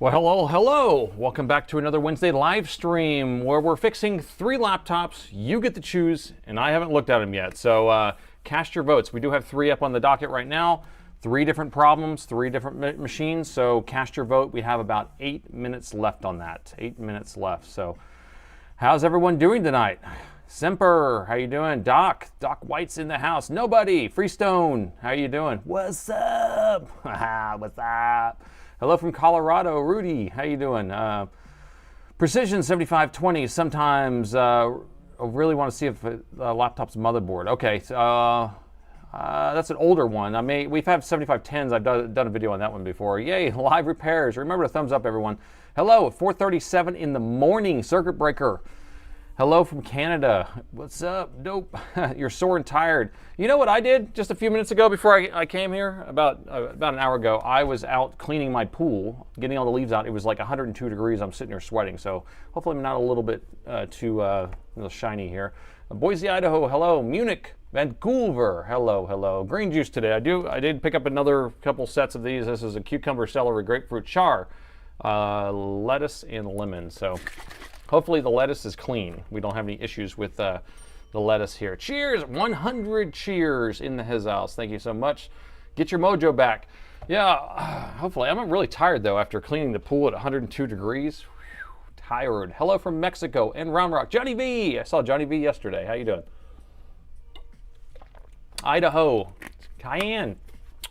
Well, hello, hello. Welcome back to another Wednesday live stream where we're fixing 3 laptops. You get to choose, and I haven't looked at them yet. So cast your votes. We do have 3 up on the docket right now. 3 different problems, 3 different machines. So cast your vote. We have about 8 minutes left on that. 8 minutes left. So how's everyone doing tonight? Semper, how you doing? Doc White's in the house. Nobody. Freestone, how you doing? What's up? What's up? Hello from Colorado, Rudy. How you doing? Precision 7520. Sometimes I really want to see if the laptop's motherboard. Okay, that's an older one. We've had 7510s. I've done a video on that one before. Yay, live repairs. Remember to thumbs up, everyone. Hello, 4:37 in the morning. Circuit breaker. Hello from Canada. What's up? Dope. You're sore and tired. You know what I did just a few minutes ago before I came here? About an hour ago, I was out cleaning my pool, getting all the leaves out. It was like 102 degrees. I'm sitting here sweating, so hopefully I'm not a little bit too shiny here. Boise, Idaho. Hello. Munich, Vancouver. Hello, hello. Green juice today. I did pick up another couple sets of these. This is a cucumber, celery, grapefruit, char, lettuce, and lemon. So hopefully the lettuce is clean. We don't have any issues with the lettuce here. Cheers! 100 cheers in his house. Thank you so much. Get your mojo back. Yeah, hopefully. I'm really tired, though, after cleaning the pool at 102 degrees. Whew, tired. Hello from Mexico and Round Rock. Johnny V! I saw Johnny V yesterday. How you doing? Idaho. Cayenne.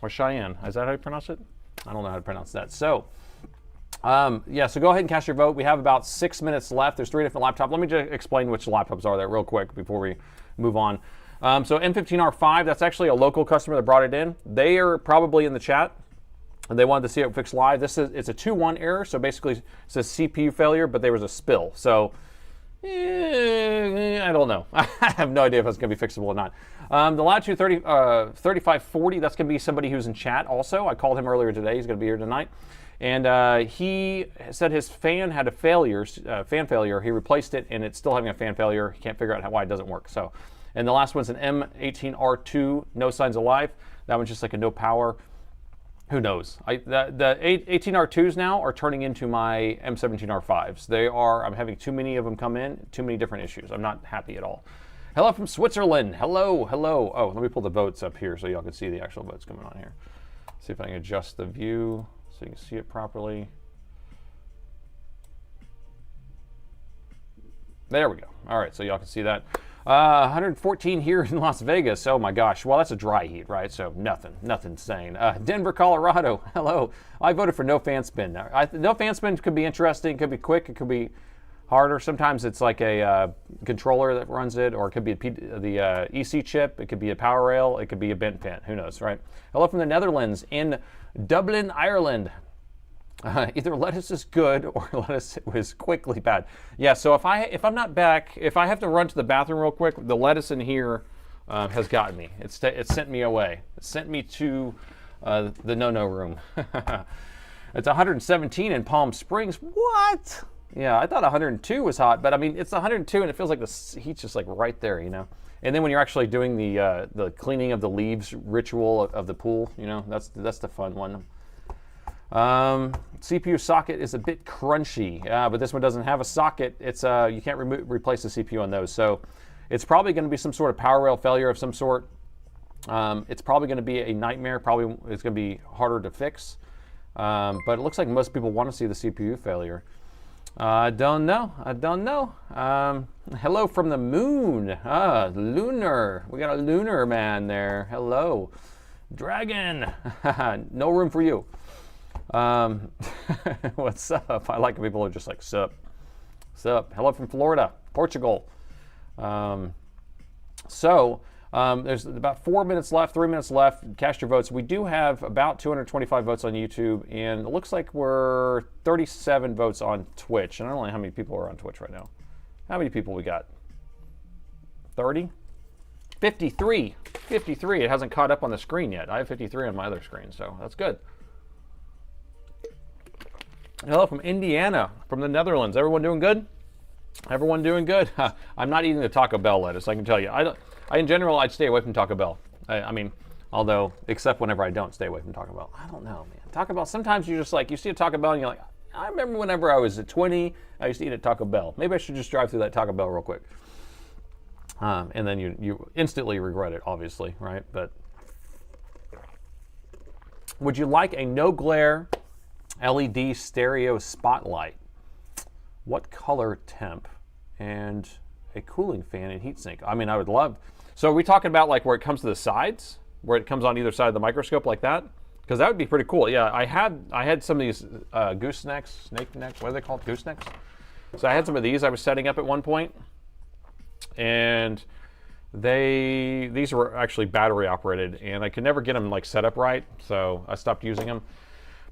Or Cheyenne. Is that how you pronounce it? I don't know how to pronounce that. So yeah, so go ahead and cast your vote. We have about 6 minutes left. There's 3 different laptops. Let me just explain which laptops are there real quick before we move on. So M15R5, that's actually a local customer that brought it in. They are probably in the chat, and they wanted to see it fixed live. It's a 2.1 error, so basically it says CPU failure, but there was a spill. So I don't know. I have no idea if it's going to be fixable or not. The Latitude 3540, that's going to be somebody who's in chat also. I called him earlier today. He's going to be here tonight. And he said his fan had a fan failure. He replaced it, and it's still having a fan failure. He can't figure out why it doesn't work. So, and the last one's an M18R2, no signs of life. That one's just like a no power. Who knows? The 18R2s now are turning into my M17R5s. I'm having too many of them come in, too many different issues. I'm not happy at all. Hello from Switzerland. Hello, hello. Oh, let me pull the votes up here so y'all can see the actual votes coming on here. See if I can adjust the view so you can see it properly. There we go. All right, so y'all can see that. 114 here in Las Vegas. Oh my gosh. Well, that's a dry heat, right? So nothing saying. Denver, Colorado. Hello. I voted for no fan spin. No fan spin could be interesting. It could be quick. It could be harder. Sometimes it's like a controller that runs it, or it could be the EC chip. It could be a power rail. It could be a bent pin. Who knows, right? Hello from the Netherlands in Dublin, Ireland. Either lettuce is good or lettuce is quickly bad. Yeah, so if I'm not back, if I have to run to the bathroom real quick, the lettuce in here has gotten me. It sent me away. It sent me to the no-no room. It's 117 in Palm Springs. What? Yeah, I thought 102 was hot, but I mean, it's 102 and it feels like the heat's just like right there, you know? And then when you're actually doing the cleaning of the leaves ritual of the pool, you know, that's the fun one. CPU socket is a bit crunchy, but this one doesn't have a socket. It's you can't replace the CPU on those, so it's probably going to be some sort of power rail failure of some sort. It's probably going to be a nightmare. Probably it's going to be harder to fix, but it looks like most people want to see the CPU failure. I don't know. Hello from the moon. Lunar. We got a lunar man there. Hello. Dragon. No room for you. What's up? I like when people are just like, sup. Hello from Florida, Portugal. There's about 4 minutes left, 3 minutes left. Cast your votes. We do have about 225 votes on YouTube, and it looks like we're 37 votes on Twitch. And I don't know how many people are on Twitch right now. How many people we got? 30? 53. 53. It hasn't caught up on the screen yet. I have 53 on my other screen, so that's good. Hello from Indiana, from the Netherlands. Everyone doing good? Everyone doing good? I'm not eating the Taco Bell lettuce, I can tell you. In general, I'd stay away from Taco Bell. I mean, although, except whenever I don't stay away from Taco Bell. I don't know, man. Taco Bell, sometimes you just like, you see a Taco Bell and you're like, I remember whenever I was at 20, I used to eat at Taco Bell. Maybe I should just drive through that Taco Bell real quick. And then you instantly regret it, obviously, right? But would you like a no glare LED stereo spotlight? What color temp? And a cooling fan and heatsink. I mean, I would love. So are we talking about like where it comes to the sides, where it comes on either side of the microscope like that? Because that would be pretty cool. Yeah, I had some of these goosenecks, snake neck, what are they called? Goosenecks? So I had some of these I was setting up at one point, and these were actually battery operated, and I could never get them like set up right, so I stopped using them.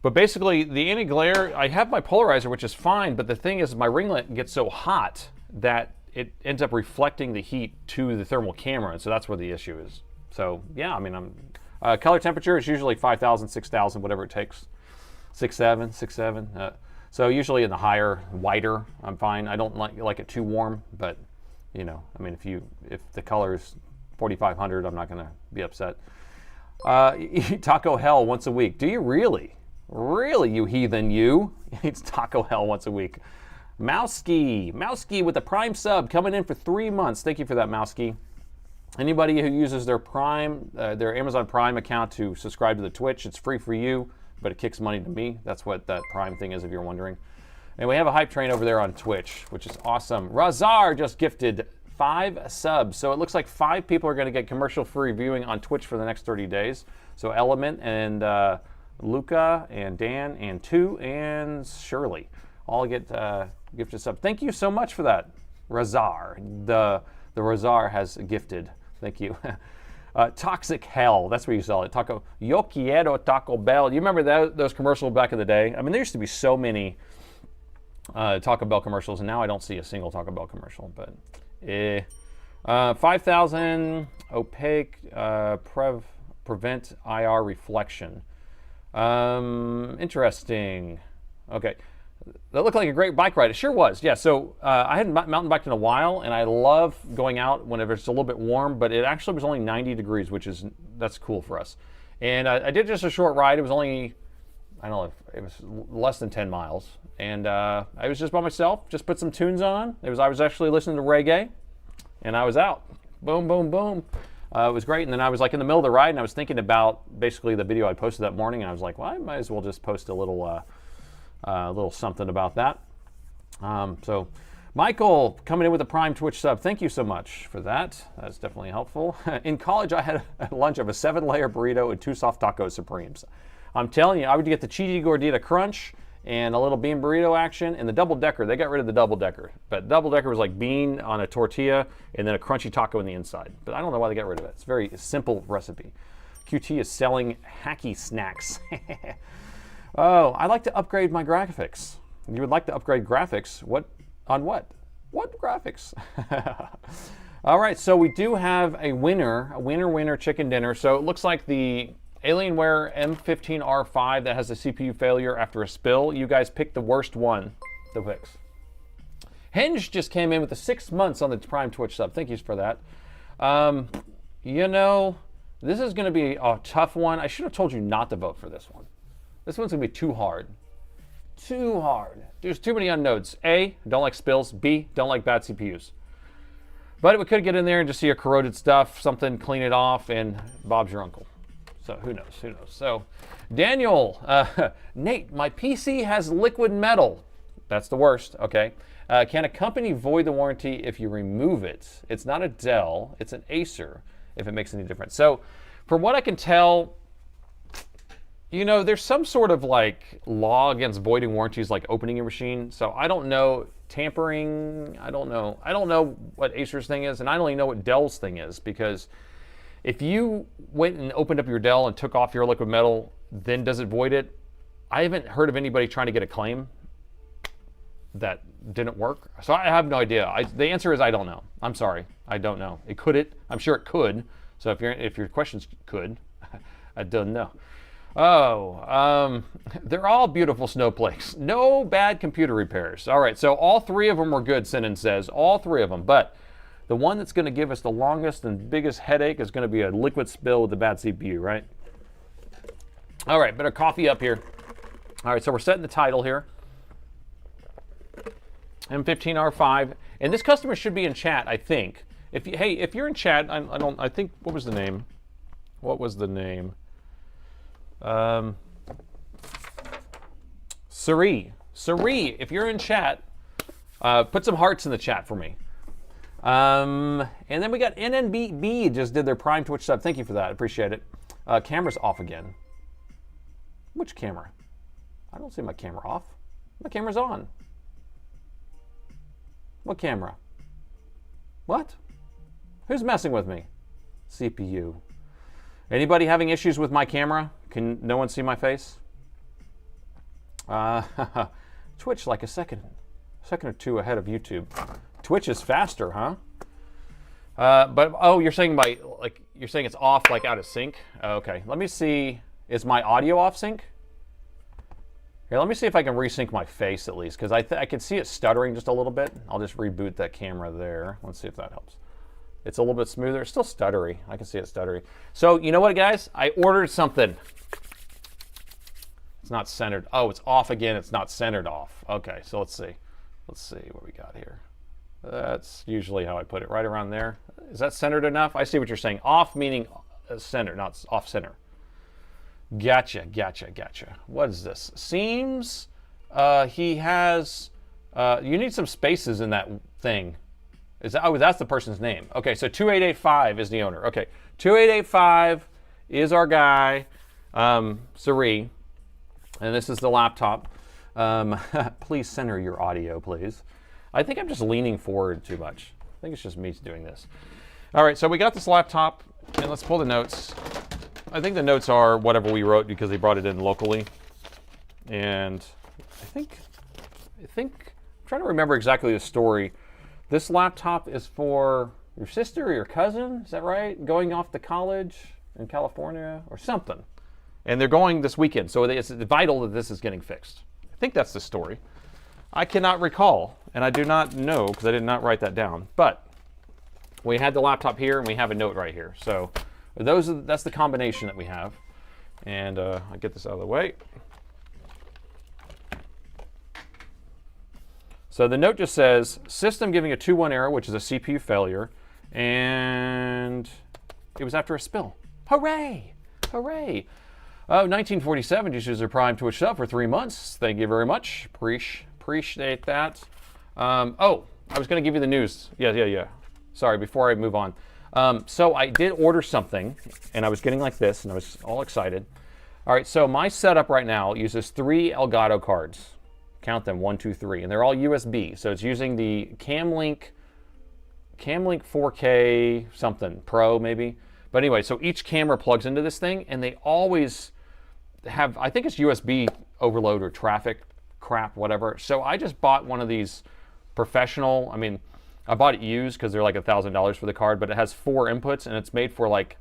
But basically, the anti-glare, I have my polarizer, which is fine, but the thing is my ringlet gets so hot that it ends up reflecting the heat to the thermal camera, and so that's where the issue is. So yeah, I mean, color temperature is usually 5,000, 6,000, whatever it takes. 6.7. So usually in the higher, whiter, I'm fine. I don't like it too warm, but you know, I mean, if the color is 4,500, I'm not going to be upset. Eat Taco Hell once a week. Do you really? Really, you heathen, you? Eats Taco Hell once a week. Mouski with a Prime sub coming in for 3 months. Thank you for that, Mouski. Anybody who uses their Prime, their Amazon Prime account to subscribe to the Twitch, it's free for you, but it kicks money to me. That's what that Prime thing is, if you're wondering. And we have a hype train over there on Twitch, which is awesome. Razar just gifted 5 subs. So it looks like 5 people are going to get commercial-free viewing on Twitch for the next 30 days. So Element and Luca and Dan and 2 and Shirley all get gifted sub. Thank you so much for that, Razar. The Razar has gifted. Thank you. Toxic Hell, that's where you sell it. Yo quiero Taco Bell. You remember those commercials back in the day? I mean, there used to be so many Taco Bell commercials, and now I don't see a single Taco Bell commercial. But 5,000 opaque prevent IR reflection. Interesting. Okay. That looked like a great bike ride. It sure was. Yeah, so I hadn't mountain biked in a while, and I love going out whenever it's a little bit warm, but it actually was only 90 degrees, that's cool for us. And I did just a short ride. It was only, I don't know, it was less than 10 miles. And I was just by myself, just put some tunes on. I was actually listening to reggae, and I was out. Boom, boom, boom. It was great. And then I was like in the middle of the ride, and I was thinking about basically the video I posted that morning, and I was like, well, I might as well just post a little something about that. So Michael coming in with a Prime Twitch sub. Thank you so much for that. That's definitely helpful. In college, I had a lunch of a 7-layer burrito and 2 soft taco supremes. I'm telling you, I would get the cheesy gordita crunch and a little bean burrito action, and the double decker. They got rid of the double decker, but double decker was like bean on a tortilla and then a crunchy taco in the inside. But I don't know why they got rid of it. It's a very simple recipe. QT is selling hacky snacks. Oh, I'd like to upgrade my graphics. You would like to upgrade graphics? What? On what? What graphics? All right, so we do have a winner chicken dinner. So it looks like the Alienware M15R5 that has a CPU failure after a spill. You guys picked the worst one to fix. Hinge just came in with the 6 months on the Prime Twitch sub. Thank you for that. You know, this is going to be a tough one. I should have told you not to vote for this one. This one's going to be too hard. Too hard. There's too many unknowns. A, don't like spills. B, don't like bad CPUs. But we could get in there and just see a corroded stuff, something, clean it off, and Bob's your uncle. So who knows? Who knows? So Daniel, Nate, my PC has liquid metal. That's the worst. Okay. Can a company void the warranty if you remove it? It's not a Dell. It's an Acer, if it makes any difference. So from what I can tell, you know, there's some sort of like law against voiding warranties, like opening your machine. So I don't know, tampering, I don't know what Acer's thing is, and I don't even know what Dell's thing is, because if you went and opened up your Dell and took off your liquid metal, then does it void it? I haven't heard of anybody trying to get a claim that didn't work. So I have no idea. The answer is I don't know. I'm sorry, I don't know. It could it? I'm sure it could. So if your questions could, I don't know. Oh, they're all beautiful snowflakes. No bad computer repairs. All right, so all 3 of them were good, Sinan says. All 3 of them. But the one that's going to give us the longest and biggest headache is going to be a liquid spill with a bad CPU, right? All right, better coffee up here. All right, so we're setting the title here. M15R5, and this customer should be in chat, I think. If you're in chat, I think, what was the name? What was the name? Sari, if you're in chat, put some hearts in the chat for me. And then we got NNBB just did their Prime Twitch sub. Thank you for that. Appreciate it. Camera's off again. Which camera? I don't see my camera off. My camera's on. What camera? What? Who's messing with me? CPU. Anybody having issues with my camera? Can no one see my face? Twitch like a second or two ahead of YouTube. Twitch is faster, huh? But oh, you're saying you're saying it's off, like out of sync. Okay, let me see. Is my audio off sync? Here, let me see if I can resync my face at least, because I can see it stuttering just a little bit. I'll just reboot that camera there. Let's see if that helps. It's a little bit smoother. It's still stuttery. I can see it stuttery. So you know what, guys? I ordered something. It's not centered. Oh, it's off again. It's not centered off. Okay, so let's see. Let's see what we got here. That's usually how I put it, right around there. Is that centered enough? I see what you're saying. Off meaning center, not off center. Gotcha. What is this? Seems he has, you need some spaces in that thing. Oh, that's the person's name. Okay, so 2885 is the owner. Okay, 2885 is our guy, Sari, and this is the laptop. Please center your audio, please. I think I'm just leaning forward too much. I think it's just me doing this. All right, so we got this laptop, and let's pull the notes. I think the notes are whatever we wrote because they brought it in locally. And I think I'm trying to remember exactly the story. This laptop is for your sister or your cousin, is that right? Going off to college in California or something. And they're going this weekend, so it's vital that this is getting fixed. I think that's the story. I cannot recall, and I do not know because I did not write that down. But we had the laptop here, and we have a note right here. So that's the combination that we have. And I'll get this out of the way. So the note just says, system giving a 2.1 error, which is a CPU failure, and it was after a spill. Hooray! Hooray! 1947 just used their Prime Twitch sub for 3 months. Thank you very much. Appreciate that. Oh, I was going to give you the news. Yeah. Sorry, before I move on. So I did order something, and I was getting like this, and I was all excited. All right, so my setup right now uses 3 Elgato cards. Count them, 1, 2, 3, and they're all USB. So it's using the Camlink 4K something, Pro maybe. But anyway, so each camera plugs into this thing, and they always have, I think it's USB overload or traffic crap, whatever. So I just bought one of these professional, I bought it used because they're like $1,000 for the card, but it has 4 inputs, and it's made for like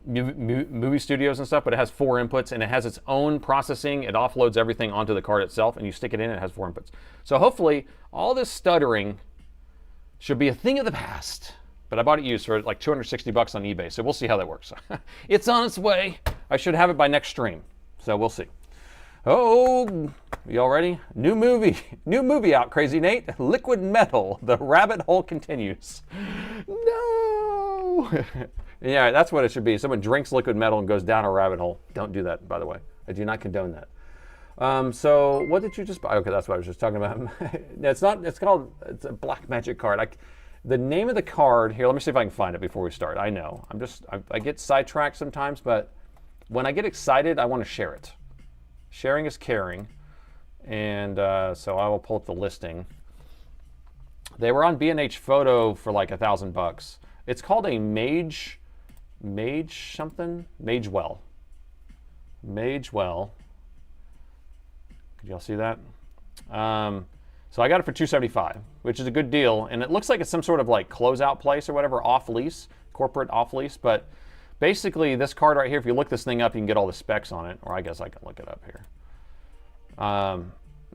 movie studios and stuff, but it has 4 inputs, and it has its own processing. It offloads everything onto the card itself, and you stick it in, and it has 4 inputs. So hopefully all this stuttering should be a thing of the past. But I bought it used for like $260 on eBay, so we'll see how that works. It's on its way. I should have it by next stream, so we'll see. Oh, y'all ready? New movie out, Crazy Nate. Liquid Metal, the rabbit hole continues. No! Yeah, that's what it should be. Someone drinks liquid metal and goes down a rabbit hole. Don't do that, by the way. I do not condone that. So what did you just buy? Okay, that's what I was just talking about. It's a black magic card. The name of the card, here, let me see if I can find it before we start. I know, I get sidetracked sometimes, but when I get excited, I want to share it. Sharing is caring, and so I will pull up the listing. They were on B&H Photo for like $1,000. It's called a Magewell. Could y'all see that? So I got it for $275, which is a good deal, and it looks like it's some sort of like closeout place or whatever, off lease, corporate off lease. But basically, this card right here, if you look this thing up, you can get all the specs on it, or I guess I can look it up here.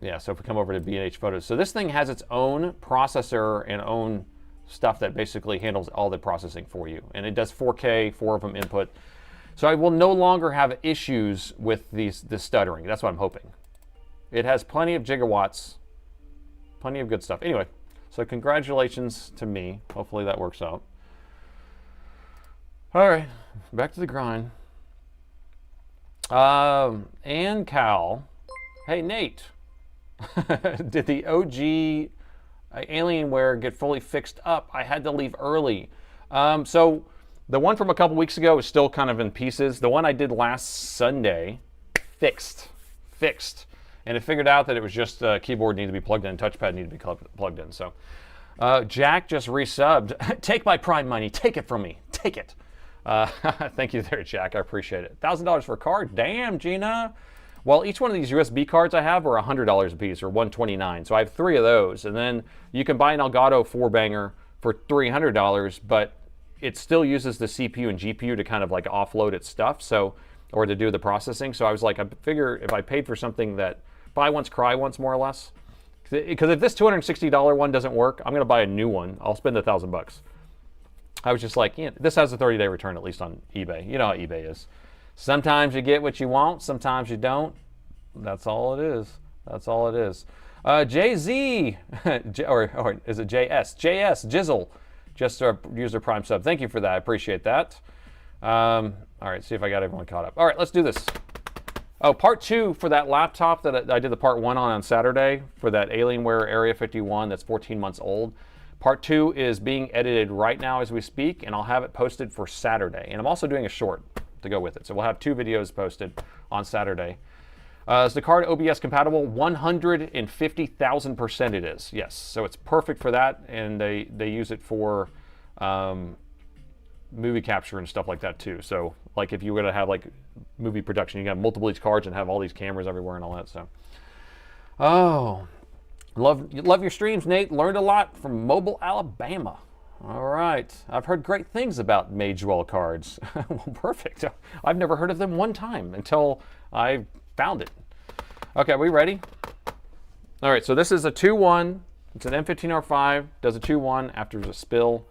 Yeah, so if we come over to B&H Photos, so this thing has its own processor and own stuff that basically handles all the processing for you, and it does 4K, 4 of them input. So I will no longer have issues with this stuttering. That's what I'm hoping. It has plenty of gigawatts. Plenty of good stuff. Anyway, so congratulations to me. Hopefully that works out. All right, back to the grind. And Cal. Hey, Nate. Did the OG Alienware get fully fixed up? I had to leave early. So the one from a couple weeks ago is still kind of in pieces. The one I did last Sunday, fixed. And it figured out that it was just keyboard needed to be plugged in, touchpad needed to be plugged in. So Jack just resubbed. Take my Prime money. Take it from me. Take it. Thank you there, Jack. I appreciate it. $1,000 for a card? Damn, Gina. Well, each one of these USB cards I have are $100 a piece, or $129. So I have 3 of those. And then you can buy an Elgato 4-banger for $300, but it still uses the CPU and GPU to kind of like offload its stuff, so, or to do the processing. So I was like, I figure if I paid for something that buy once, cry once, more or less. Because if this $260 one doesn't work, I'm going to buy a new one. I'll spend $1,000. I was just like, this has a 30-day return, at least on eBay. You know how eBay is. Sometimes you get what you want, sometimes you don't. That's all it is. That's all it is. JZ, or is it JS? JS, Jizzle, just a user Prime sub. Thank you for that. I appreciate that. All right, see if I got everyone caught up. All right, let's do this. Oh, part 2 for that laptop that I did the part 1 on Saturday for that Alienware Area 51 that's 14 months old. Part 2 is being edited right now as we speak, and I'll have it posted for Saturday. And I'm also doing a short to go with it. So we'll have 2 videos posted on Saturday. Is the card OBS compatible? 150,000% it is, yes. So it's perfect for that, and they use it for movie capture and stuff like that too. So like if you were to have like movie production, you got multiple these cards and have all these cameras everywhere and all that. So, oh, love your streams, Nate. Learned a lot from Mobile, Alabama. All right, I've heard great things about Magewell cards. Well, perfect. I've never heard of them one time until I found it. Okay, are we ready? All right, so this is a 2-1. It's an M15R5, does a 2-1 after there's a spill,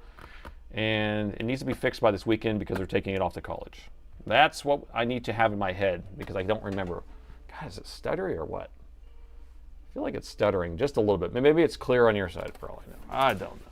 and it needs to be fixed by this weekend because they're taking it off to college. That's what I need to have in my head because I don't remember. God, is it stuttery or what? I feel like it's stuttering just a little bit. Maybe it's clear on your side for all I know. I don't know.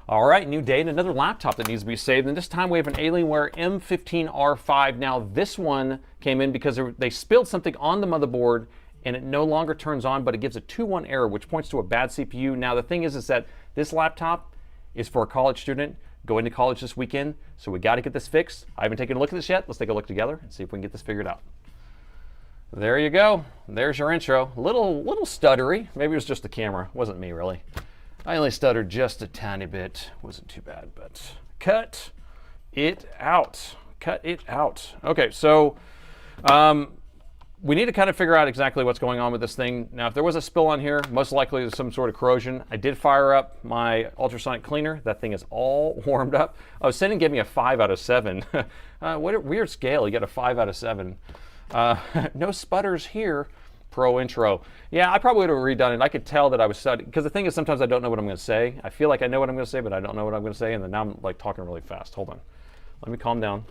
All right, new day and another laptop that needs to be saved, and this time we have an Alienware M15R5. Now this one came in because they spilled something on the motherboard and it no longer turns on, but it gives a 2-1 error, which points to a bad CPU. Now the thing is that this laptop is for a college student going to college this weekend, so we got to get this fixed. I haven't taken a look at this yet. Let's take a look together and see if we can get this figured out. There you go. There's your intro. Little stuttery. Maybe it was just the camera. It wasn't me, really. I only stuttered just a tiny bit. Wasn't too bad, but cut it out. Cut it out. Okay, so we need to kind of figure out exactly what's going on with this thing. Now, if there was a spill on here, most likely there's some sort of corrosion. I did fire up my ultrasonic cleaner. That thing is all warmed up. Oh, Sending gave me a 5 out of 7. What a weird scale. You get a 5 out of 7. No sputters here. Pro intro. Yeah, I probably would have redone it. I could tell that I was studying, because the thing is sometimes I don't know what I'm going to say. I feel like I know what I'm going to say, but I don't know what I'm going to say, and then now I'm like talking really fast. Hold on. Let me calm down.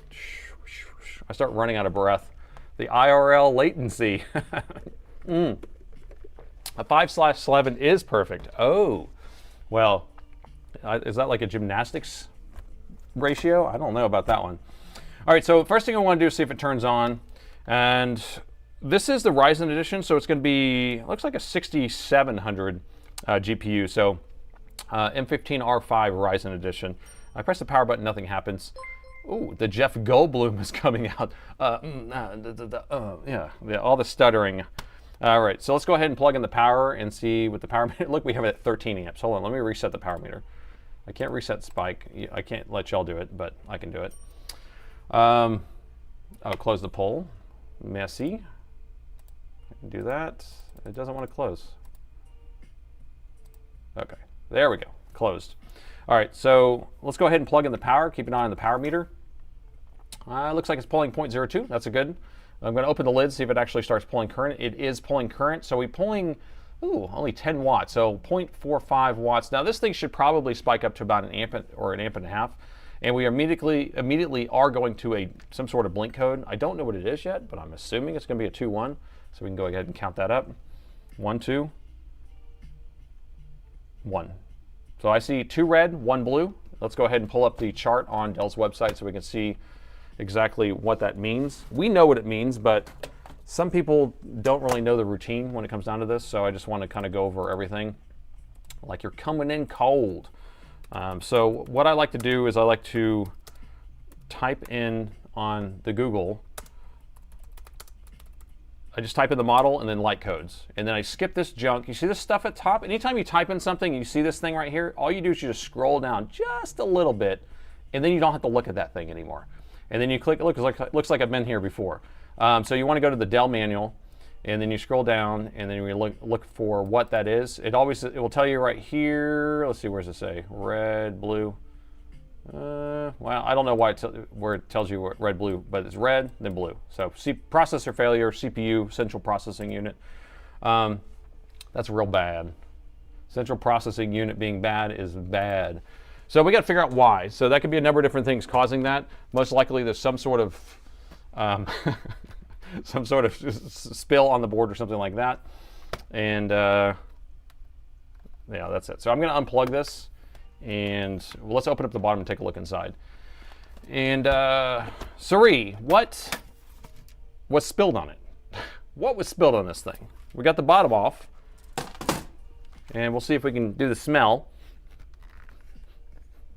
I start running out of breath. The IRL latency. A 5/11 is perfect. Oh, well, is that like a gymnastics ratio? I don't know about that one. All right, so first thing I want to do is see if it turns on, and this is the Ryzen edition, so it's going to be, looks like a 6700 GPU, so M15R5 Ryzen edition. I press the power button, nothing happens. Ooh, the Jeff Goldblum is coming out. Yeah, all the stuttering. All right, so let's go ahead and plug in the power and see what the power meter. Look, we have it at 13 amps. Hold on, let me reset the power meter. I can't reset spike. I can't let y'all do it, but I can do it. I'll close the poll. Merci. I can do that. It doesn't want to close. Okay, there we go. Closed. All right, so let's go ahead and plug in the power. Keep an eye on the power meter. Looks like it's pulling 0.02. That's a good. I'm going to open the lid, see if it actually starts pulling current. It is pulling current. So we're pulling, only 10 watts, so 0.45 watts. Now this thing should probably spike up to about an amp or an amp and a half. And we immediately are going to some sort of blink code. I don't know what it is yet, but I'm assuming it's going to be a 2-1. So we can go ahead and count that up. 1, 2, 1. So I see 2 red, 1 blue. Let's go ahead and pull up the chart on Dell's website so we can see exactly what that means. We know what it means, but some people don't really know the routine when it comes down to this, so I just want to kind of go over everything like you're coming in cold. So what I like to do is I like to type in on the Google, I just type in the model and then light codes. And then I skip this junk. You see this stuff at top? Anytime you type in something, you see this thing right here, all you do is you just scroll down just a little bit, and then you don't have to look at that thing anymore. And then you click, it looks like I've been here before. So you want to go to the Dell manual, and then you scroll down, and then you look for what that is. It will tell you right here. Let's see, where does it say? Red, blue. Well, I don't know why where it tells you what red, blue, but it's red, then blue. So processor failure, CPU, central processing unit. That's real bad. Central processing unit being bad is bad. So we got to figure out why. So that could be a number of different things causing that. Most likely there's some sort of spill on the board or something like that. And yeah, that's it. So I'm going to unplug this. And let's open up the bottom and take a look inside. And Suri, what was spilled on it? What was spilled on this thing? We got the bottom off, and we'll see if we can do the smell.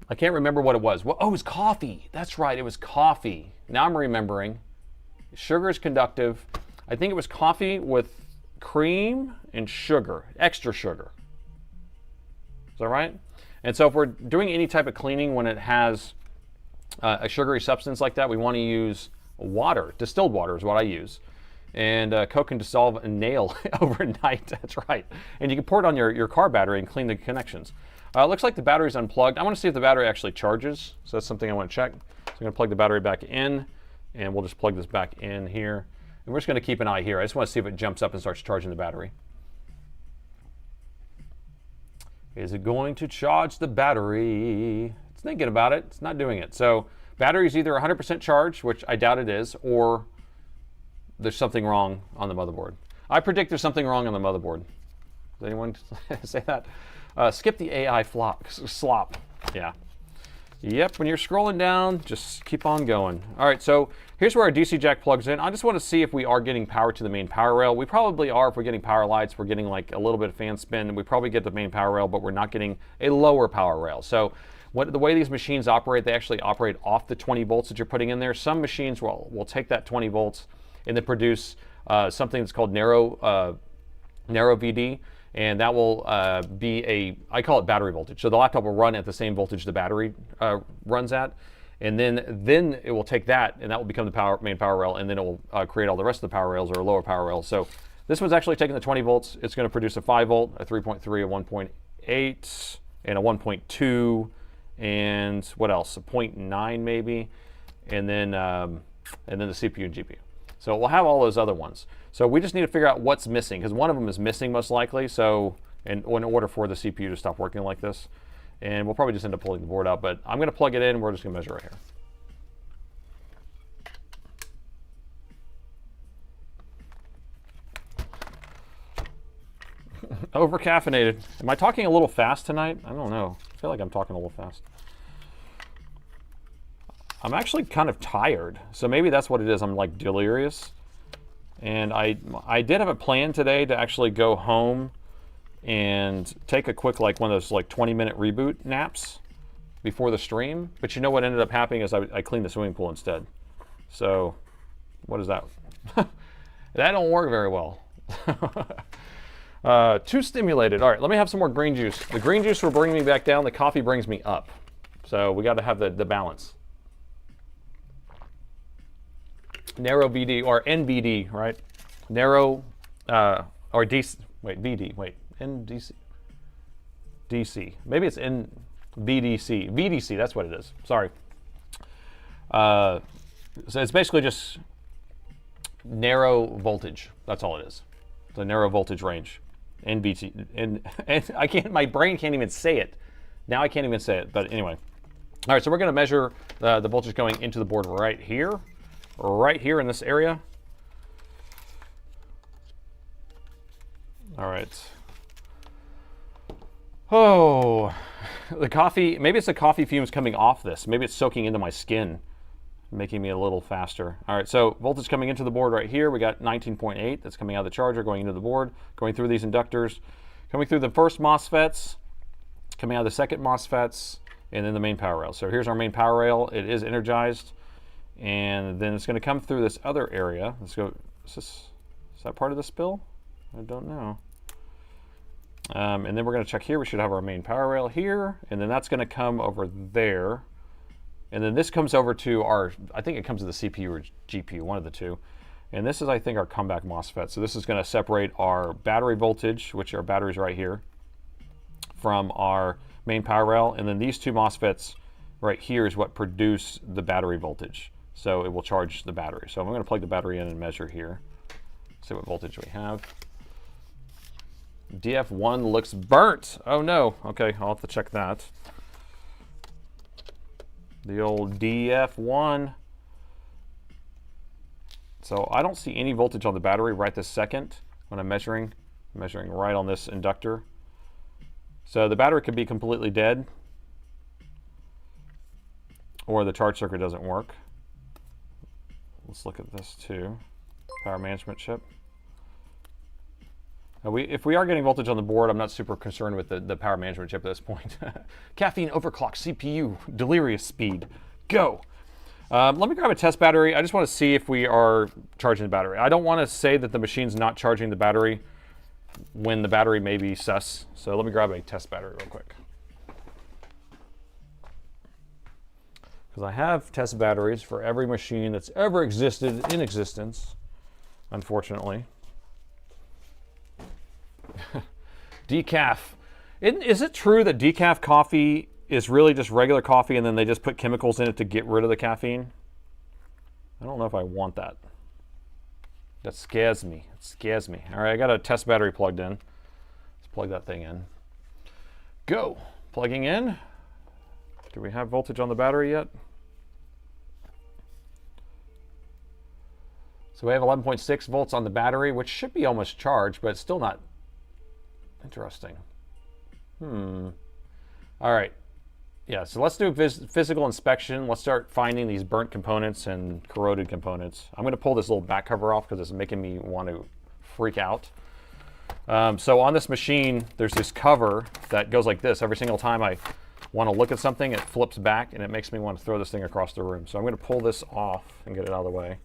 I can't remember what it was. Oh, it was coffee. That's right, it was coffee. Now I'm remembering. Sugar is conductive. I think it was coffee with cream and sugar, extra sugar. Is that right? And so if we're doing any type of cleaning when it has a sugary substance like that, we want to use water. Distilled water is what I use. And Coke can dissolve a nail overnight. That's right. And you can pour it on your car battery and clean the connections. It looks like the battery's unplugged. I want to see if the battery actually charges. So that's something I want to check. So I'm going to plug the battery back in, and we'll just plug this back in here. And we're just going to keep an eye here. I just want to see if it jumps up and starts charging the battery. Is it going to charge the battery? It's thinking about it. It's not doing it. So battery is either 100% charged, which I doubt it is, or there's something wrong on the motherboard. I predict there's something wrong on the motherboard. Does anyone say that? Skip the AI slop. Yeah. Yep, when you're scrolling down, just keep on going. All right, so here's where our DC jack plugs in. I just want to see if we are getting power to the main power rail. We probably are if we're getting power lights. We're getting like a little bit of fan spin, and we probably get the main power rail, but we're not getting a lower power rail. So the way these machines operate, they actually operate off the 20 volts that you're putting in there. Some machines will take that 20 volts and then produce something that's called narrow VD. And that will be I call it battery voltage. So the laptop will run at the same voltage the battery runs at. And then it will take that, and that will become the main power rail, and then it will create all the rest of the power rails or lower power rails. So this one's actually taking the 20 volts. It's going to produce a 5 volt, a 3.3, a 1.8, and a 1.2, and what else? A 0.9 maybe, and then the CPU and GPU. So we'll have all those other ones. So we just need to figure out what's missing, because one of them is missing most likely. So in order for the CPU to stop working like this, and we'll probably just end up pulling the board out. But I'm going to plug it in. We're just going to measure right here. Over caffeinated. Am I talking a little fast tonight? I don't know. I feel like I'm talking a little fast. I'm actually kind of tired, so maybe that's what it is. I'm like delirious. And I did have a plan today to actually go home and take a quick, like one of those like 20-minute reboot naps before the stream. But you know what ended up happening is I cleaned the swimming pool instead. So what is that? That don't work very well. Too stimulated. All right, let me have some more green juice. The green juice will bring me back down. The coffee brings me up. So we got to have the balance. Narrow VD or NVD, right? Narrow or DC. Wait, VD. Wait, NDC. DC. Maybe it's NVDC. VDC. That's what it is. Sorry. So it's basically just narrow voltage. That's all it is. It's a narrow voltage range. NVT. And I can't. My brain can't even say it. Now I can't even say it. But anyway. All right. So we're going to measure the voltage going into the board right here. Right here in this area. All right. Oh, the coffee, maybe it's the coffee fumes coming off this. Maybe it's soaking into my skin, making me a little faster. All right, so voltage coming into the board right here. We got 19.8 that's coming out of the charger, going into the board, going through these inductors, coming through the first MOSFETs, coming out of the second MOSFETs, and then the main power rail. So here's our main power rail. It is energized, and then it's going to come through this other area. Let's go. Is that part of the spill? I don't know. And then we're going to check here. We should have our main power rail here, and then that's going to come over there. And then this comes over to our, I think it comes to the CPU or GPU, one of the two. And this is, I think, our comeback MOSFET. So this is going to separate our battery voltage, which are batteries right here, from our main power rail. And then these two MOSFETs right here is what produce the battery voltage. So it will charge the battery. So I'm going to plug the battery in and measure here. See what voltage we have. DF1 looks burnt. Oh no. Okay, I'll have to check that. The old DF1. So I don't see any voltage on the battery right this second when I'm measuring right on this inductor. So the battery could be completely dead, or the charge circuit doesn't work. Let's look at this too. Power management chip. If we are getting voltage on the board, I'm not super concerned with the power management chip at this point. Caffeine overclock CPU, delirious speed, go. Let me grab a test battery. I just want to see if we are charging the battery. I don't want to say that the machine's not charging the battery when the battery may be sus. So let me grab a test battery real quick. Because I have test batteries for every machine that's ever existed in existence, unfortunately. Decaf. Is it true that decaf coffee is really just regular coffee and then they just put chemicals in it to get rid of the caffeine? I don't know if I want that. That scares me. It scares me. All right, I got a test battery plugged in. Let's plug that thing in. Go. Plugging in. Do we have voltage on the battery yet? So we have 11.6 volts on the battery, which should be almost charged, but it's still not. Interesting. All right. Yeah, so let's do physical inspection. Let's start finding these burnt components and corroded components. I'm going to pull this little back cover off because it's making me want to freak out. So on this machine, there's this cover that goes like this. Every single time I want to look at something, it flips back and it makes me want to throw this thing across the room. So I'm going to pull this off and get it out of the way.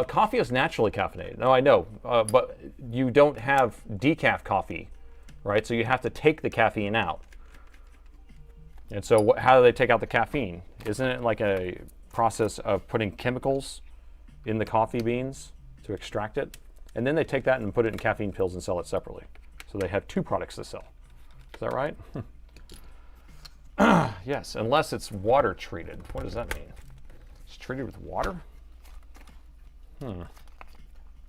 Coffee is naturally caffeinated. No, I know, but you don't have decaf coffee, right? So you have to take the caffeine out. And so how do they take out the caffeine? Isn't it like a process of putting chemicals in the coffee beans to extract it? And then they take that and put it in caffeine pills and sell it separately. So they have two products to sell. Is that right? Yes, unless it's water treated. What does that mean? It's treated with water?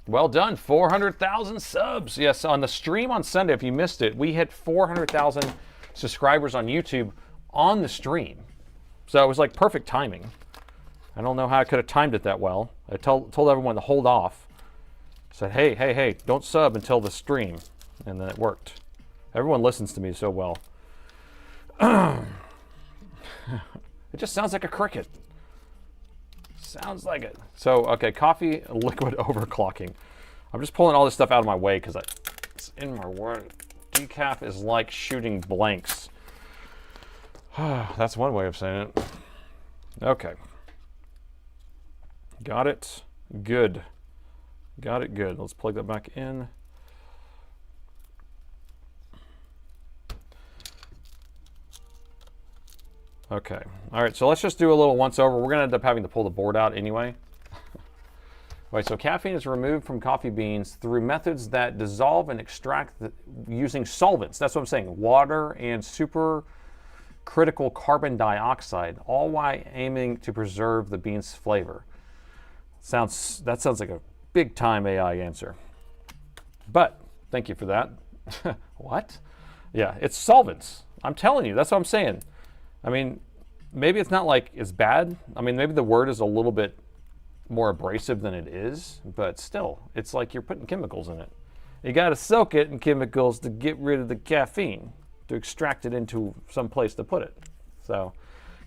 Well done, 400,000 subs. Yes, on the stream on Sunday, if you missed it, we hit 400,000 subscribers on YouTube on the stream. So it was like perfect timing. I don't know how I could have timed it that well. I told everyone to hold off. Said, hey, don't sub until the stream. And then it worked. Everyone listens to me so well. It just sounds like a cricket. Sounds like it. So, okay, coffee liquid overclocking. I'm just pulling all this stuff out of my way because it's in my word. Decaf is like shooting blanks. That's one way of saying it. Okay. Got it. Good. Got it good. Let's plug that back in. Okay. All right, so let's just do a little once over. We're going to end up having to pull the board out anyway. All right, so caffeine is removed from coffee beans through methods that dissolve and extract using solvents. That's what I'm saying. Water and supercritical carbon dioxide, all while aiming to preserve the bean's flavor. That sounds like a big-time AI answer. But thank you for that. What? Yeah, it's solvents. I'm telling you, that's what I'm saying. I mean, maybe it's not like it's bad. I mean, maybe the word is a little bit more abrasive than it is, but still, it's like you're putting chemicals in it. You got to soak it in chemicals to get rid of the caffeine, to extract it into some place to put it. So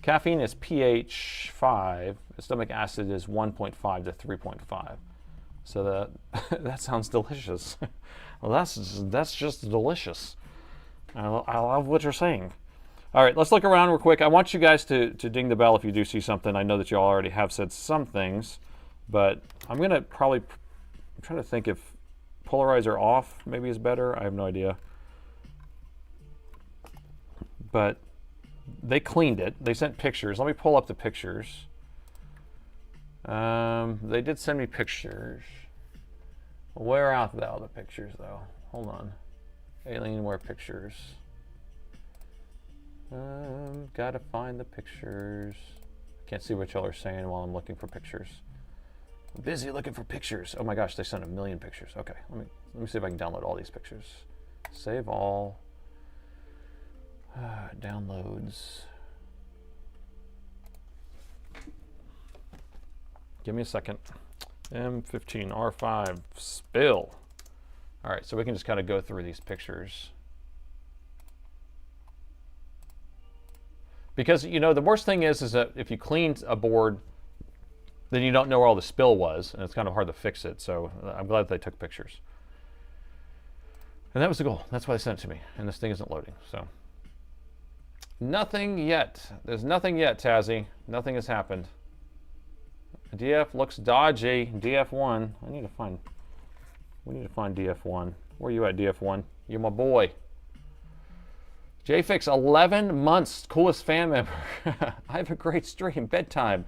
caffeine is pH 5. Stomach acid is 1.5 to 3.5. So that sounds delicious. Well, that's just delicious. I love what you're saying. All right, let's look around real quick. I want you guys to ding the bell if you do see something. I know that you all already have said some things, but I'm going to I'm trying to think if polarizer off maybe is better. I have no idea. But they cleaned it. They sent pictures. Let me pull up the pictures. They did send me pictures. Where art thou, the pictures, though? Hold on. Alienware pictures. Gotta find the pictures. Can't see what y'all are saying while I'm looking for pictures. I'm busy looking for pictures. Oh my gosh, they sent a million pictures. Okay, let me see if I can download all these pictures. Save all. Downloads. Give me a second. M15R5 spill. All right, so we can just kind of go through these pictures. Because, you know, the worst thing is that if you clean a board, then you don't know where all the spill was, and it's kind of hard to fix it. So I'm glad they took pictures. And that was the goal. That's why they sent it to me. And this thing isn't loading, so. Nothing yet. There's nothing yet, Tazzy. Nothing has happened. DF looks dodgy. DF1. We need to find DF1. Where are you at, DF1? You're my boy. JFix, 11 months. Coolest fan member. I have a great stream. Bedtime.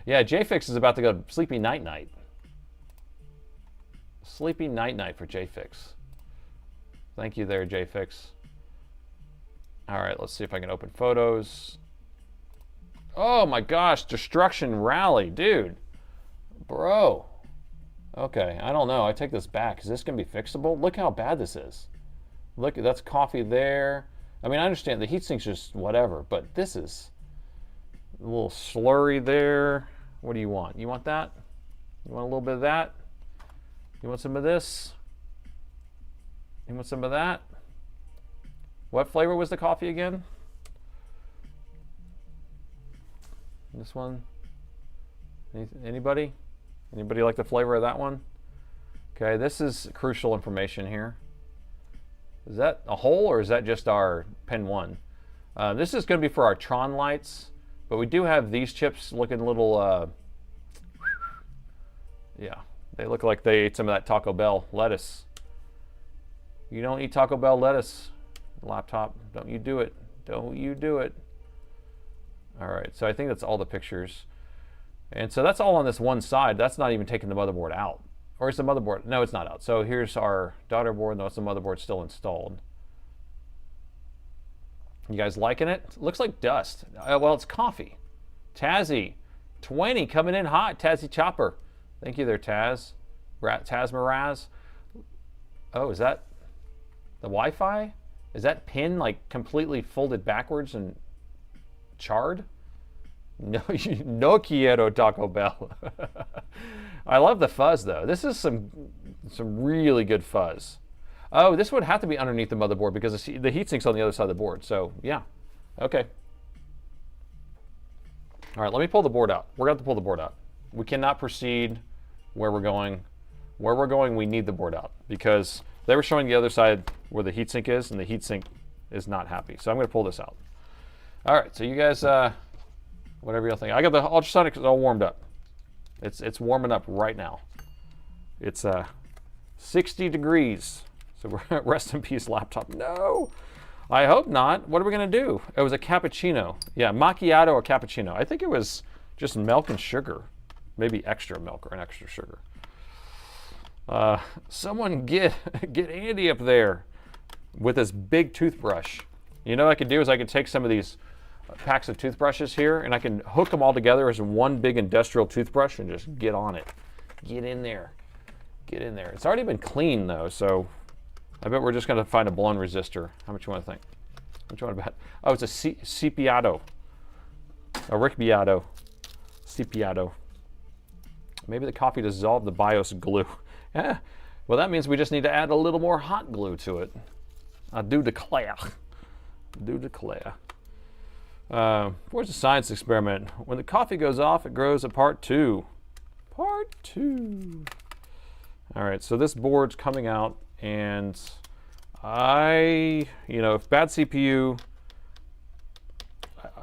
Yeah, JFix is about to go sleepy night-night. Sleepy night-night for JFix. Thank you there, JFix. All right, let's see if I can open photos. Oh my gosh, Destruction Rally, dude. Bro. Okay, I don't know. I take this back. Is this going to be fixable? Look how bad this is. Look, that's coffee there. I mean, I understand the heatsink's just whatever, but this is a little slurry there. What do you want? You want that? You want a little bit of that? You want some of this? You want some of that? What flavor was the coffee again? This one? Anybody? Anybody like the flavor of that one? Okay, this is crucial information here. Is that a hole or is that just our Pen 1? This is going to be for our Tron lights, but we do have these chips looking a little, yeah, they look like they ate some of that Taco Bell lettuce. You don't eat Taco Bell lettuce, laptop. Don't you do it. Don't you do it. All right, so I think that's all the pictures. And so that's all on this one side. That's not even taking the motherboard out. Or is the motherboard? No, it's not out. So here's our daughter board. No, it's the motherboard still installed. You guys liking it? Looks like dust. Well, it's coffee. Tazzy, 20 coming in hot. Tazzy Chopper. Thank you there, Taz. Taz Miraz. Oh, is that the Wi-Fi? Is that pin like completely folded backwards and charred? No, no quiero Taco Bell. I love the fuzz though. This is some really good fuzz. Oh, this would have to be underneath the motherboard because the heatsink's on the other side of the board. So yeah, okay. All right, let me pull the board out. We're going to have to pull the board out. We cannot proceed where we're going. Where we're going, we need the board out because they were showing the other side where the heatsink is, and the heatsink is not happy. So I'm going to pull this out. All right, so you guys, whatever y'all think. I got the ultrasonic all warmed up. It's warming up right now. It's 60 degrees. So rest in peace, laptop. No, I hope not. What are we gonna do? It was a cappuccino. Yeah, macchiato or cappuccino. I think it was just milk and sugar, maybe extra milk or an extra sugar. Someone get Andy up there with this big toothbrush. You know what I could do is I could take some of these packs of toothbrushes here and I can hook them all together as one big industrial toothbrush and just get on it. Get in there. Get in there. It's already been cleaned though, so I bet we're just gonna find a blown resistor. How much you wanna think? How much you wanna bet? Oh, it's a Cipiato. A Ricciato. Cipiato. Maybe the coffee dissolved the BIOS glue. Yeah. Well, that means we just need to add a little more hot glue to it. I do declare. Do declare. Where's the science experiment? When the coffee goes off, it grows a part 2. Part 2. All right, so this board's coming out, and if bad CPU,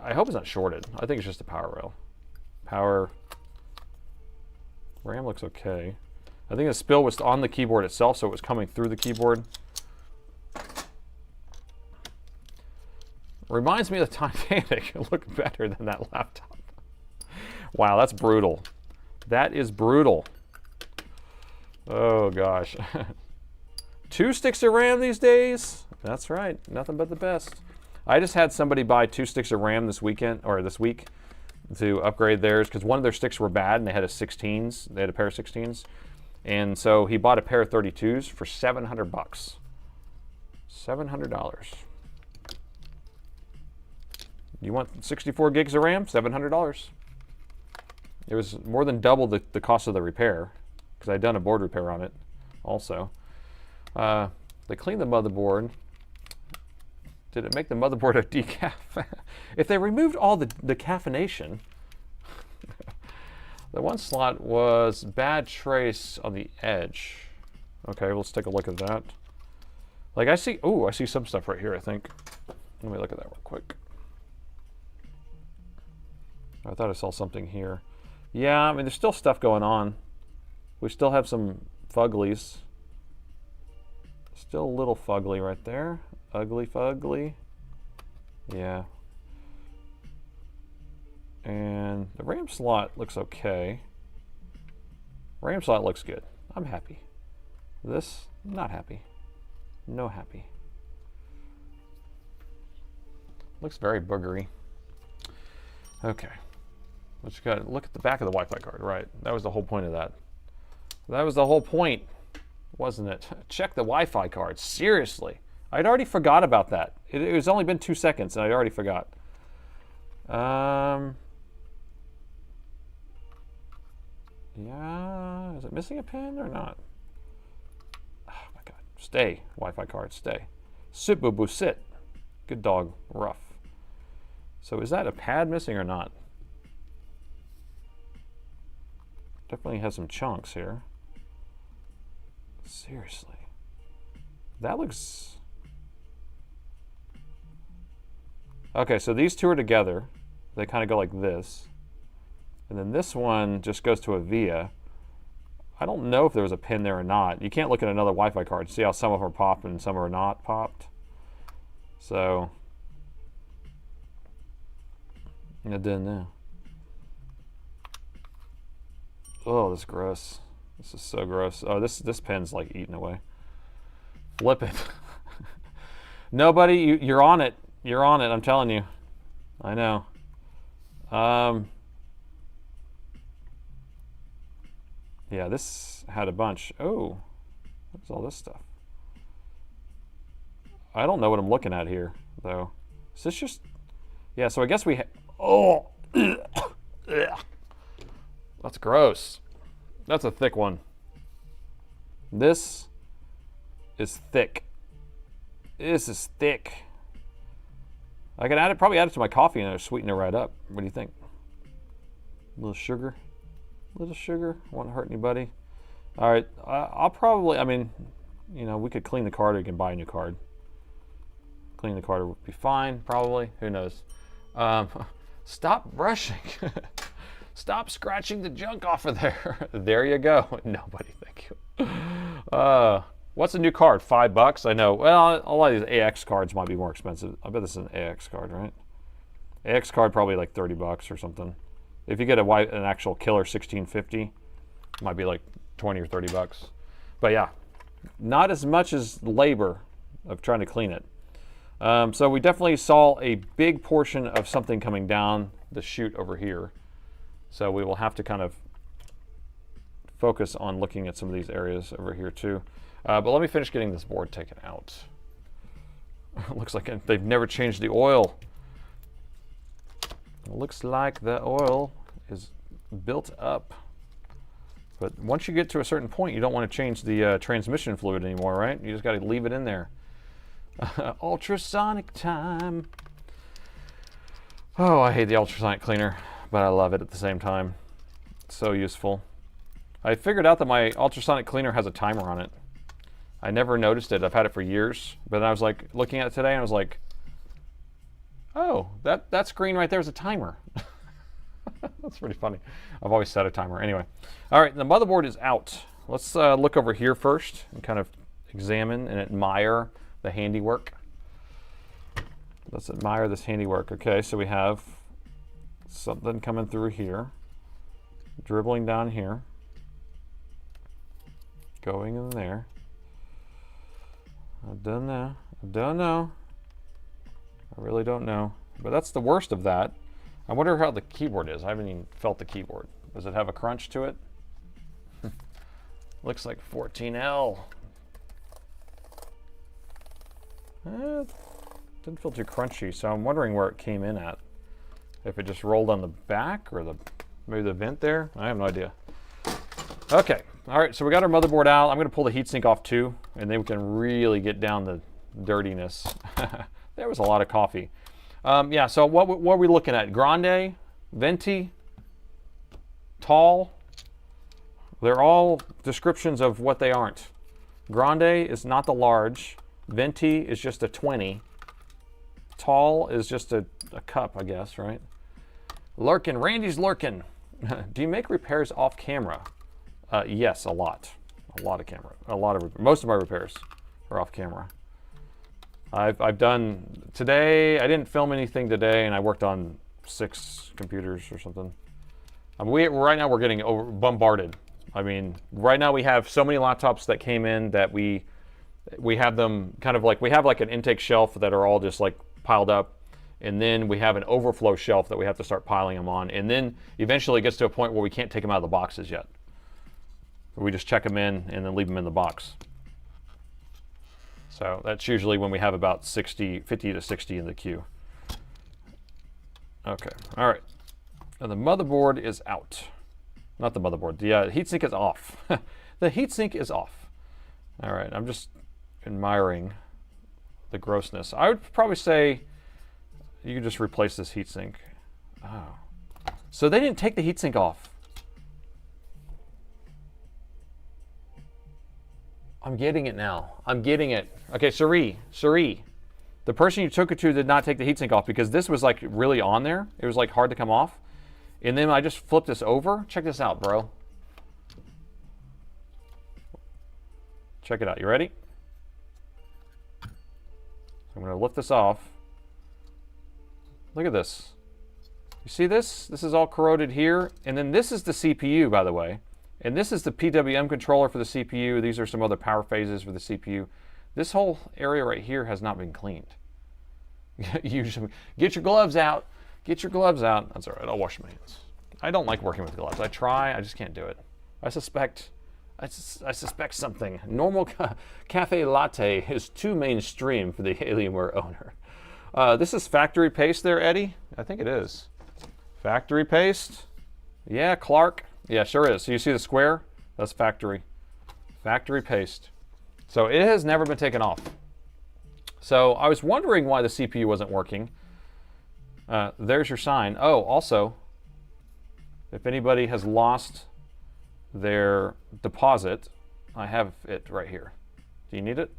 I hope it's not shorted. I think it's just a power rail. Power. RAM looks okay. I think the spill was on the keyboard itself, so it was coming through the keyboard. Reminds me of the Titanic. It looked better than that laptop. Wow, that's brutal. That is brutal. Oh gosh. 2 sticks of RAM these days? That's right, nothing but the best. I just had somebody buy 2 sticks of RAM this week to upgrade theirs, because one of their sticks were bad and they had a 16s. They had a pair of 16s. And so he bought a pair of 32s for $700 bucks. $700. You want 64 gigs of RAM? $700. It was more than double the cost of the repair, because I'd done a board repair on it also. They cleaned the motherboard. Did it make the motherboard a decaf? If they removed all the caffeination, the one slot was bad trace on the edge. Okay, let's take a look at that. Like I see some stuff right here, I think. Let me look at that real quick. I thought I saw something here. Yeah, I mean, there's still stuff going on. We still have some fuglies. Still a little fugly right there. Ugly fugly. Yeah. And the RAM slot looks okay. RAM slot looks good. I'm happy. This, not happy. No happy. Looks very boogery. Okay. Let's go look at the back of the Wi-Fi card. Right. That was the whole point of that. That was the whole point, wasn't it? Check the Wi-Fi card. Seriously. I'd already forgot about that. It was only been 2 seconds and I'd already forgot. Yeah, is it missing a pin or not? Oh my God. Stay, Wi-Fi card, stay. Sit, boo boo, sit. Good dog, rough. So is that a pad missing or not? Definitely has some chunks here. Seriously. That looks... Okay, so these two are together. They kind of go like this. And then this one just goes to a via. I don't know if there was a pin there or not. You can't look at another Wi-Fi card. See how some of them are popped and some are not popped? So... I didn't know. Oh, this is gross. This is so gross. Oh, this pen's like eating away. Flip it. Nobody, you're on it. You're on it, I'm telling you. I know. Yeah, this had a bunch. Oh, what's all this stuff? I don't know what I'm looking at here, though. Is this just... Yeah, so I guess we... Oh! That's gross. That's a thick one. This is thick. This is thick. I can add it, probably add it to my coffee and it'll sweeten it right up. What do you think? A little sugar? A little sugar? Won't hurt anybody. All right, I'll probably, I mean, you know, we could clean the card or you can buy a new card. Clean the card would be fine, probably. Who knows? Stop brushing. Stop scratching the junk off of there. There you go. Nobody, thank you. What's a new card? $5? I know. Well, a lot of these AX cards might be more expensive. I bet this is an AX card, right? AX card probably like $30 or something. If you get an actual killer 1650, it might be like 20 or $30. But yeah, not as much as labor of trying to clean it. So we definitely saw a big portion of something coming down the chute over here. So we will have to kind of focus on looking at some of these areas over here too. But let me finish getting this board taken out. Looks like they've never changed the oil. It looks like the oil is built up. But once you get to a certain point, you don't want to change the transmission fluid anymore, right? You just got to leave it in there. Ultrasonic time. Oh, I hate the ultrasonic cleaner, but I love it at the same time. It's so useful. I figured out that my ultrasonic cleaner has a timer on it. I never noticed it. I've had it for years, but then I was like looking at it today and I was like, oh, that screen right there is a timer. That's pretty funny. I've always set a timer. Anyway, all right, the motherboard is out. Let's look over here first and kind of examine and admire the handiwork. Let's admire this handiwork. Okay, so we have something coming through here, dribbling down here, going in there. I don't know. I don't know. I really don't know. But that's the worst of that. I wonder how the keyboard is. I haven't even felt the keyboard. Does it have a crunch to it? Looks like 14L. Didn't feel too crunchy, so I'm wondering where it came in at. If it just rolled on the back or maybe the vent there. I have no idea. Okay, all right, so we got our motherboard out. I'm gonna pull the heatsink off too, and then we can really get down the dirtiness. There was a lot of coffee. Yeah, so what are we looking at? Grande, venti, tall. They're all descriptions of what they aren't. Grande is not the large. Venti is just a 20. Tall is just a cup, I guess, right? Lurkin, Randy's lurkin. Do you make repairs off camera? Yes, a lot. A lot of camera. Most of my repairs are off camera. I've done today. I didn't film anything today, and I worked on 6 computers or something. Right now we're getting bombarded. I mean, right now we have so many laptops that came in that we have them kind of like, we have like an intake shelf that are all just like piled up, and then we have an overflow shelf that we have to start piling them on, and then eventually it gets to a point where we can't take them out of the boxes yet. We just check them in and then leave them in the box. So that's usually when we have about 50 to 60 in the queue. Okay, all right. Now the motherboard is out. Not the motherboard, the heatsink is off. The heatsink is off. All right, I'm just admiring the grossness. I would probably say you could just replace this heatsink. Oh. So they didn't take the heatsink off. I'm getting it now. I'm getting it. Okay, Suri. The person you took it to did not take the heatsink off because this was like really on there. It was like hard to come off. And then I just flipped this over. Check this out, bro. Check it out. You ready? I'm going to lift this off. Look at this. You see this? This is all corroded here. And then this is the CPU, by the way. And this is the PWM controller for the CPU. These are some other power phases for the CPU. This whole area right here has not been cleaned. You should get your gloves out. Get your gloves out. That's all right. I'll wash my hands. I don't like working with gloves. I try. I just can't do it. I suspect something. Normal cafe latte is too mainstream for the Alienware owner. This is factory paste there, Eddie? I think it is. Factory paste? Yeah, Clark. Yeah, sure is. So you see the square? That's factory. Factory paste. So it has never been taken off. So I was wondering why the CPU wasn't working. There's your sign. Oh, also, if anybody has lost their deposit, I have it right here. Do you need it?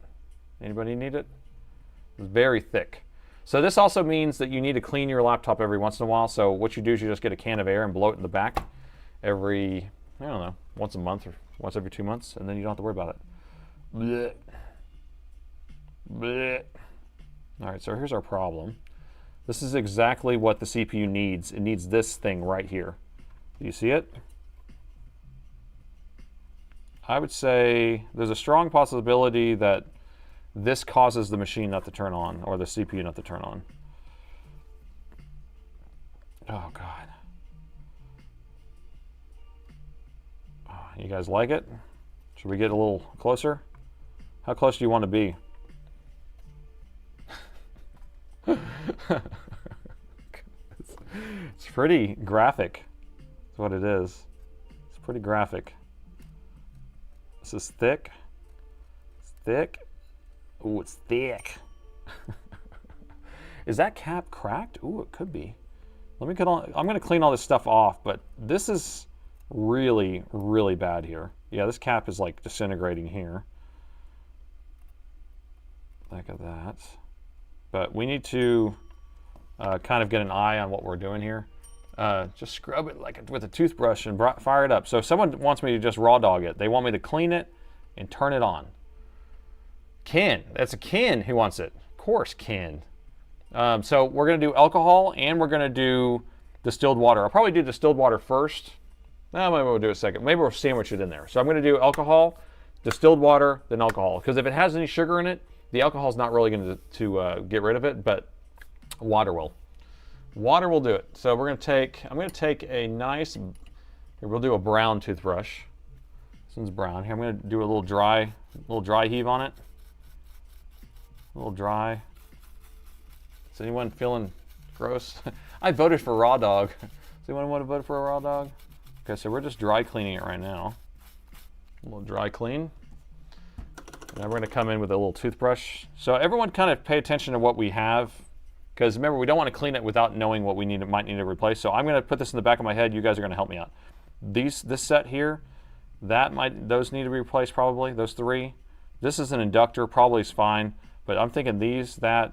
Anybody need it? It's very thick. So this also means that you need to clean your laptop every once in a while. So what you do is you just get a can of air and blow it in the back every, I don't know, once a month or once every 2 months, and then you don't have to worry about it. Blech. Blech. All right, so here's our problem. This is exactly what the CPU needs. It needs this thing right here. Do you see it? I would say there's a strong possibility that this causes the machine not to turn on, or the CPU not to turn on. Oh, God. Oh, you guys like it? Should we get a little closer? How close do you want to be? It's pretty graphic. That's what it is. It's pretty graphic. This is thick. It's thick. Ooh, it's thick. Is that cap cracked? Ooh, it could be. Let me get on. I'm going to clean all this stuff off, but this is really, really bad here. Yeah, this cap is like disintegrating here. Look at that. But we need to kind of get an eye on what we're doing here. Just scrub it like with a toothbrush and fire it up. So if someone wants me to just raw dog it, they want me to clean it and turn it on. Ken, that's a Ken who wants it. Of course, Ken. So we're going to do alcohol and we're going to do distilled water. I'll probably do distilled water first. No, maybe we'll do it second. Maybe we'll sandwich it in there. So I'm going to do alcohol, distilled water, then alcohol. Because if it has any sugar in it, the alcohol is not really going to get rid of it, but water will. Water will do it. So we're going to take, I'm going to take a nice, here we'll do a brown toothbrush. This one's brown. Here I'm going to do a little dry heave on it. A little dry. Is anyone feeling gross? I voted for raw dog. Does anyone want to vote for a raw dog? Okay, so we're just dry cleaning it right now. A little dry clean. Now we're going to come in with a little toothbrush. So everyone kind of pay attention to what we have, because remember, we don't want to clean it without knowing what we might need to replace. So I'm going to put this in the back of my head. You guys are going to help me out. This set here, those need to be replaced probably, those three. This is an inductor, probably is fine, but I'm thinking these, maybe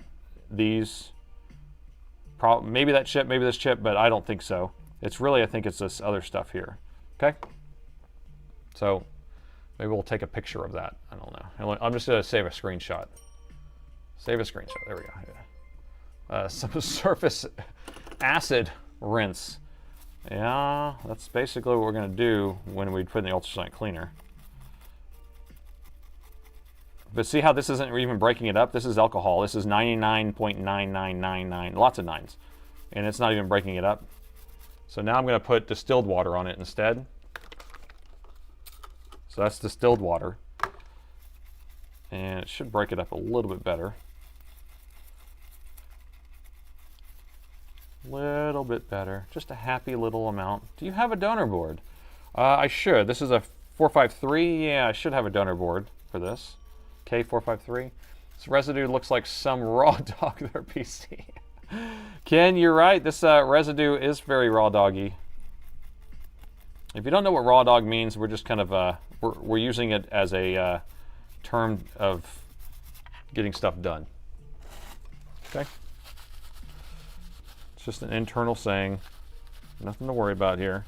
that chip, maybe this chip, but I don't think so. It's really, I think it's this other stuff here. Okay? So maybe we'll take a picture of that. I don't know. I'm just going to save a screenshot. Save a screenshot. There we go. Yeah. Some surface acid rinse. Yeah, that's basically what we're going to do when we put in the ultrasonic cleaner. But see how this isn't even breaking it up? This is alcohol. This is 99.9999, lots of nines. And it's not even breaking it up. So now I'm going to put distilled water on it instead. So that's distilled water. And it should break it up a little bit better. Little bit better. Just a happy little amount. Do you have a donor board? I should. This is a 453. Yeah, I should have a donor board for this. K453. This residue looks like some raw dog their PC. Ken, you're right. This residue is very raw doggy. If you don't know what raw dog means, we're just kind of we're using it as a term of getting stuff done. Okay. It's just an internal saying. Nothing to worry about here.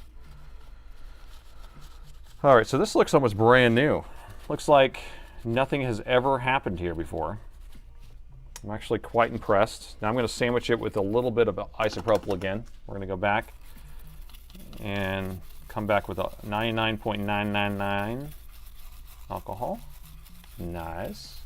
All right, so this looks almost brand new. Looks like nothing has ever happened here before. I'm actually quite impressed. Now I'm going to sandwich it with a little bit of isopropyl again. We're going to go back and come back with a 99.999 alcohol. Nice.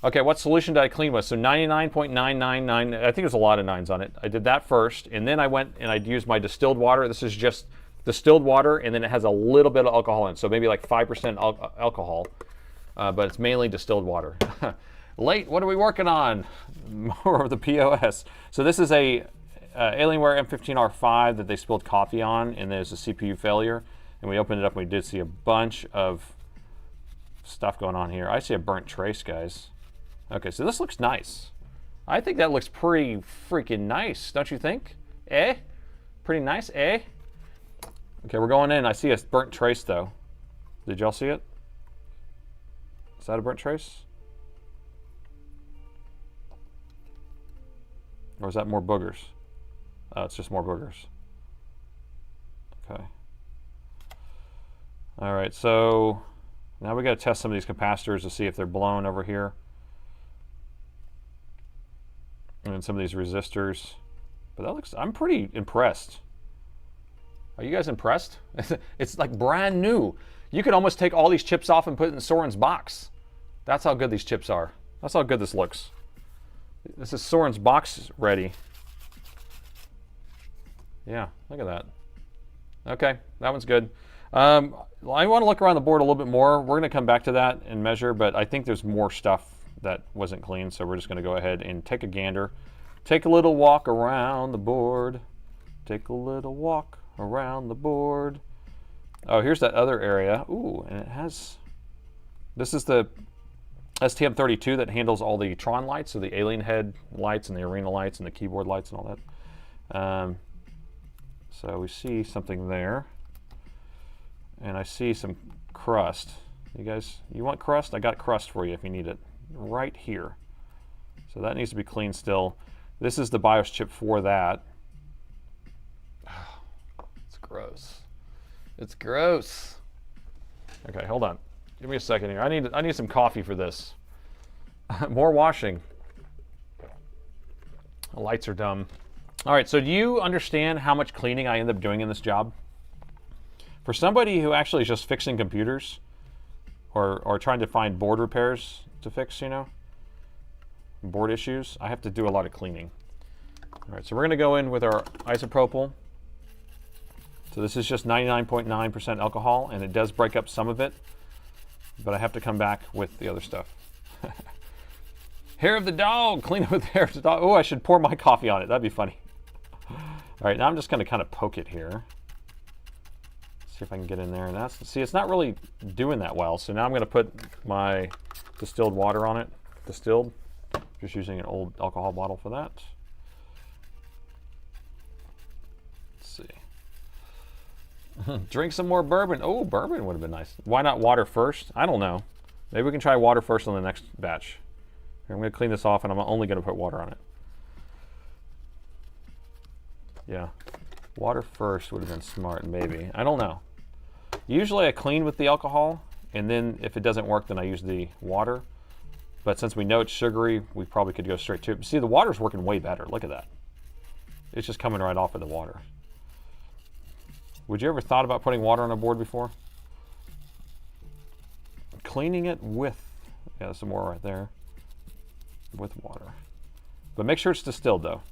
Okay, what solution did I clean with? So 99.999, I think there's a lot of nines on it. I did that first, and then I went and I used my distilled water. This is just distilled water, and then it has a little bit of alcohol in it, so maybe like 5% alcohol, but it's mainly distilled water. Late, what are we working on? More of the POS. So this is a Alienware M15R5 that they spilled coffee on, and there's a CPU failure, and we opened it up and we did see a bunch of stuff going on here. I see a burnt trace, guys. Okay, so this looks nice. I think that looks pretty freaking nice, don't you think? Eh? Pretty nice, eh? Okay, we're going in. I see a burnt trace, though. Did y'all see it? Is that a burnt trace? Or is that more boogers? Oh, it's just more boogers. Okay. All right, so now we got to test some of these capacitors to see if they're blown over here. And then some of these resistors. But that looks, I'm pretty impressed. Are you guys impressed? It's like brand new. You could almost take all these chips off and put it in Soren's box. That's how good these chips are. That's how good this looks. This is Soren's box ready. Yeah, look at that. Okay, that one's good. I want to look around the board a little bit more. We're going to come back to that and measure, but I think there's more stuff that wasn't clean, so we're just going to go ahead and take a gander. Take a little walk around the board. Take a little walk around the board. Oh, here's that other area. Ooh, and it has, this is the STM32 that handles all the Tron lights, so the alien head lights and the arena lights and the keyboard lights and all that. So we see something there. And I see some crust. You guys, you want crust? I got crust for you if you need it. Right here. So that needs to be cleaned still. This is the BIOS chip for that. It's gross. It's gross. Okay, hold on. Give me a second here. I need some coffee for this. More washing. The lights are dumb. All right, so do you understand how much cleaning I end up doing in this job? For somebody who actually is just fixing computers or trying to find board repairs to fix, you know, board issues, I have to do a lot of cleaning. All right, so we're gonna go in with our isopropyl. So this is just 99.9% alcohol, and it does break up some of it, but I have to come back with the other stuff. Hair of the dog, clean up with the hair of the dog. Oh, I should pour my coffee on it, that'd be funny. All right, now I'm just gonna kind of poke it here. See if I can get in there, and that's, see, it's not really doing that well. So now I'm gonna put my distilled water on it. Distilled, just using an old alcohol bottle for that. Let's see. Drink some more bourbon. Oh, bourbon would have been nice. Why not water first? I don't know. Maybe we can try water first on the next batch. Here, I'm gonna clean this off, and I'm only gonna put water on it. Yeah, water first would have been smart, maybe. I don't know. Usually I clean with the alcohol, and then if it doesn't work, then I use the water. But since we know it's sugary, we probably could go straight to it. See, the water's working way better. Look at that. It's just coming right off of the water. Would you ever thought about putting water on a board before? Cleaning it with, yeah, some more right there, with water. But make sure it's distilled though,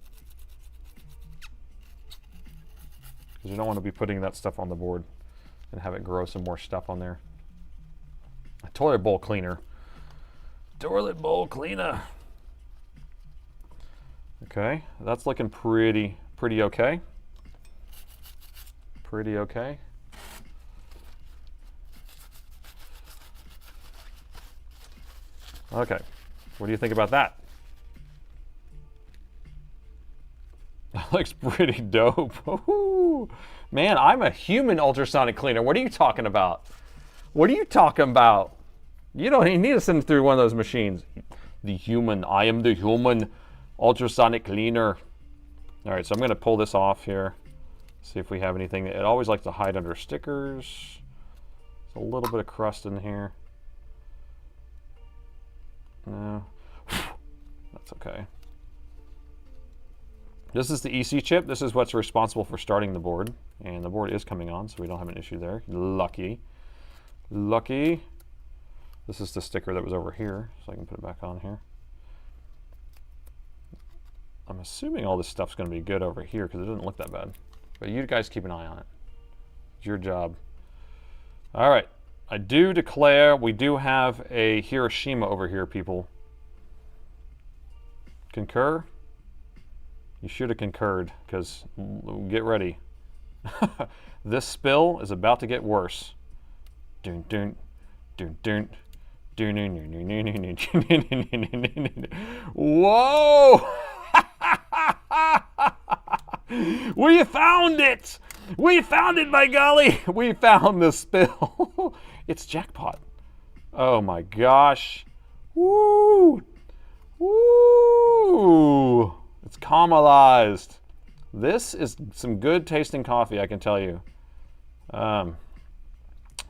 because you don't want to be putting that stuff on the board and have it grow some more stuff on there. A toilet bowl cleaner. Toilet bowl cleaner. Okay, that's looking pretty okay. Pretty okay. Okay, what do you think about that? That looks pretty dope. Ooh. Man, I'm a human ultrasonic cleaner. What are you talking about? What are you talking about? You don't even need to send through one of those machines. The human, I am the human ultrasonic cleaner. All right, so I'm gonna pull this off here. See if we have anything. It always likes to hide under stickers. There's a little bit of crust in here. No, that's okay. This is the EC chip. This is what's responsible for starting the board. And the board is coming on, so we don't have an issue there. Lucky. Lucky. This is the sticker that was over here, so I can put it back on here. I'm assuming all this stuff's going to be good over here because it doesn't look that bad. But you guys keep an eye on it. It's your job. All right. I do declare we do have a Hiroshima over here, people. Concur? You should have concurred, because get ready. This spill is about to get worse. Dun dun dun dun. Whoa! We found it! We found it, by golly! We found the spill. It's jackpot. Oh my gosh. Woo! Woo! It's caramelized. This is some good tasting coffee, I can tell you.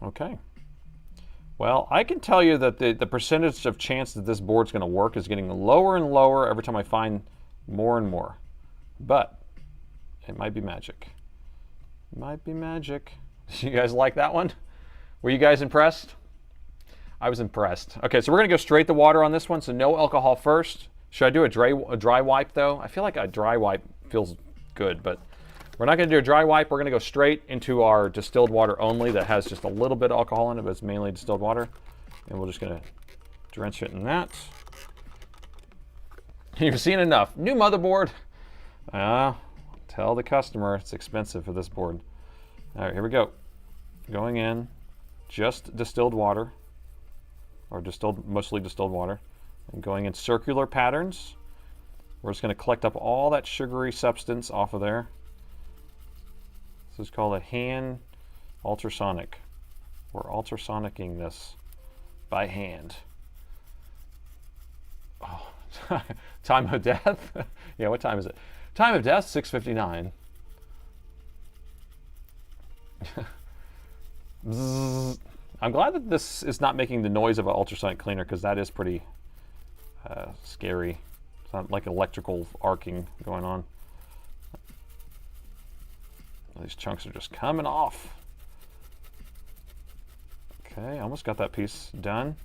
Okay. Well, I can tell you that the percentage of chance that this board's going to work is getting lower and lower every time I find more and more. But it might be magic. It might be magic. You guys like that one? Were you guys impressed? I was impressed. Okay, so we're going to go straight to water on this one, so no alcohol first. Should I do a dry wipe, though? I feel like a dry wipe feels good, but we're not going to do a dry wipe. We're going to go straight into our distilled water only that has just a little bit of alcohol in it, but it's mainly distilled water. And we're just going to drench it in that. You've seen enough. New motherboard. Tell the customer it's expensive for this board. All right, here we go. going in, just distilled water, or mostly distilled water, and going in circular patterns. We're just going to collect up all that sugary substance off of there. This is called a hand ultrasonic. We're ultrasonicking this by hand. Oh, time of death? Yeah, what time is it? Time of death, 6:59. I'm glad that this is not making the noise of an ultrasonic cleaner, because that is pretty scary. It's not like electrical arcing going on. These chunks are just coming off. Okay, almost got that piece done.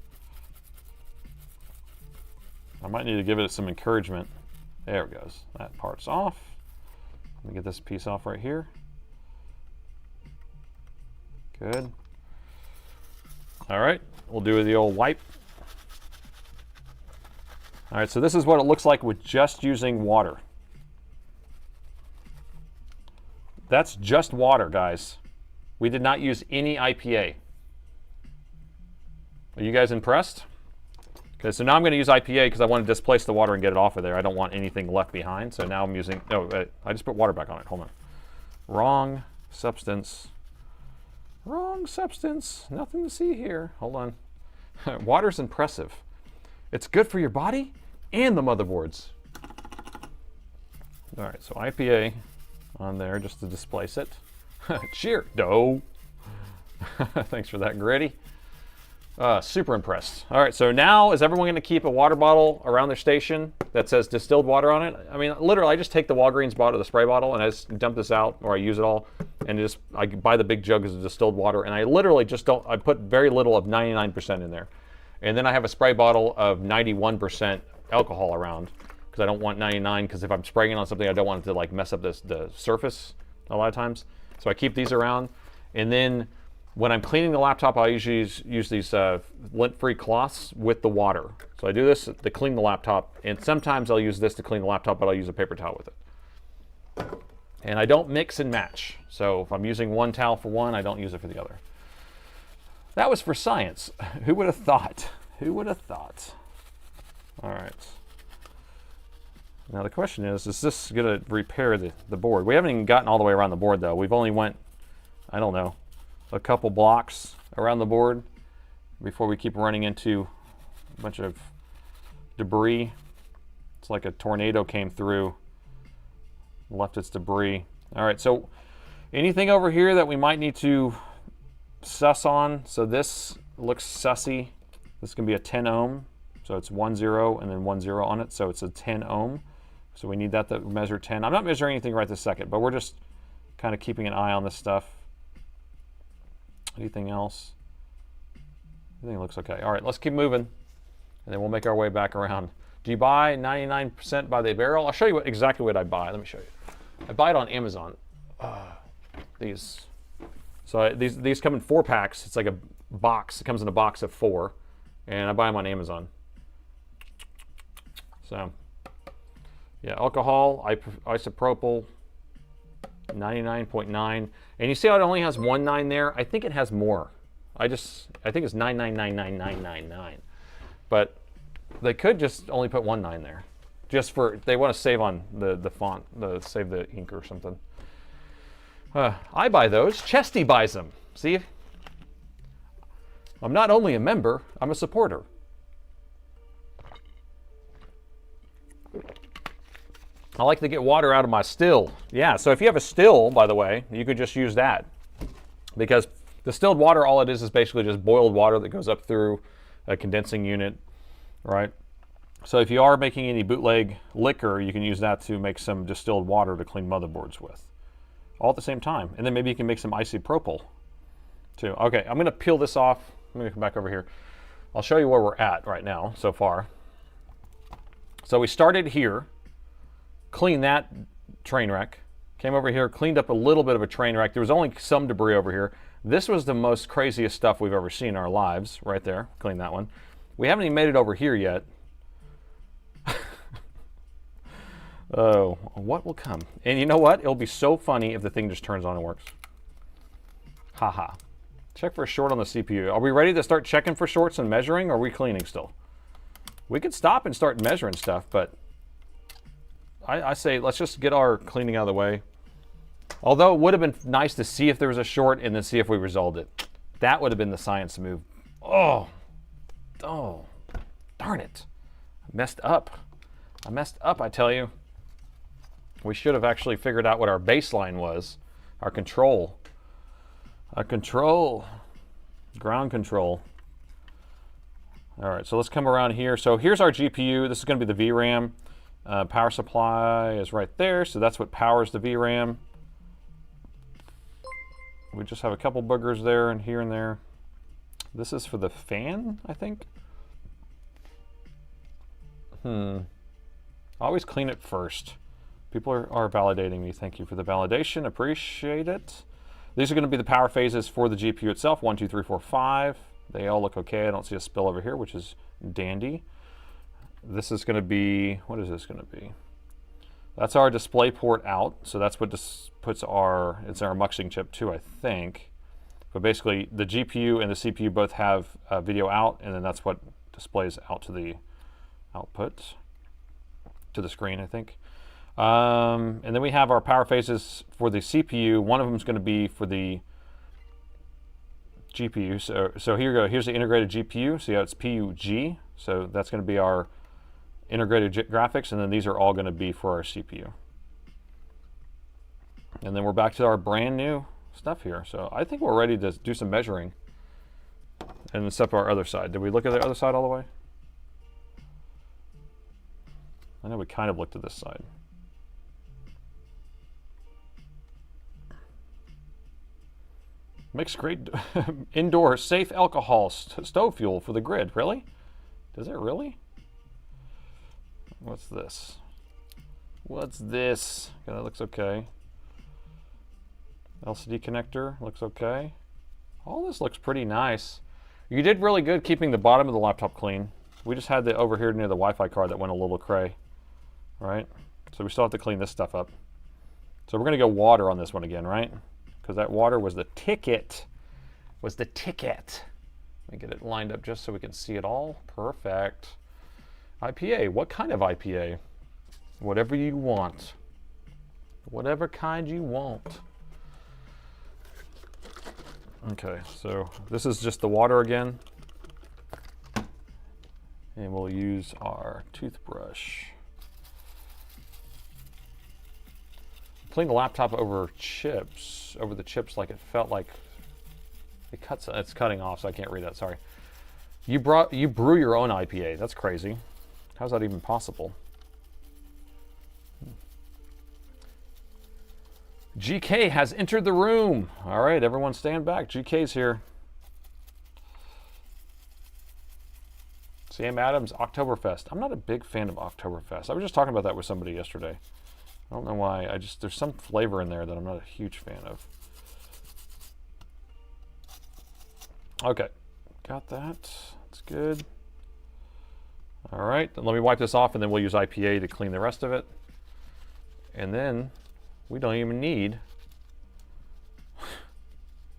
I might need to give it some encouragement. There it goes. That part's off. Let me get this piece off right here. Good. All right, we'll do the old wipe. All right, so this is what it looks like with just using water. That's just water, guys. We did not use any IPA. Are you guys impressed? Okay, so now I'm going to use IPA because I want to displace the water and get it off of there. I don't want anything left behind. So now I'm using, I just put water back on it. Hold on. Wrong substance. Wrong substance. Nothing to see here. Hold on. Water's impressive. It's good for your body and the motherboards. All right, so IPA on there just to displace it. Cheer. No. Thanks for that, Gritty. Super impressed. All right, so now is everyone going to keep a water bottle around their station that says distilled water on it? I mean, literally, I just take the Walgreens bottle, the spray bottle, and I just dump this out, or I use it all, and I buy the big jugs of distilled water, and I literally just don't, I put very little of 99% in there. And then I have a spray bottle of 91% alcohol around, because I don't want 99, because if I'm spraying it on something, I don't want it to like mess up the surface a lot of times. So I keep these around, and then when I'm cleaning the laptop, I usually use these lint-free cloths with the water. So I do this to clean the laptop, and sometimes I'll use this to clean the laptop, but I'll use a paper towel with it. And I don't mix and match. So if I'm using one towel for one, I don't use it for the other. That was for science. Who would have thought? Who would have thought? All right. Now the question is this going to repair the board? We haven't even gotten all the way around the board, though. We've only went, I don't know, a couple blocks around the board before we keep running into a bunch of debris. It's like a tornado came through, left its debris. All right, so anything over here that we might need to suss on? So this looks sussy. This can be a 10 ohm. So it's 1 0 and then 1 0 on it. So it's a 10 ohm. So we need that to measure 10. I'm not measuring anything right this second, but we're just kind of keeping an eye on this stuff. Anything else? Everything looks okay. All right, let's keep moving, and then we'll make our way back around. Do you buy 99% by the barrel? I'll show you exactly what I buy. Let me show you. I buy it on Amazon. These. So these come in 4 packs. It's like a box. It comes in a box of 4, and I buy them on Amazon. So, yeah, alcohol, isopropyl, 99.9, and you see how it only has 1 9 there? I think it has more. I think it's 9999999, but they could just only put 1 9 there, just for they want to save on the font, save the ink or something. I buy those. Chesty buys them. See, I'm not only a member, I'm a supporter. I like to get water out of my still. Yeah, so if you have a still, by the way, you could just use that. Because distilled water, all it is basically just boiled water that goes up through a condensing unit, right? So if you are making any bootleg liquor, you can use that to make some distilled water to clean motherboards with. All at the same time. And then maybe you can make some isopropyl too. Okay, I'm gonna peel this off. I'm gonna come back over here. I'll show you where we're at right now so far. So we started here. Cleaned that train wreck, came over here, cleaned up a little bit of a train wreck. There was only some debris over here. This was the most craziest stuff we've ever seen in our lives, right there. Cleaned that one. We haven't even made it over here yet. Oh, what will come? And you know what? It'll be so funny if the thing just turns on and works. Haha. Check for a short on the CPU. Are we ready to start checking for shorts and measuring, or are we cleaning still? We could stop and start measuring stuff, but I say let's just get our cleaning out of the way. Although it would have been nice to see if there was a short and then see if we resolved it. That would have been the science move. Oh, darn it. I messed up, I tell you. We should have actually figured out what our baseline was, our control. Ground control. All right, so let's come around here. So here's our GPU. This is going to be the VRAM. Power supply is right there, so that's what powers the VRAM. We just have a couple boogers there and here and there. This is for the fan, I think. Always clean it first. People are validating me. Thank you for the validation. Appreciate it. These are going to be the power phases for the GPU itself. 1, 2, 3, 4, 5. They all look okay. I don't see a spill over here, which is dandy. This is going to be, what is this going to be? That's our display port out. So that's what puts our, it's our muxing chip too, I think. But basically the GPU and the CPU both have video out, and then that's what displays out to the output, to the screen, I think. And then we have our power phases for the CPU. One of them is going to be for the GPU. So here you go. Here's the integrated GPU. See how it's PUG? So that's going to be our integrated graphics, and then these are all going to be for our CPU. And then we're back to our brand new stuff here. So I think we're ready to do some measuring. And then step our other side. Did we look at the other side all the way? I know we kind of looked at this side. Makes great indoor safe alcohol stove fuel for the grid. Really? Does it really? What's this? What's this? Okay, that looks okay. LCD connector looks okay. All this looks pretty nice. You did really good keeping the bottom of the laptop clean. We just had the over here near the Wi-Fi card that went a little cray, right? So we still have to clean this stuff up. So we're gonna go water on this one again, right? Because that water was the ticket. Let me get it lined up just so we can see it all. Perfect. IPA, what kind of IPA? Whatever you want. Whatever kind you want. Okay, so this is just the water again. And we'll use our toothbrush. Clean the laptop over the chips like it felt like it's cutting off, so I can't read that, sorry. You brew your own IPA. That's crazy. How's that even possible? GK has entered the room. All right, everyone stand back. GK's here. Sam Adams, Oktoberfest. I'm not a big fan of Oktoberfest. I was just talking about that with somebody yesterday. I don't know why. There's some flavor in there that I'm not a huge fan of. Okay, got that. That's good. All right, then let me wipe this off, and then we'll use IPA to clean the rest of it. And then we don't even need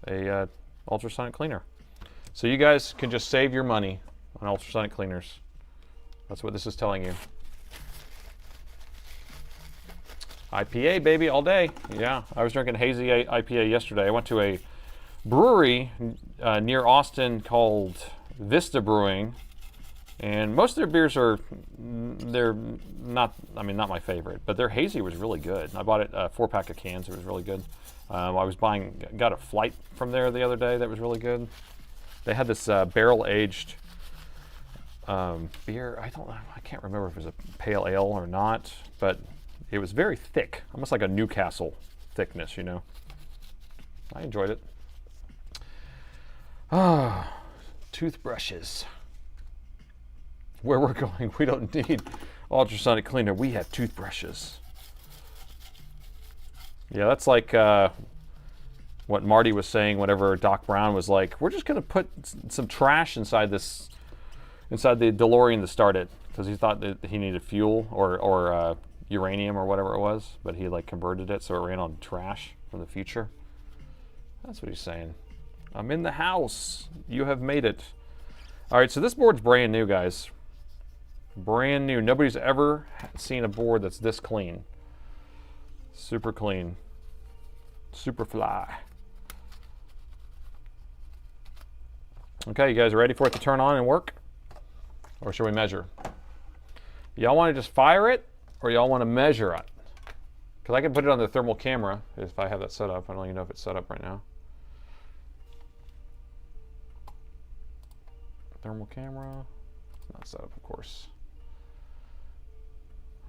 a ultrasonic cleaner. So you guys can just save your money on ultrasonic cleaners. That's what this is telling you. IPA, baby, all day. Yeah, I was drinking hazy IPA yesterday. I went to a brewery near Austin called Vista Brewing, and most of their beers they're not, I mean, not my favorite, but their hazy was really good. I bought it a 4-pack of cans. It was really good. Got a flight from there the other day that was really good. They had this barrel-aged beer. I can't remember if it was a pale ale or not, but it was very thick, almost like a Newcastle thickness, you know. I enjoyed it. Toothbrushes. Where we're going, we don't need ultrasonic cleaner. We have toothbrushes. Yeah, that's like what Marty was saying whenever Doc Brown was like, we're just going to put some trash inside the DeLorean to start it, because he thought that he needed fuel or uranium or whatever it was, but he like converted it so it ran on trash from the future. That's what he's saying. I'm in the house. You have made it. All right, so this board's brand new, guys. Brand new. Nobody's ever seen a board that's this clean. Super clean. Super fly. Okay, you guys ready for it to turn on and work? Or should we measure? Y'all want to just fire it, or y'all want to measure it? Because I can put it on the thermal camera if I have that set up. I don't even know if it's set up right now. Thermal camera. It's not set up, of course.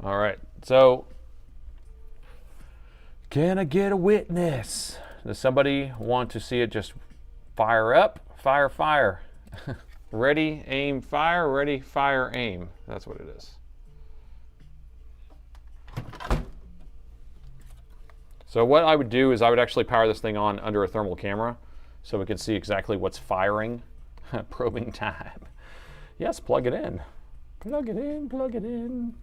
All right, so can I get a witness? Does somebody want to see it just fire up? Fire, fire. Ready, aim, fire. Ready, fire, aim. That's what it is. So what I would do is I would actually power this thing on under a thermal camera so we can see exactly what's firing. Probing time. Yes, plug it in. Plug it in, plug it in.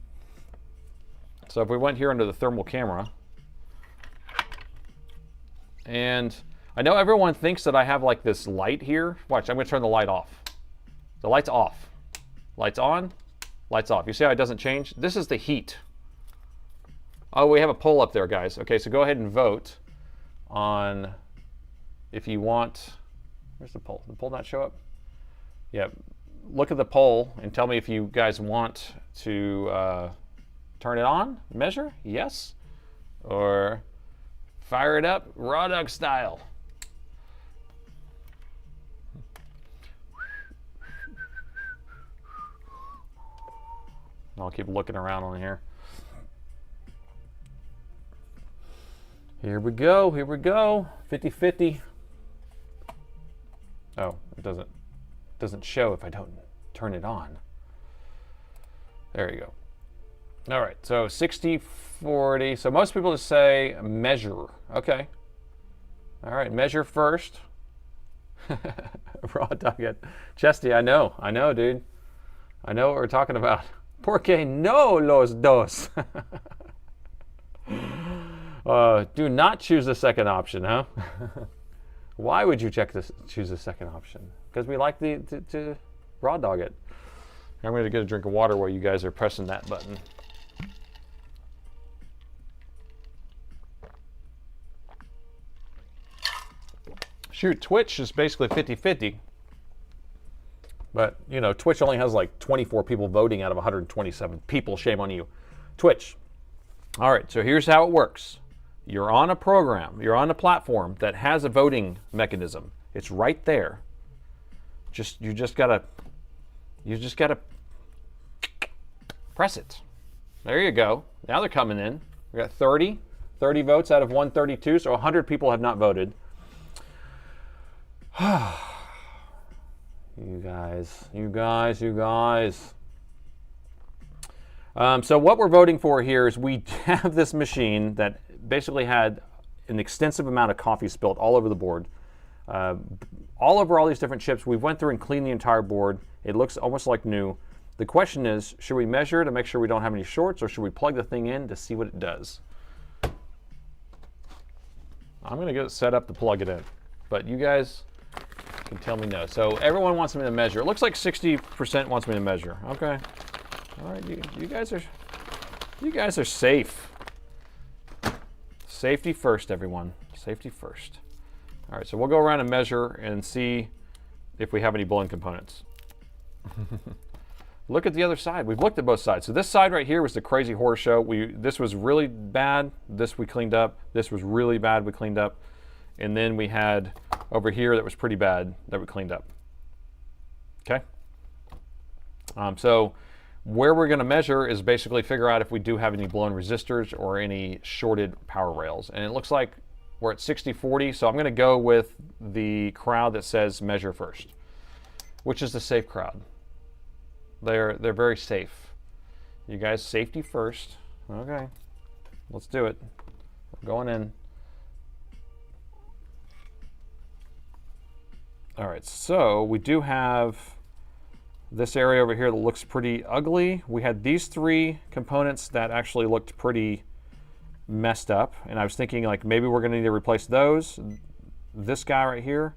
So if we went here under the thermal camera, and I know everyone thinks that I have like this light here. Watch, I'm going to turn the light off. The light's off. Light's on, light's off. You see how it doesn't change? This is the heat. Oh, we have a poll up there, guys. Okay, so go ahead and vote on if you want. Where's the poll? Did the poll not show up? Yeah, look at the poll and tell me if you guys want to turn it on, measure, yes, or fire it up, raw dog style. I'll keep looking around on here. Here we go, 50-50. Oh, it doesn't show if I don't turn it on. There you go. All right, so 60-40. So most people just say measure. Okay. All right, measure first. Raw dog it. Chesty, I know, dude. I know what we're talking about. Porque no los dos. Do not choose the second option, huh? Why would you choose the second option? Because we like to raw dog it. I'm going to get a drink of water while you guys are pressing that button. Shoot, Twitch is basically 50-50. But, you know, Twitch only has like 24 people voting out of 127 people. Shame on you. Twitch. All right, so here's how it works. You're on a program, you're on a platform that has a voting mechanism. It's right there. You just gotta press it. There you go. Now they're coming in. We got 30 votes out of 132, so 100 people have not voted. You guys. So what we're voting for here is we have this machine that basically had an extensive amount of coffee spilt all over the board. All over all these different chips. We went through and cleaned the entire board. It looks almost like new. The question is, should we measure to make sure we don't have any shorts, or should we plug the thing in to see what it does? I'm going to get it set up to plug it in, but you guys can tell me no. So everyone wants me to measure. It looks like 60% wants me to measure. Okay. All right, you guys are safe. Safety first, everyone. Safety first. All right, so we'll go around and measure and see if we have any blown components. Look at the other side. We've looked at both sides. So this side right here was the crazy horror show. This was really bad. This we cleaned up. This was really bad. We cleaned up. And then we had over here that was pretty bad that we cleaned up. Okay. So where we're going to measure is basically figure out if we do have any blown resistors or any shorted power rails. And it looks like we're at 60-40. So I'm going to go with the crowd that says measure first, which is the safe crowd. They're very safe. You guys, safety first. Okay, let's do it. We're going in. All right, so we do have this area over here that looks pretty ugly. We had these three components that actually looked pretty messed up, and I was thinking like maybe we're gonna need to replace those. This guy right here,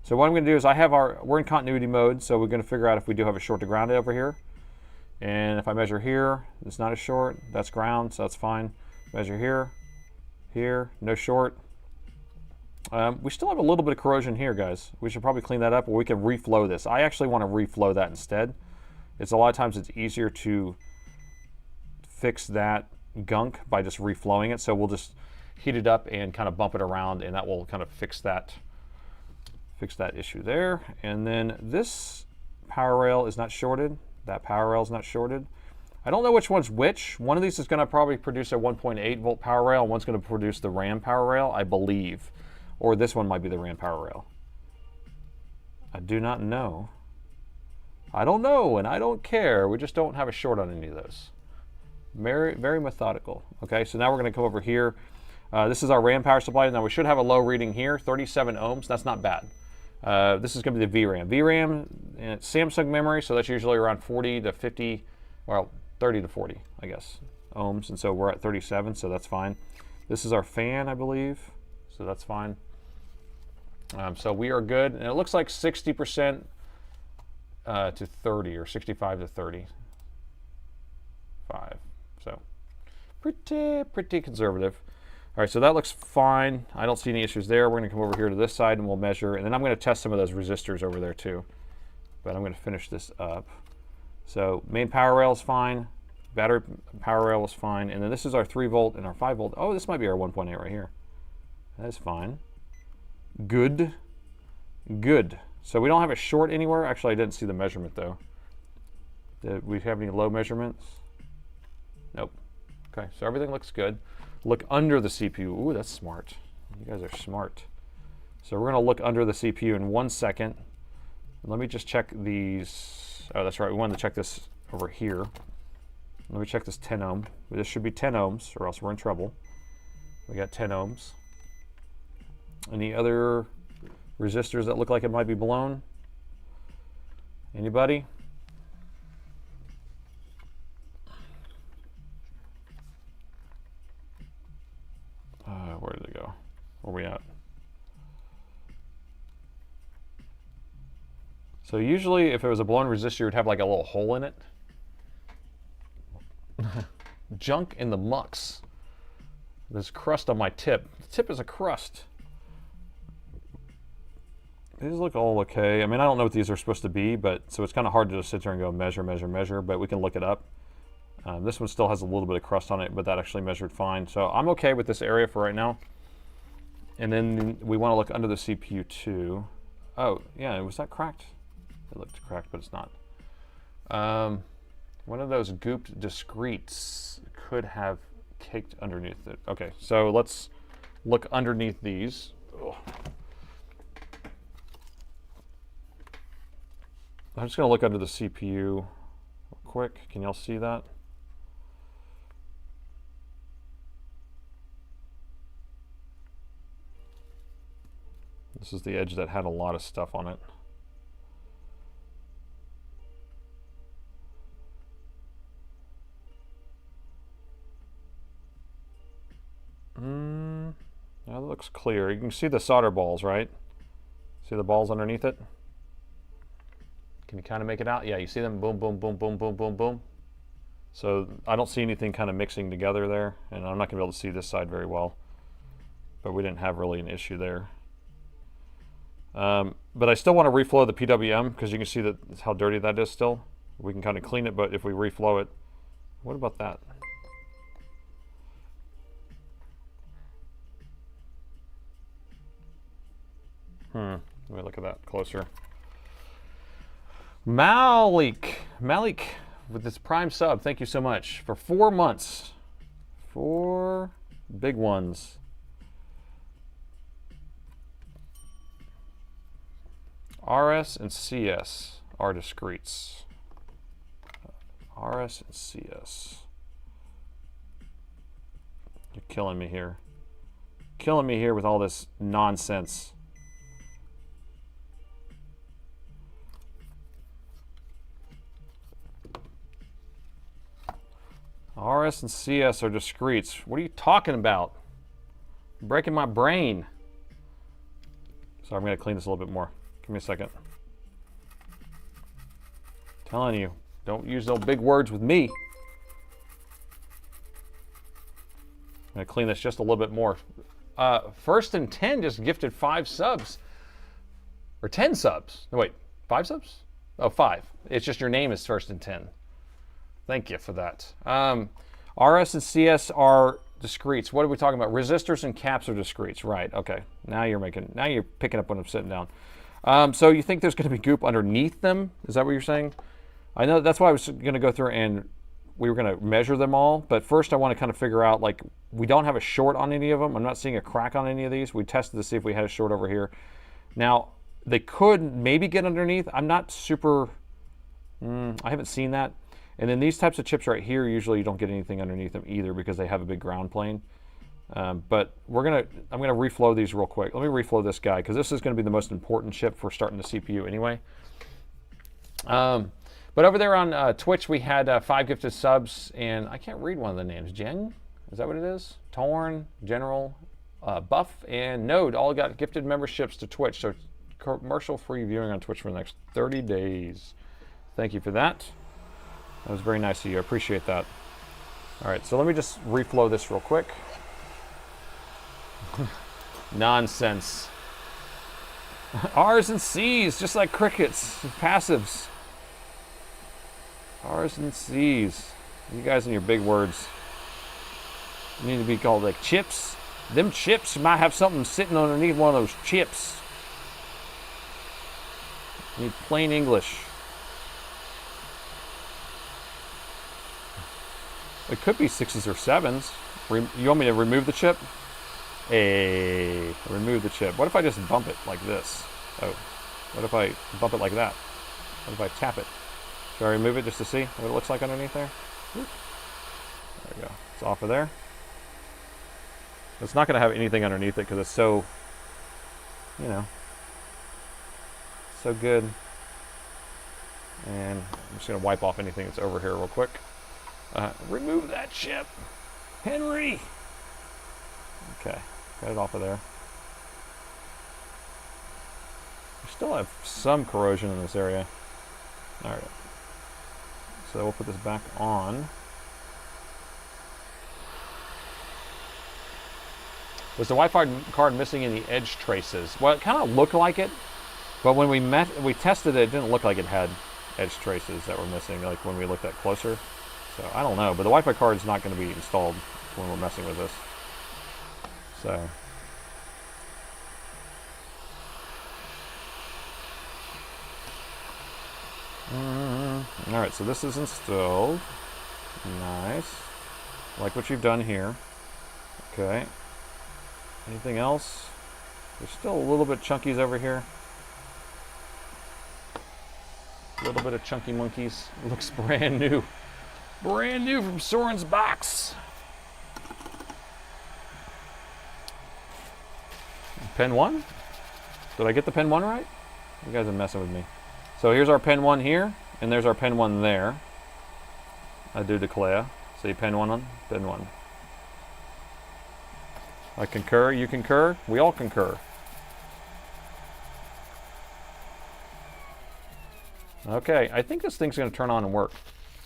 So what I'm going to do is we're in continuity mode, so we're going to figure out if we do have a short to ground over here. And if I measure here, it's not a short, that's ground, so that's fine. Measure here, no short. We still have a little bit of corrosion here, guys. We should probably clean that up, or we can reflow this. I actually want to reflow that instead. It's a lot of times it's easier to fix that gunk by just reflowing it, so we'll just heat it up and kind of bump it around, and that will kind of fix that issue there. And then this power rail is not shorted. That power rail is not shorted. I don't know which one's which. One of these is going to probably produce a 1.8 volt power rail, and one's going to produce the RAM power rail, I believe. Or this one might be the RAM power rail. I do not know. I don't know, and I don't care. We just don't have a short on any of those. Very, very methodical. Okay, so now we're going to come over here. This is our RAM power supply. Now we should have a low reading here, 37 ohms. That's not bad. This is going to be the VRAM. VRAM, and it's Samsung memory, so that's usually around 40 to 50, well, 30 to 40, I guess, ohms. And so we're at 37, so that's fine. This is our fan, I believe, so that's fine. So we are good. And it looks like 60% to 30, or 65 to 35. So pretty conservative. All right, so that looks fine. I don't see any issues there. We're going to come over here to this side and we'll measure, and then I'm going to test some of those resistors over there too. But I'm going to finish this up. So main power rail is fine. Battery power rail is fine. And then this is our 3 volt and our 5 volt. Oh, this might be our 1.8 right here. That is fine. Good. Good. So we don't have a short anywhere. Actually, I didn't see the measurement though. Did we have any low measurements? Nope. Okay, so everything looks good. Look under the CPU. Ooh, that's smart. You guys are smart. So we're going to look under the CPU in 1 second. Let me just check these. Oh, that's right. We wanted to check this over here. Let me check this 10 ohm. This should be 10 ohms, or else we're in trouble. We got 10 ohms. Any other resistors that look like it might be blown? Anybody? Where did it go? Where are we at? So usually if it was a blown resistor, you would have like a little hole in it. Junk in the mucks. There's crust on my tip. The tip is a crust. These look all okay. I mean, I don't know what these are supposed to be, but so it's kind of hard to just sit there and go measure, but we can look it up. This one still has a little bit of crust on it, but that actually measured fine. So I'm okay with this area for right now. And then we want to look under the CPU too. Oh, yeah, was that cracked? It looked cracked, but it's not. One of those gooped discretes could have caked underneath it. Okay, so let's look underneath these. Ugh. I'm just going to look under the CPU real quick. Can y'all see that? This is the edge that had a lot of stuff on it. That looks clear. You can see the solder balls, right? See the balls underneath it? Can you kind of make it out? Yeah, you see them? Boom, boom, boom, boom, boom, boom, boom. So I don't see anything kind of mixing together there, and I'm not going to be able to see this side very well. But we didn't have really an issue there. But I still want to reflow the PWM because you can see that how dirty that is still. We can kind of clean it, but if we reflow it, what about that? Let me look at that closer. Malik with this Prime sub, thank you so much for 4 months. 4 big ones. RS and CS are discretes. RS and CS. You're killing me here. Killing me here with all this nonsense. RS and CS are discretes. What are you talking about? You're breaking my brain. So I'm going to clean this a little bit more. Give me a second. Telling you, don't use those big words with me. I'm going to clean this just a little bit more. First and 10 just gifted 5 subs. Or 10 subs. No, wait, 5 subs? Oh, 5. It's just your name is First and 10. Thank you for that. RS and CS are discretes. What are we talking about? Resistors and caps are discretes. Right, okay. Now you're picking up when I'm sitting down. So you think there's going to be goop underneath them? Is that what you're saying? I know that's why I was going to go through and we were going to measure them all, but first I want to kind of figure out, like, we don't have a short on any of them. I'm not seeing a crack on any of these. We tested to see if we had a short over here. Now, they could maybe get underneath. I'm not super, I haven't seen that. And then these types of chips right here, usually you don't get anything underneath them either because they have a big ground plane. But I'm going to reflow these real quick. Let me reflow this guy because this is going to be the most important chip for starting the CPU anyway. But over there on Twitch, we had 5 gifted subs, and I can't read one of the names. Jen? Is that what it is? Torn, General, Buff, and Node all got gifted memberships to Twitch. So commercial-free viewing on Twitch for the next 30 days. Thank you for that. That was very nice of you. I appreciate that. All right, so let me just reflow this real quick. Nonsense. R's and C's, just like crickets, passives. R's and C's. You guys and your big words. You need to be called like chips. Them chips might have something sitting underneath one of those chips. You need plain English. It could be 6s or 7s. You want me to remove the chip? Hey, remove the chip. What if I just bump it like this? Oh, what if I bump it like that? What if I tap it? Should I remove it just to see what it looks like underneath there? There we go. It's off of there. It's not going to have anything underneath it because it's so, you know, so good. And I'm just going to wipe off anything that's over here real quick. Remove that chip. Henry! Okay, got it off of there. We still have some corrosion in this area. All right. So we'll put this back on. Was the Wi-Fi card missing any edge traces? Well, it kind of looked like it, but when we tested it, it didn't look like it had edge traces that were missing, like when we looked at closer. So I don't know, but the Wi-Fi card is not going to be installed when we're messing with this. So. All right, so this is installed. Nice. Like what you've done here. Okay. Anything else? There's still a little bit chunkies over here. A little bit of chunky monkeys. Looks brand new. Brand new from Soren's box. Pen 1? Did I get the pen 1 right? You guys are messing with me. So here's our pen 1 here, and there's our pen 1 there. I do declare. See pen 1 on? Pen 1. I concur, you concur, we all concur. Okay, I think this thing's going to turn on and work.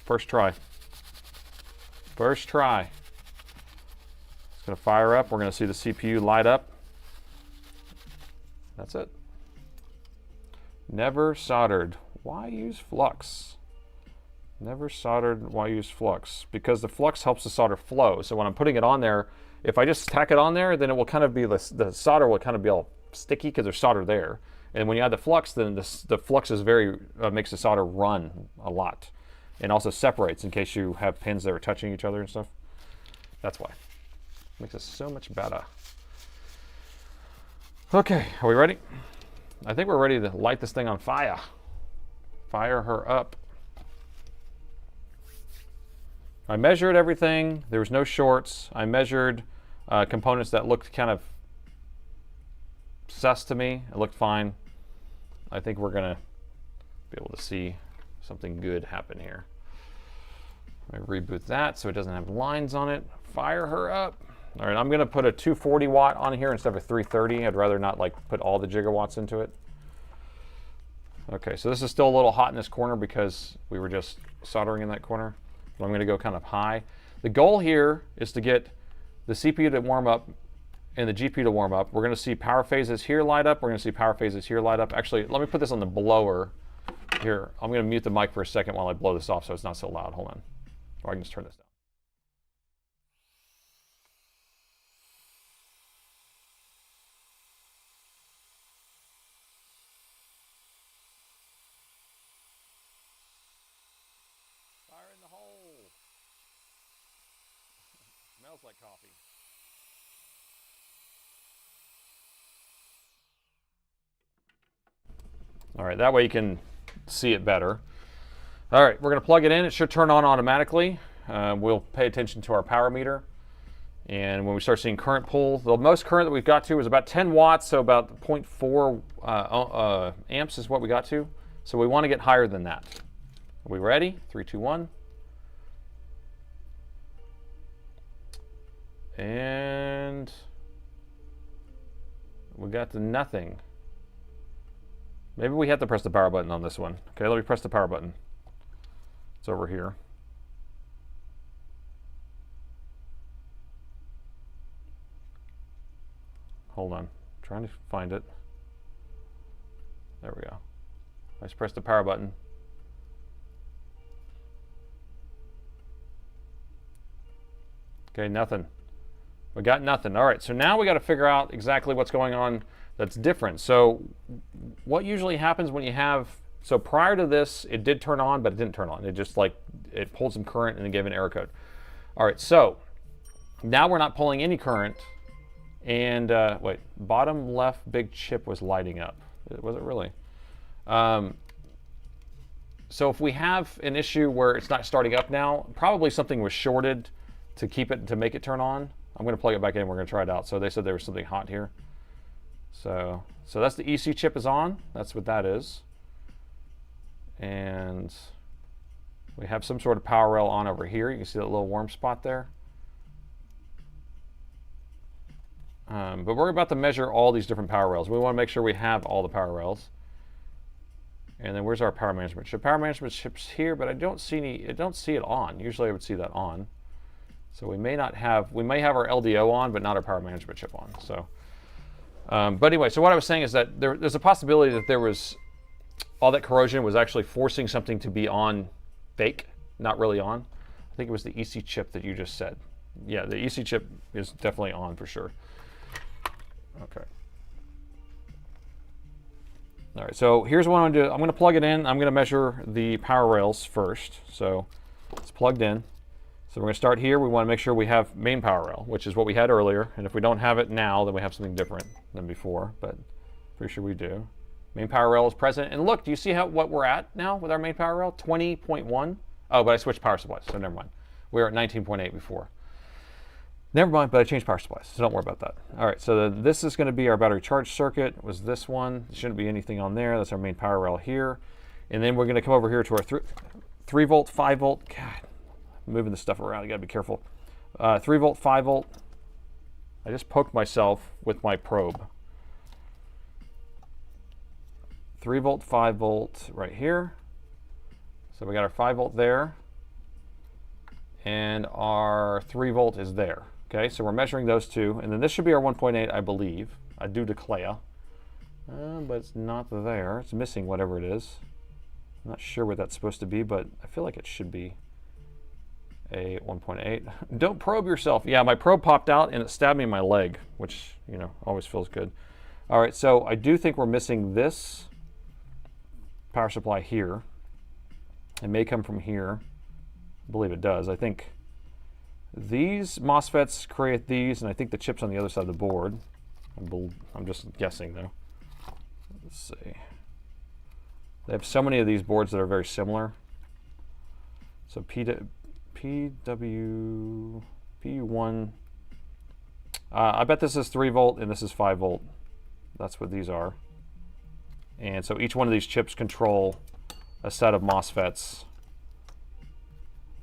First try. First try. It's going to fire up. We're going to see the CPU light up. That's it. Never soldered. Why use flux? Never soldered. Why use flux? Because the flux helps the solder flow. So when I'm putting it on there, if I just tack it on there, then it will kind of be, the solder will kind of be all sticky because there's solder there. And when you add the flux, then the flux is makes the solder run a lot. And also separates in case you have pins that are touching each other and stuff. That's why. Makes it so much better. Okay, are we ready? I think we're ready to light this thing on fire. Fire her up. I measured everything. There was no shorts. I measured components that looked kind of sus to me. It looked fine. I think we're gonna be able to see something good happen here. Let me reboot that so it doesn't have lines on it. Fire her up. All right, I'm gonna put a 240 watt on here instead of a 330. I'd rather not like put all the gigawatts into it. Okay, so this is still a little hot in this corner because we were just soldering in that corner. But I'm going to go kind of high. The goal here is to get the CPU to warm up and the GPU to warm up. We're going to see power phases here light up. We're going to see power phases here light up. Actually, let me put this on the blower here. I'm going to mute the mic for a second while I blow this off so it's not so loud. Hold on. Or I can just turn this down. Fire in the hole. Smells like coffee. All right, that way you can see it better. All right, we're going to plug it in. It should turn on automatically. We'll pay attention to our power meter. And when we start seeing current pull, the most current that we've got to is about 10 watts, so about 0.4 amps is what we got to. So we want to get higher than that. Are we ready? 3, 2, 1. And we got to nothing. Maybe we have to press the power button on this one. Okay, let me press the power button. It's over here. Hold on, I'm trying to find it. There we go. I just pressed the power button. Okay, nothing. We got nothing. All right, so now we got to figure out exactly what's going on that's different. So what usually happens when you have, so prior to this, it did turn on, but it didn't turn on. It just like, it pulled some current and it gave an error code. All right, so now we're not pulling any current. And wait, bottom left big chip was lighting up. Was it really? So if we have an issue where it's not starting up now, probably something was shorted to keep it, to make it turn on. I'm going to plug it back in. We're going to try it out. So they said there was something hot here. So that's the EC chip is on. That's what that is. And we have some sort of power rail on over here. You can see that little warm spot there. But we're about to measure all these different power rails. We want to make sure we have all the power rails. And then where's our power management chip? Power management chip's here, but I don't see it on. Usually I would see that on. So we may have our LDO on, but not our power management chip on. So, but anyway, so what I was saying is that there's a possibility that there was, all that corrosion was actually forcing something to be on fake, not really on. I think it was the EC chip that you just said. Yeah, the EC chip is definitely on for sure. Okay. All right, so here's what I'm going to do. I'm going to plug it in. I'm going to measure the power rails first. So it's plugged in. So we're going to start here. We want to make sure we have main power rail, which is what we had earlier. And if we don't have it now, then we have something different than before, but pretty sure we do. Main power rail is present. And look, do you see what we're at now with our main power rail? 20.1. Oh, but I switched power supplies, so never mind. We were at 19.8 before. Never mind, but I changed power supplies, so don't worry about that. All right, so this is going to be our battery charge circuit. Was this one? There shouldn't be anything on there. That's our main power rail here. And then we're going to come over here to our 3 volt, 5 volt. God, I'm moving this stuff around. You got to be careful. 3 volt, 5 volt. I just poked myself with my probe. 3 volt, 5 volt right here. So we got our 5 volt there. And our 3 volt is there. Okay, so we're measuring those two, and then this should be our 1.8, I believe. I do declare, but it's not there. It's missing whatever it is. I'm not sure what that's supposed to be, but I feel like it should be a 1.8. Don't probe yourself. Yeah, my probe popped out and it stabbed me in my leg, which, you know, always feels good. All right, so I do think we're missing this power supply here. It may come from here. I believe it does. I think these MOSFETs create these, and I think the chip's on the other side of the board. I'm just guessing, though. Let's see. They have so many of these boards that are very similar. So PU1. I bet this is 3 volt, and this is 5 volt. That's what these are. And so each one of these chips control a set of MOSFETs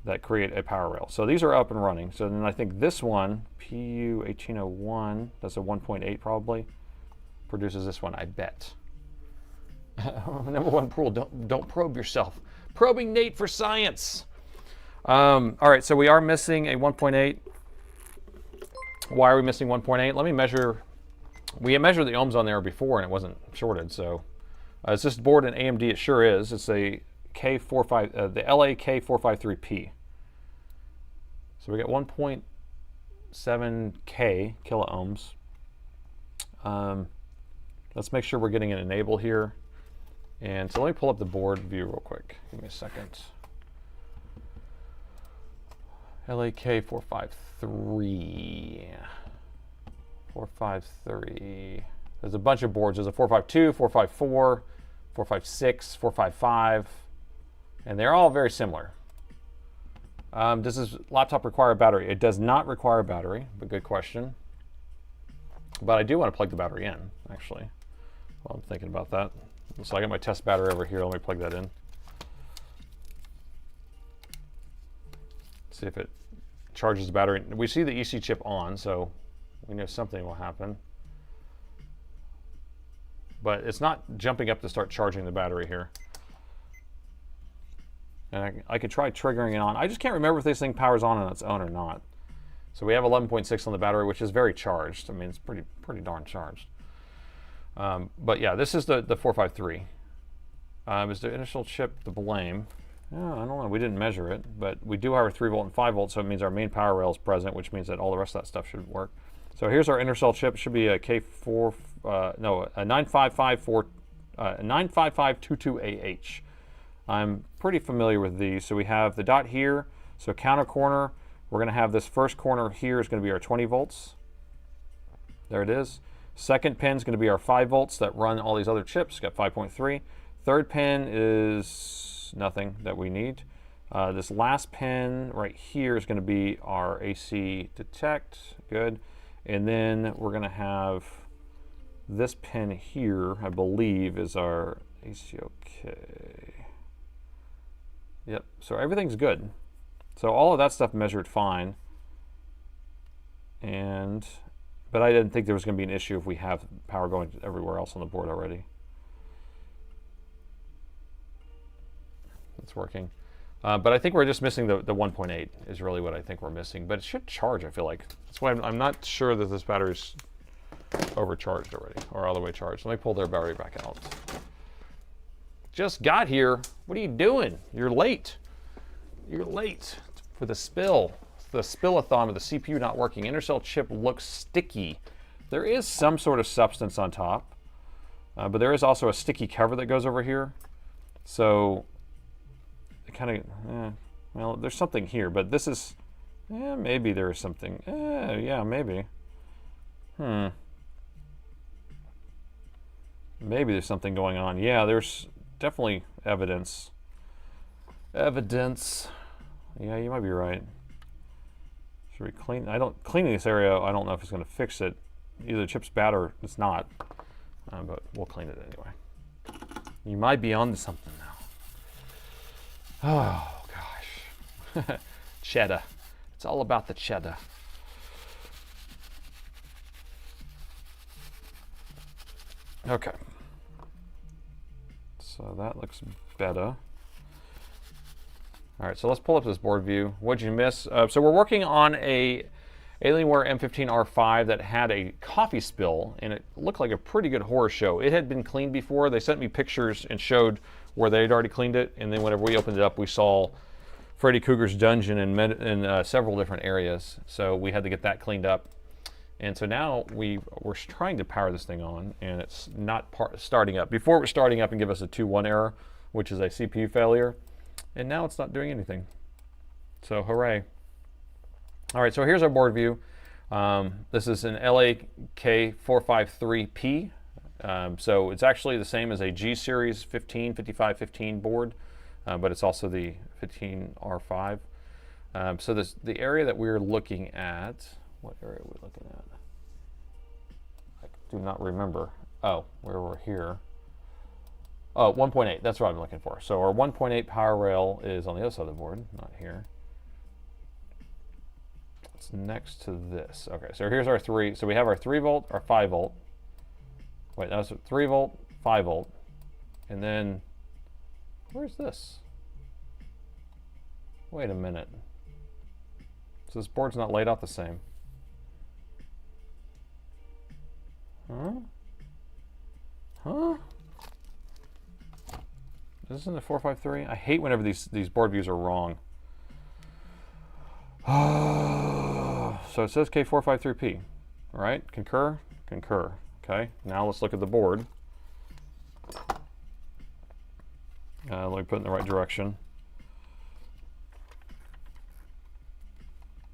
that create a power rail. So these are up and running. So then I think this one, PU1801, that's a 1.8 probably, produces this one, I bet. Number one rule: don't probe yourself. Probing Nate for science. All right, so we are missing a 1.8. Why are we missing 1.8? Let me measure. We had measured the ohms on there before, and it wasn't shorted. So it's this board in AMD. It sure is. It's a the LA K453P. So we got 1.7K kilo ohms. Let's make sure we're getting an enable here. And so let me pull up the board view real quick. Give me a second. LAK453. 453. There's a bunch of boards. There's a 452, 454, 456, 455, and they're all very similar. Does this laptop require a battery? It does not require a battery, but good question. But I do want to plug the battery in, actually, while I'm thinking about that. So I got my test battery over here. Let me plug that in. See if it charges the battery. We see the EC chip on, so we know something will happen. But it's not jumping up to start charging the battery here. And I could try triggering it on. I just can't remember if this thing powers on its own or not. So we have 11.6 on the battery, which is very charged. I mean, it's pretty darn charged. But yeah, this is the 453. Is the initial chip to blame? I don't know. We didn't measure it, but we do have our 3 volt and 5 volt, so it means our main power rail is present, which means that all the rest of that stuff should work. So here's our intercell chip. It should be a K4, a 95522AH. I'm pretty familiar with these. So we have the dot here. So counter corner. We're going to have this first corner here is going to be our 20 volts. There it is. Second pin is going to be our 5 volts that run all these other chips. Got 5.3. Third pin is nothing that we need. This last pin right here is going to be our AC detect. Good. And then we're going to have this pin here, I believe, is our AC OK. Yep. So everything's good. So all of that stuff measured fine. But I didn't think there was going to be an issue if we have power going everywhere else on the board already. It's working. But I think we're just missing the 1.8 is really what I think we're missing. But it should charge, I feel like. That's why I'm not sure that this battery's overcharged already or all the way charged. Let me pull their battery back out. Just got here. What are you doing? You're late. You're late for the spill. The spillathon with the CPU not working. Intercell chip looks sticky. There is some sort of substance on top, but there is also a sticky cover that goes over here. So it kind of, well, there's something here, but this is, maybe there is something. Yeah, maybe. Maybe there's something going on. Yeah, there's definitely evidence. Evidence. Yeah, you might be right. Should we clean? Cleaning this area, I don't know if it's going to fix it. Either the chip's bad or it's not. But we'll clean it anyway. You might be onto something now. Oh, gosh. Cheddar. It's all about the cheddar. Okay. So that looks better. All right, so let's pull up this board view. What'd you miss? So we're working on a Alienware M15R5 that had a coffee spill, and it looked like a pretty good horror show. It had been cleaned before. They sent me pictures and showed where they'd already cleaned it, and then whenever we opened it up, we saw Freddy Krueger's dungeon in several different areas. So we had to get that cleaned up. And so now we're trying to power this thing on, and it's not starting up. Before it was starting up and give us a 2-1 error, which is a CPU failure. And now it's not doing anything. So hooray. All right, so here's our board view. This is an LAK453P. So it's actually the same as a G Series 5515 board, but it's also the 15R5. So the area that we're looking at, what area are we looking at? I do not remember. Oh, where we're here. Oh, 1.8, that's what I'm looking for. So our 1.8 power rail is on the other side of the board, not here. It's next to this. Okay, so here's our 3. So we have our 3 volt, our 5 volt. Wait, that's 3 volt, 5 volt. And then, where's this? Wait a minute. So this board's not laid out the same. Huh? Huh? This isn't a 453? I hate whenever these board views are wrong. So it says K453P, right? Concur? Concur. Okay, now let's look at the board. Let me put it in the right direction.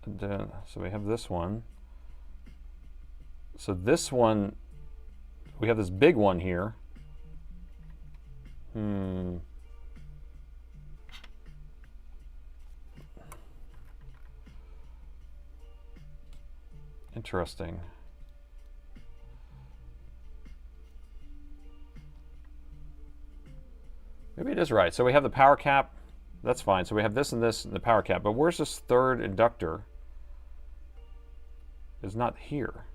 And then, so we have this one. So this one, we have this big one here. Interesting. Maybe it is right. So we have the power cap. That's fine. So we have this and the power cap. But where's this third inductor? It's not here.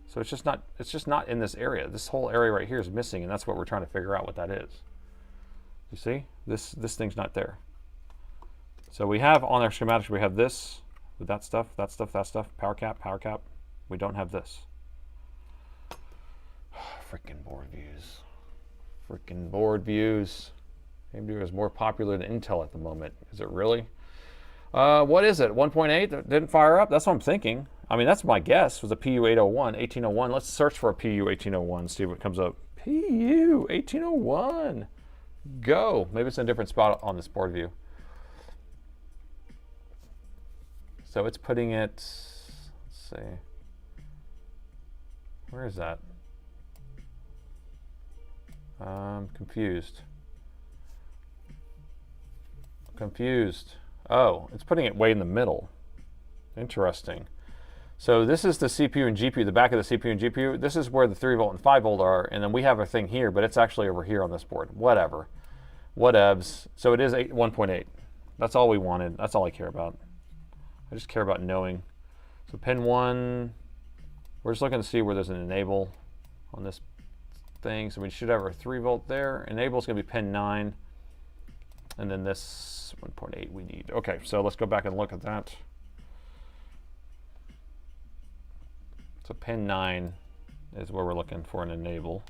So it's just not in this area. This whole area right here is missing, and that's what we're trying to figure out what that is. You see? This thing's not there. So we have on our schematics, we have this with that stuff, power cap. We don't have this. Freaking board views. Freaking board views. AMD is more popular than Intel at the moment. Is it really? What is it? 1.8 that didn't fire up? That's what I'm thinking. I mean, that's my guess. Was a PU 1801. Let's search for a PU 1801. See what comes up. PU 1801. Go. Maybe it's in a different spot on this board view. So it's putting it. Let's see. Where is that? Confused. Oh, it's putting it way in the middle. Interesting. So this is the CPU and GPU, the back of the CPU and GPU. This is where the 3 volt and 5 volt are, and then we have a thing here, but it's actually over here on this board. Whatever. Whatevs. So it is 1.8. That's all we wanted. That's all I care about. I just care about knowing. So pin 1, we're just looking to see where there's an enable on this thing. So we should have our 3 volt there. Enable is going to be pin 9. And then this 1.8 we need. Okay, so let's go back and look at that. So pin 9 is where we're looking for an enable.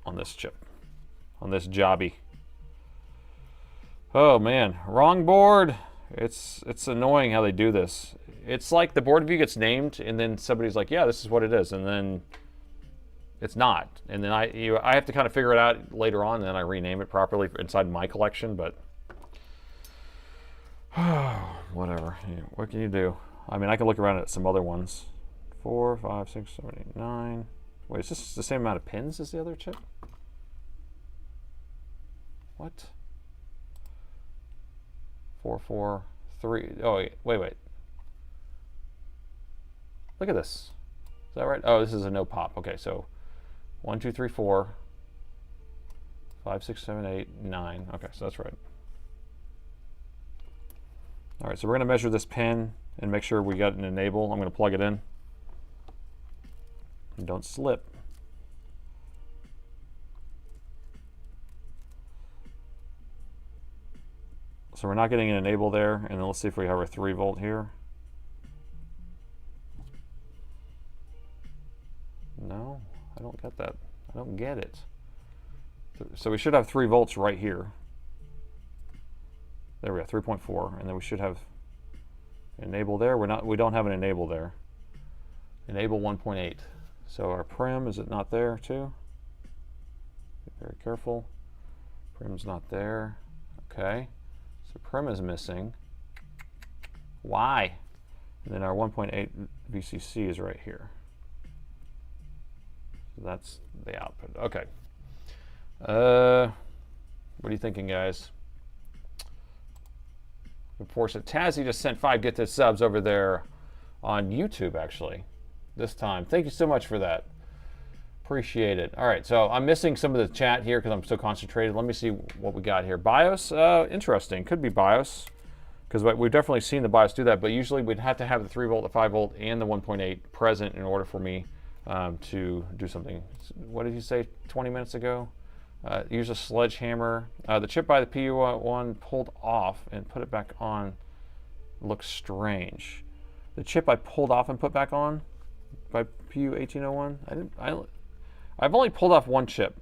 On this chip. On this jobby. Oh man, wrong board. It's annoying how they do this. It's like the board view gets named and then somebody's like, yeah, this is what it is, and then it's not. And then I have to kind of figure it out later on, and then I rename it properly inside my collection, but whatever. Yeah, what can you do? I mean, I can look around at some other ones. 4, 5, 6, 7, 8, 9. Wait, is this the same amount of pins as the other chip? What? 4, 4, 3. Oh, wait. Look at this. Is that right? Oh, this is a no pop. Okay, so 1, 2, 3, 4, 5, 6, 7, 8, 9. Okay, so that's right. All right, so we're going to measure this pin and make sure we got an enable. I'm going to plug it in. And don't slip. So we're not getting an enable there, and then let's see if we have our 3 volt here. No, I don't get that. I don't get it. So we should have 3 volts right here. There we go, 3.4, and then we should have enable there. We don't have an enable there. Enable 1.8. So our prim, is it not there too? Be very careful. Prim's not there. Okay. So prim is missing. Why? And then our 1.8 VCC is right here. So that's the output. Okay. What are you thinking, guys? Unfortunately, Tazzy just sent 5 Get This subs over there on YouTube, actually, this time. Thank you so much for that. Appreciate it. All right, so I'm missing some of the chat here because I'm so concentrated. Let me see what we got here. BIOS, interesting. Could be BIOS, because we've definitely seen the BIOS do that, but usually we'd have to have the 3 volt, the 5 volt, and the 1.8 present in order for me to do something. What did you say 20 minutes ago? Use a sledgehammer. The chip by the PU1 pulled off and put it back on looks strange. The chip I pulled off and put back on by PU1801, I've only pulled off one chip.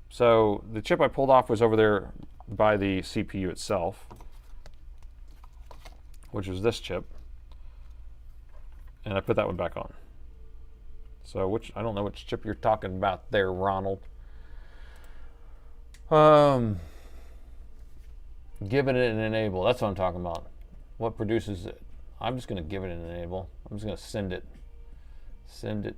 So the chip I pulled off was over there by the CPU itself, which was this chip, and I put that one back on. So I don't know which chip you're talking about there, Ronald. Giving it an enable, that's what I'm talking about. What produces it? I'm just gonna give it an enable. I'm just gonna send it.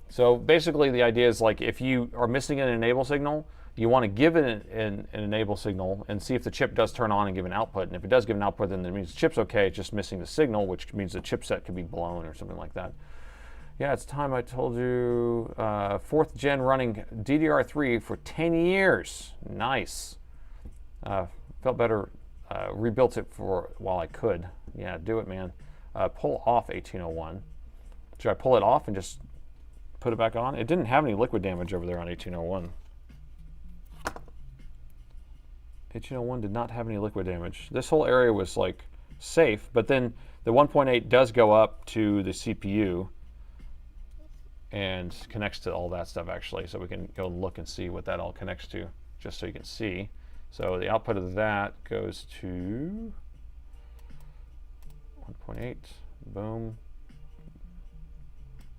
So basically the idea is, like, if you are missing an enable signal, you want to give it an enable signal and see if the chip does turn on and give an output. And if it does give an output, then it means the chip's okay, it's just missing the signal, which means the chipset could be blown or something like that. Yeah, it's time I told you. 4th gen running DDR3 for 10 years. Nice. Felt better. Rebuilt it for while I could. Yeah, do it, man. Pull off 1801. Should I pull it off and just put it back on? It didn't have any liquid damage over there on 1801. 1801 did not have any liquid damage. This whole area was like safe, but then the 1.8 does go up to the CPU and connects to all that stuff actually. So we can go look and see what that all connects to, just so you can see. So the output of that goes to 1.8, boom.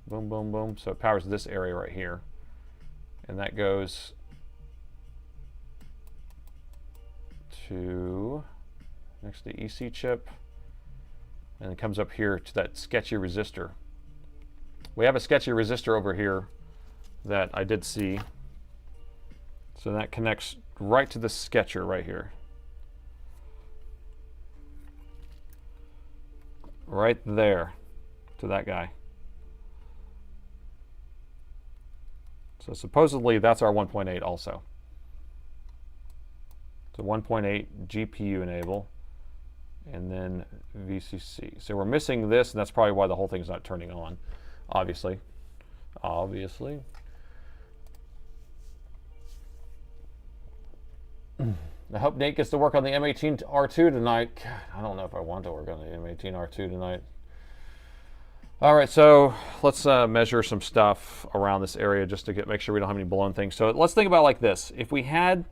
Boom, boom, boom. So it powers this area right here. And that goes to next to the EC chip. And it comes up here to that sketchy resistor. We have a sketchy resistor over here that I did see. So that connects right to the sketcher right here. Right there to that guy. So supposedly that's our 1.8 also. So 1.8 GPU enable, and then VCC. So we're missing this, and that's probably why the whole thing's not turning on, obviously. Obviously. I hope Nate gets to work on the M18R2 tonight. God, I don't know if I want to work on the M18R2 tonight. All right, so let's measure some stuff around this area just to make sure we don't have any blown things. So let's think about it like this. If we had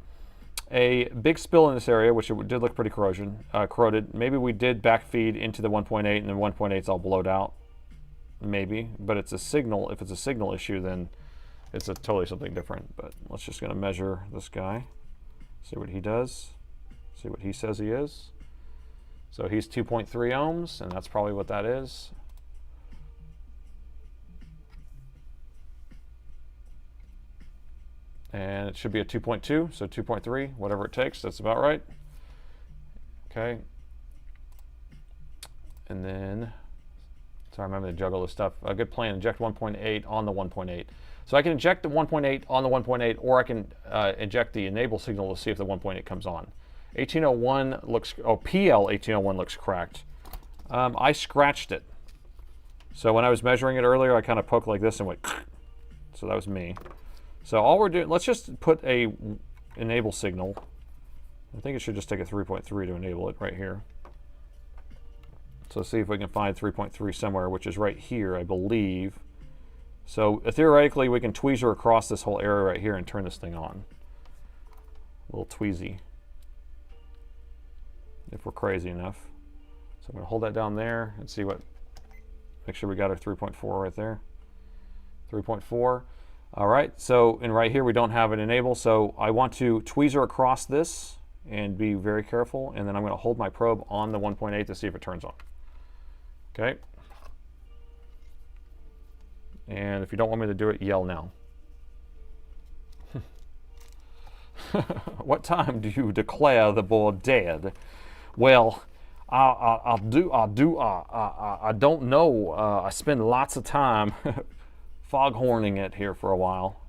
a big spill in this area, which it did look pretty corroded, maybe we did backfeed into the 1.8 and the 1.8 is all blowed out. Maybe, but it's a signal. If it's a signal issue, then it's totally something different. But let's just gonna measure this guy, see what he does, see what he says he is. So he's 2.3 ohms, and that's probably what that is. And it should be a 2.2, so 2.3, whatever it takes, that's about right. Okay. And then, so I remember to juggle this stuff. A good plan, inject 1.8 on the 1.8. So I can inject the 1.8 on the 1.8, or I can inject the enable signal to see if the 1.8 comes on. 1801 looks, PL 1801 looks cracked. I scratched it. So when I was measuring it earlier, I kind of poked like this and went, so that was me. So all we're doing, let's just put a enable signal. I think it should just take a 3.3 to enable it right here. So let's see if we can find 3.3 somewhere, which is right here, I believe. So theoretically, we can tweezer across this whole area right here and turn this thing on. A little tweezy, if we're crazy enough. So I'm going to hold that down there and see what, make sure we got our 3.4 right there. 3.4. All right, so and right here we don't have an enable, so I want to tweezer across this and be very careful, and then I'm going to hold my probe on the 1.8 to see if it turns on. Okay. And if you don't want me to do it, yell now. What time do you declare the board dead? Well, I don't know. I spend lots of time foghorning it here for a while.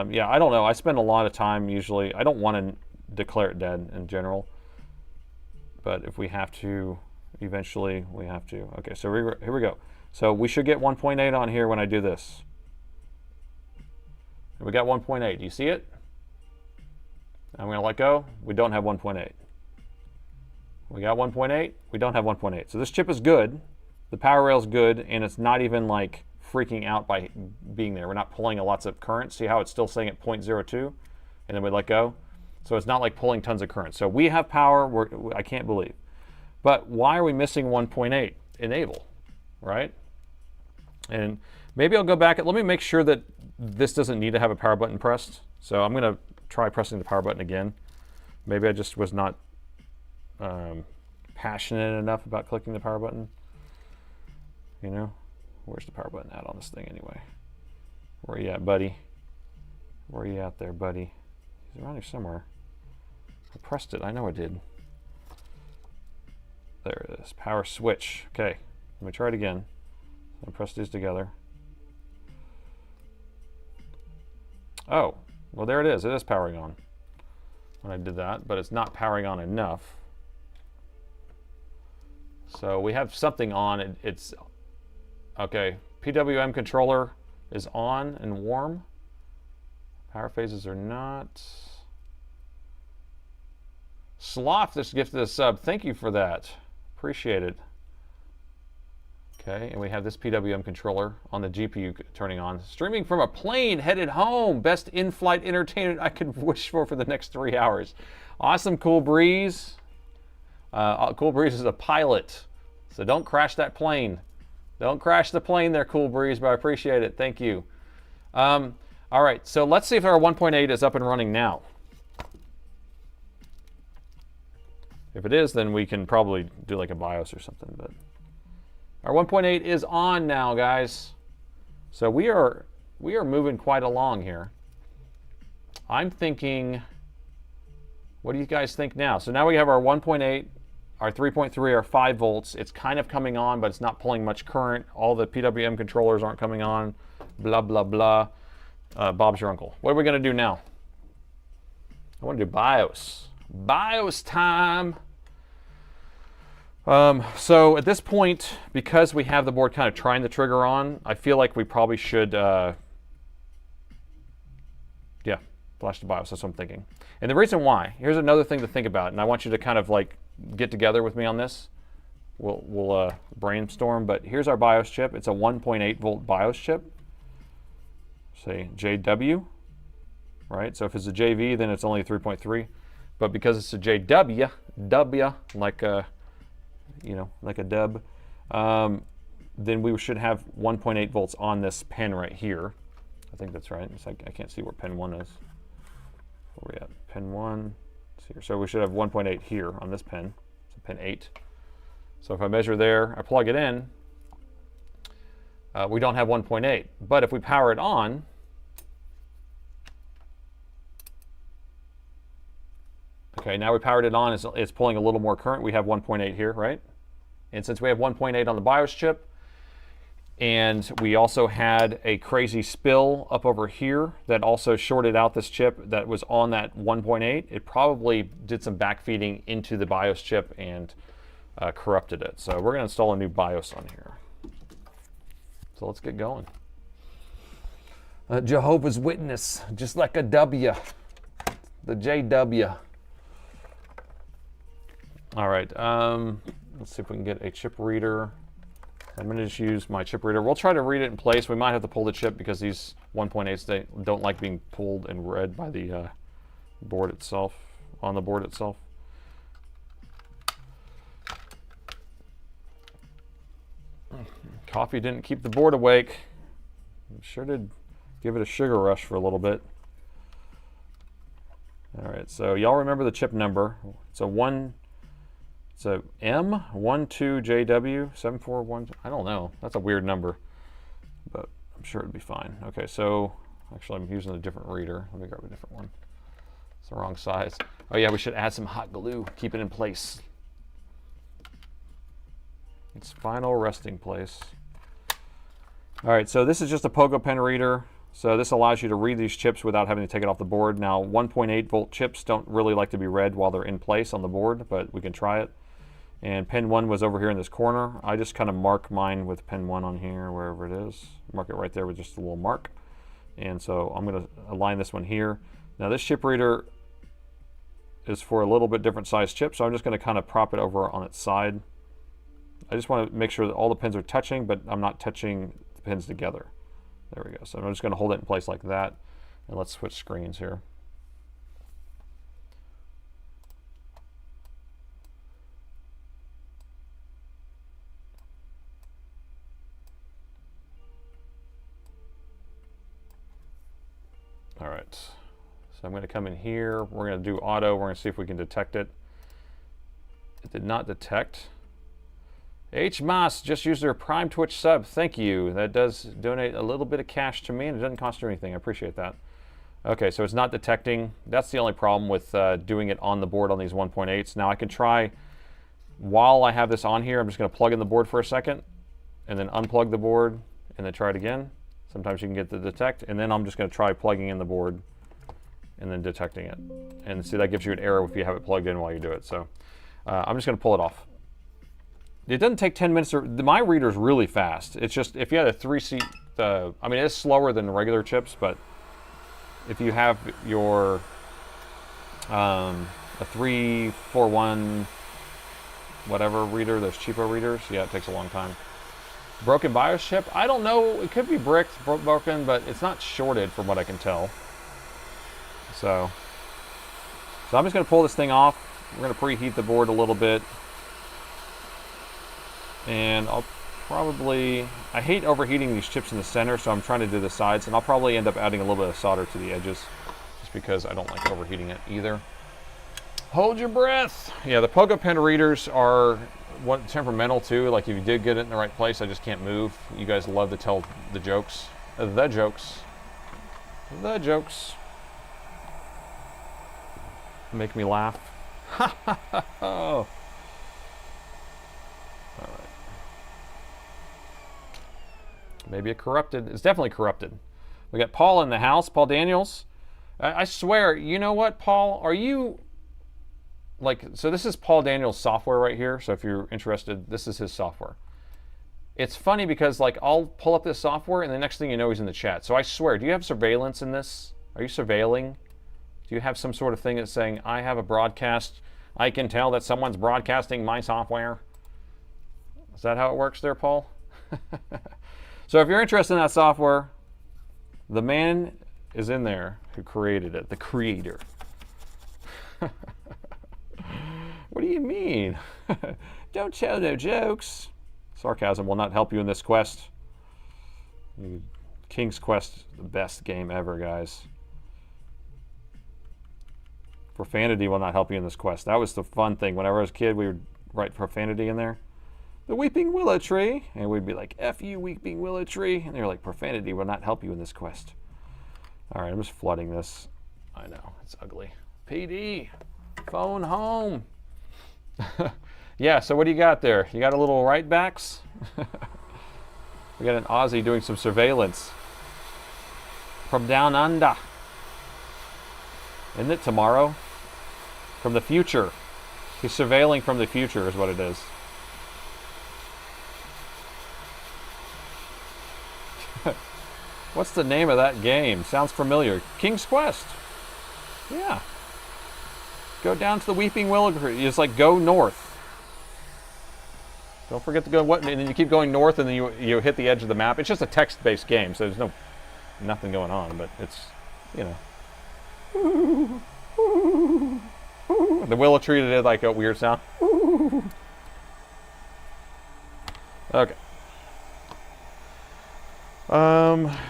Yeah, I don't know. I spend a lot of time usually. I don't want to declare it dead in general, but if we have to, eventually we have to. Okay, so here we go. So we should get 1.8 on here when I do this. We got 1.8. Do you see it? I'm going to let go. We don't have 1.8. We got 1.8. We don't have 1.8. So this chip is good. The power rail is good, and it's not even like freaking out by being there. We're not pulling lots of current. See how it's still saying at 0.02, and then we let go. So it's not like pulling tons of current. So we have power. I can't believe. But why are we missing 1.8? Enable, right? And maybe I'll go back. Let me make sure that this doesn't need to have a power button pressed. So I'm going to try pressing the power button again. Maybe I just was not passionate enough about clicking the power button. You know, where's the power button at on this thing anyway? Where are you at, buddy? Where are you at there, buddy? He's around here somewhere. I pressed it. I know I did. There it is. Power switch. Okay, let me try it again. I'll press these together. Oh, well there it is. It is powering on when I did that, but it's not powering on enough. So we have something on. It's okay. PWM controller is on and warm. Power phases are not. Sloth just gifted a sub. Thank you for that. Appreciate it. Okay, and we have this PWM controller on the GPU turning on. Streaming from a plane headed home. Best in-flight entertainment I could wish for the next 3 hours. Awesome, Cool Breeze. Cool Breeze is a pilot, so don't crash that plane. Don't crash the plane there, Cool Breeze, but I appreciate it. Thank you. All right, so let's see if our 1.8 is up and running now. If it is, then we can probably do like a BIOS or something. But our 1.8 is on now, guys. So we are moving quite along here. I'm thinking, what do you guys think now? So now we have our 1.8, our 3.3, our 5 volts. It's kind of coming on, but it's not pulling much current. All the PWM controllers aren't coming on. Blah, blah, blah. Bob's your uncle. What are we going to do now? I want to do BIOS. BIOS time. So at this point, because we have the board kind of trying the trigger on, I feel like we probably should, yeah, flash the BIOS. That's what I'm thinking. And the reason why, here's another thing to think about, and I want you to kind of like get together with me on this. We'll brainstorm, but here's our BIOS chip. It's a 1.8 volt BIOS chip. Say JW, right? So if it's a JV, then it's only a 3.3. But because it's a JW, like a, you know, like a dub, then we should have 1.8 volts on this pin right here. I think that's right. It's like I can't see where pin 1 is. Where are we at? Pin 1. It's here. So we should have 1.8 here on this pin. So pin 8. So if I measure there, I plug it in, we don't have 1.8. But if we power it on, okay, now we powered it on, it's pulling a little more current. We have 1.8 here, right? And since we have 1.8 on the BIOS chip, and we also had a crazy spill up over here that also shorted out this chip that was on that 1.8, it probably did some backfeeding into the BIOS chip and corrupted it. So we're going to install a new BIOS on here. So let's get going. Jehovah's Witness, just like a W, the JW. All right, let's see if we can get a chip reader. I'm going to just use my chip reader. We'll try to read it in place. We might have to pull the chip because these 1.8s, they don't like being pulled and read by the board itself, on the board itself. Coffee didn't keep the board awake. It sure did give it a sugar rush for a little bit. All right, so y'all remember the chip number. It's a M12JW741. I don't know. That's a weird number, but I'm sure it'd be fine. Okay, so actually I'm using a different reader. Let me grab a different one. It's the wrong size. Oh yeah, we should add some hot glue. Keep it in place. Its final resting place. All right, so this is just a pogo pen reader. So this allows you to read these chips without having to take it off the board. Now, 1.8 volt chips don't really like to be read while they're in place on the board, but we can try it. And pin 1 was over here in this corner. I just kind of mark mine with pin 1 on here, wherever it is. Mark it right there with just a little mark. And so I'm going to align this one here. Now this chip reader is for a little bit different size chip, so I'm just going to kind of prop it over on its side. I just want to make sure that all the pins are touching, but I'm not touching the pins together. There we go. So I'm just going to hold it in place like that. And let's switch screens here. All right, so I'm going to come in here. We're going to do auto. We're going to see if we can detect it. It did not detect. H. Moss just used their Prime Twitch sub. Thank you. That does donate a little bit of cash to me, and it doesn't cost you anything. I appreciate that. Okay, so it's not detecting. That's the only problem with doing it on the board on these 1.8s. Now I can try, while I have this on here, I'm just going to plug in the board for a second, and then unplug the board, and then try it again. Sometimes you can get the detect, and then I'm just going to try plugging in the board and then detecting it. And see, that gives you an error if you have it plugged in while you do it. So I'm just going to pull it off. It doesn't take 10 minutes. My reader is really fast. It's just, if you had a 3-seat, I mean, it's slower than regular chips, but if you have your a 341 whatever reader, those cheaper readers, yeah, it takes a long time. Broken BIOS chip? I don't know. It could be bricked, broken, but it's not shorted from what I can tell. So I'm just going to pull this thing off. We're going to preheat the board a little bit. And I'll probably, I hate overheating these chips in the center, so I'm trying to do the sides. And I'll probably end up adding a little bit of solder to the edges, just because I don't like overheating it either. Hold your breath. Yeah, the Pogo Pen readers are temperamental too. Like if you did get it in the right place, I just can't move. You guys love to tell the jokes. The jokes. The jokes. Make me laugh. Ha ha ha. Oh. All right. Maybe it corrupted. It's definitely corrupted. We got Paul in the house. Paul Daniels. I swear, you know what, Paul? Are you... Like, so this is Paul Daniels' software right here. So if you're interested, this is his software. It's funny because, like, I'll pull up this software and the next thing you know, he's in the chat. So I swear, do you have surveillance in this? Are you surveilling? Do you have some sort of thing that's saying, I have a broadcast, I can tell that someone's broadcasting my software? Is that how it works there, Paul? So if you're interested in that software, the man is in there who created it, the creator. What do you mean? Don't tell no jokes. Sarcasm will not help you in this quest. King's Quest, the best game ever, guys. Profanity will not help you in this quest. That was the fun thing. Whenever I was a kid, we would write profanity in there. The Weeping Willow Tree. And we'd be like, F you, Weeping Willow Tree. And they're like, profanity will not help you in this quest. All right, I'm just flooding this. I know, it's ugly. PD, phone home. Yeah, so what do you got there? You got a little right backs? We got an Aussie doing some surveillance from down under. Isn't it tomorrow? From the future. He's surveilling from the future is what it is. What's the name of that game? Sounds familiar. King's Quest. Yeah. Go down to the Weeping Willow Tree. It's like go north. Don't forget to go what, and then you keep going north, and then you hit the edge of the map. It's just a text-based game, so there's nothing going on, but it's, you know. The willow tree did like a weird sound. Okay.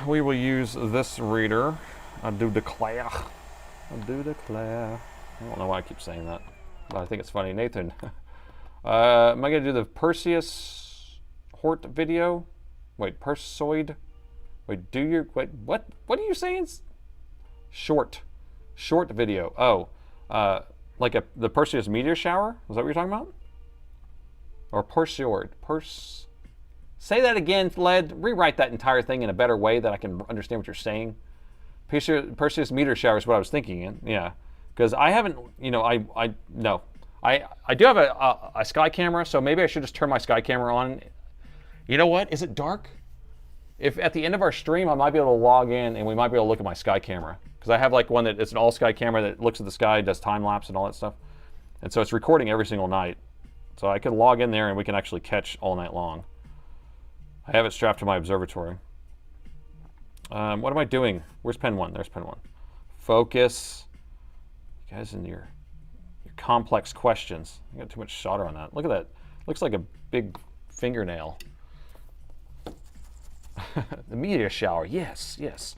We will use this reader. I do declare. I do declare. I don't know why I keep saying that, but I think it's funny. Nathan, am I going to do the Perseus Hort video? Wait, Perseoid? Wait, what are you saying? Short video. Oh, like the Perseus meteor shower? Is that what you're talking about? Or Perseoid? Say that again, Led. Rewrite that entire thing in a better way that I can understand what you're saying. Perseus meteor shower is what I was thinking. Yeah. Because I haven't, you know, no. I do have a Sky camera, so maybe I should just turn my Sky camera on. You know what? Is it dark? If at the end of our stream, I might be able to log in and we might be able to look at my Sky camera. Because I have like one that it's an all Sky camera that looks at the sky, does time lapse and all that stuff. And so it's recording every single night. So I could log in there and we can actually catch all night long. I have it strapped to my observatory. What am I doing? Where's pen 1? There's pen 1. Focus. You guys in your complex questions. I got too much solder on that. Look at that. Looks like a big fingernail. The meteor shower. Yes, yes.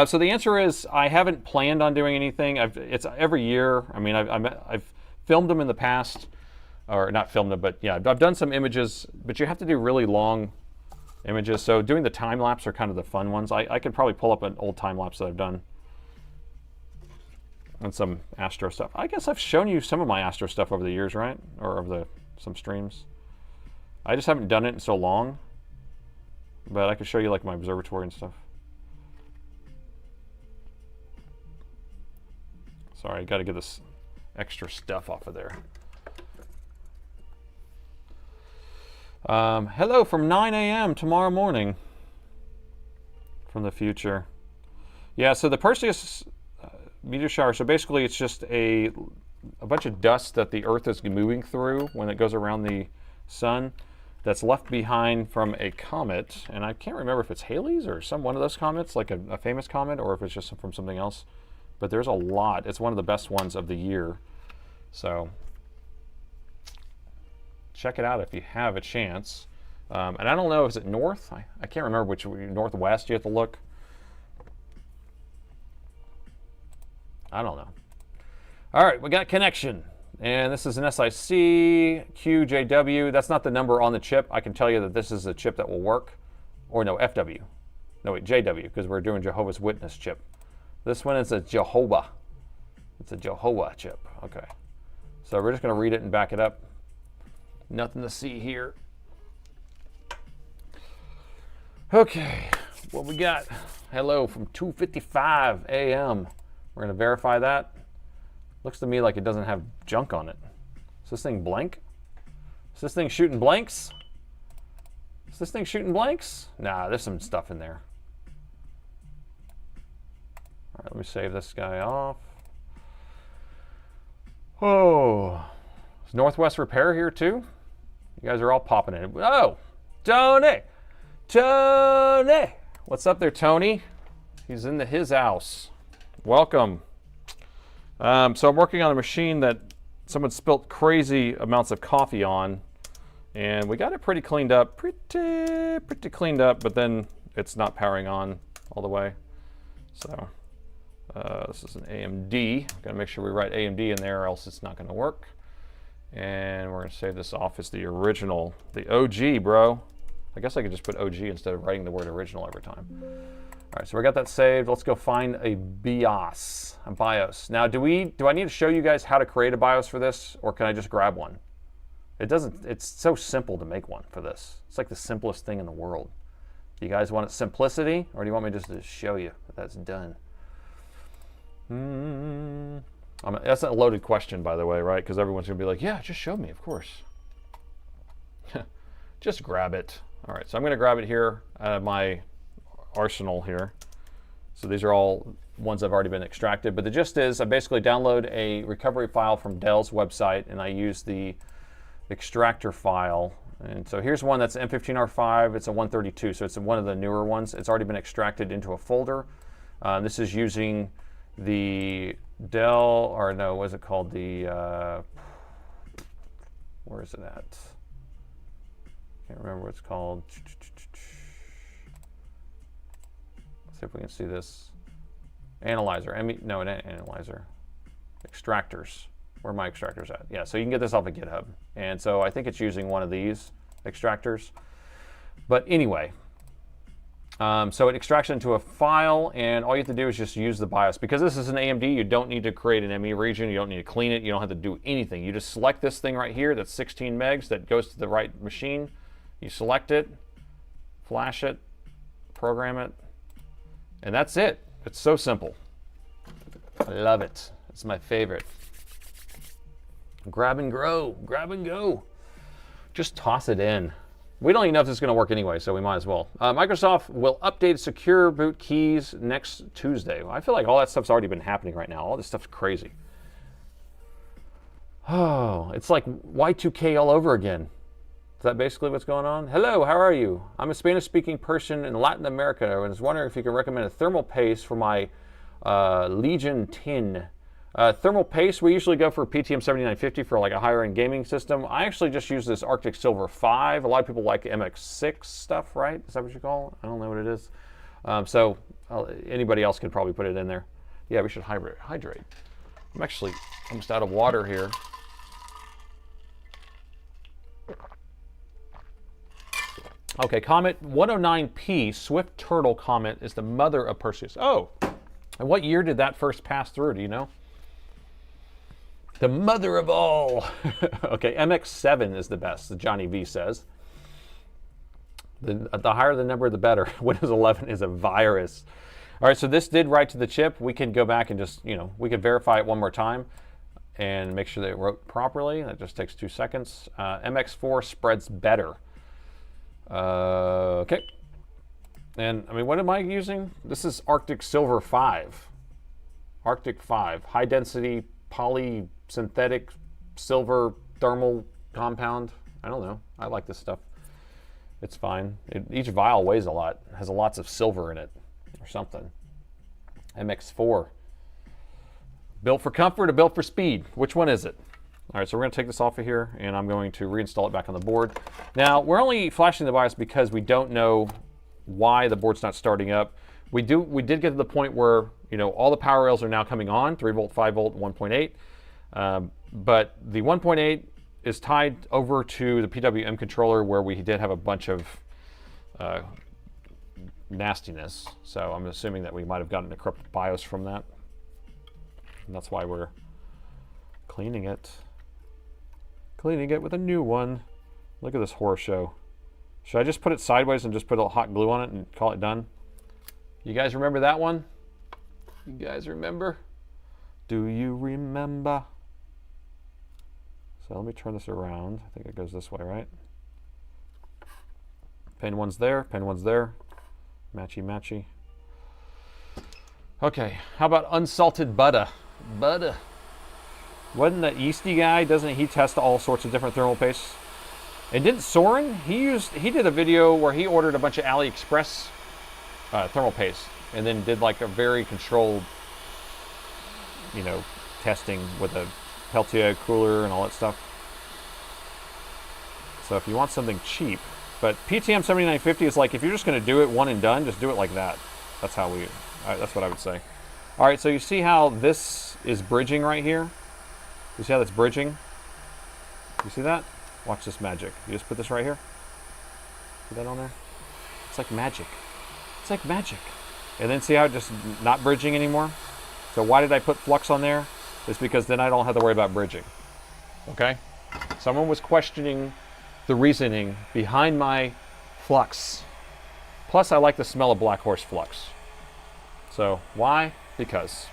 So the answer is I haven't planned on doing anything. It's every year. I mean, I've filmed them in the past, or not filmed them, but yeah, I've done some images. But you have to do really long images. So doing the time lapse are kind of the fun ones. I could probably pull up an old time lapse that I've done and some Astro stuff. I guess I've shown you some of my Astro stuff over the years, right? Or over some streams. I just haven't done it in so long. But I could show you like my observatory and stuff. Sorry, I got to get this extra stuff off of there. Hello from 9 a.m. tomorrow morning from the future. Yeah, so the Perseus meteor shower, so basically it's just a bunch of dust that the Earth is moving through when it goes around the sun that's left behind from a comet. And I can't remember if it's Halley's or one of those comets, like a famous comet, or if it's just from something else. But there's a lot. It's one of the best ones of the year. So check it out if you have a chance. And I don't know, is it north? I can't remember which, northwest you have to look. I don't know. All right, we got connection. And this is an SIC QJW. That's not the number on the chip. I can tell you that this is a chip that will work. Or no, FW. No, wait, JW, because we're doing Jehovah's Witness chip. This one is a Jehovah. It's a Jehovah chip. Okay. So we're just going to read it and back it up. Nothing to see here. Okay, what we got? Hello from 2:55 a.m. We're going to verify that. Looks to me like it doesn't have junk on it. Is this thing blank? Is this thing shooting blanks? Is this thing shooting blanks? Nah, there's some stuff in there. All right, let me save this guy off. Oh, is Northwest Repair here too? You guys are all popping in. Oh, Tony! Tony! What's up there, Tony? He's in his house. Welcome. So I'm working on a machine that someone spilt crazy amounts of coffee on, and we got it pretty cleaned up, pretty cleaned up, but then it's not powering on all the way. So this is an AMD. Gotta make sure we write AMD in there or else it's not gonna work. And we're gonna save this off as the original, the OG, bro. I guess I could just put OG instead of writing the word original every time. All right, so we got that saved. Let's go find a BIOS, a BIOS. Now, do I need to show you guys how to create a BIOS for this, or can I just grab one? It doesn't, it's so simple to make one for this. It's like the simplest thing in the world. Do you guys want simplicity, or do you want me just to show you that that's done? That's a loaded question, by the way, right? Because everyone's gonna be like, yeah, just show me, of course. Just grab it. All right, so I'm gonna grab it here out of my arsenal here. So these are all ones that have already been extracted, but the gist is I basically download a recovery file from Dell's website and I use the extractor file. And so here's one that's M15R5, it's a 132, so it's one of the newer ones. It's already been extracted into a folder. This is using the Dell, or no, what is it called? The, where is it at? Can't remember what it's called. Let's see if we can see this. Analyzer. No, an analyzer. Extractors. Where are my extractors at? Yeah, so you can get this off of GitHub. And so I think it's using one of these extractors. But anyway, so it extracts into a file, and all you have to do is just use the BIOS. Because this is an AMD, you don't need to create an ME region. You don't need to clean it. You don't have to do anything. You just select this thing right here that's 16 megs that goes to the right machine. You select it, flash it, program it, and that's it. It's so simple. I love it. It's my favorite. Grab and grow, grab and go. Just toss it in. We don't even know if this is going to work anyway, so we might as well. Microsoft will update secure boot keys next Tuesday. I feel like all that stuff's already been happening right now. All this stuff's crazy. Oh, it's like Y2K all over again. Is that basically what's going on? Hello, how are you? I'm a Spanish-speaking person in Latin America and was wondering if you can recommend a thermal paste for my Legion tin. Thermal paste, we usually go for PTM 7950 for like a higher end gaming system. I actually just use this Arctic Silver 5. A lot of people like MX6 stuff, right? Is that what you call it? I don't know what it is. Anybody else could probably put it in there. Yeah, we should hydrate. I'm actually almost out of water here. Okay, Comet 109P, Swift Turtle Comet, is the mother of Perseus. Oh, and what year did that first pass through? Do you know? The mother of all. Okay, MX7 is the best, the Johnny V says. The higher the number, the better. Windows 11 is a virus. All right, so this did write to the chip. We can go back and just, we could verify it one more time and make sure that it wrote properly. That just takes 2 seconds. MX4 spreads better. Okay. And, what am I using? This is Arctic Silver 5. Arctic 5. High density polysynthetic silver thermal compound. I don't know. I like this stuff. It's fine. Each vial weighs a lot. It has lots of silver in it or something. MX4. Built for comfort or built for speed? Which one is it? All right, so we're going to take this off of here, and I'm going to reinstall it back on the board. Now, we're only flashing the BIOS because we don't know why the board's not starting up. We did get to the point where, all the power rails are now coming on, 3 volt, 5 volt, 1.8. But the 1.8 is tied over to the PWM controller where we did have a bunch of nastiness. So I'm assuming that we might have gotten a corrupted BIOS from that. And that's why we're cleaning it. Cleaning it with a new one. Look at this horror show. Should I just put it sideways and just put a hot glue on it and call it done? You guys remember that one? You guys remember? Do you remember? So let me turn this around. I think it goes this way, right? Pin one's there, pin one's there. Matchy, matchy. Okay, how about unsalted butter? Butter. Wasn't the Easty guy, doesn't he test all sorts of different thermal pastes? And didn't Soren, he did a video where he ordered a bunch of AliExpress thermal paste and then did like a very controlled, testing with a Peltier cooler and all that stuff. So if you want something cheap, but PTM 7950 is like, if you're just going to do it one and done, just do it like that. That's how that's what I would say. All right, so you see how this is bridging right here? You see how that's bridging? You see that? Watch this magic. You just put this right here. See that on there? It's like magic. It's like magic. And then see how it's just not bridging anymore? So why did I put flux on there? It's because then I don't have to worry about bridging. Okay? Someone was questioning the reasoning behind my flux. Plus, I like the smell of Black Horse flux. So why? Because.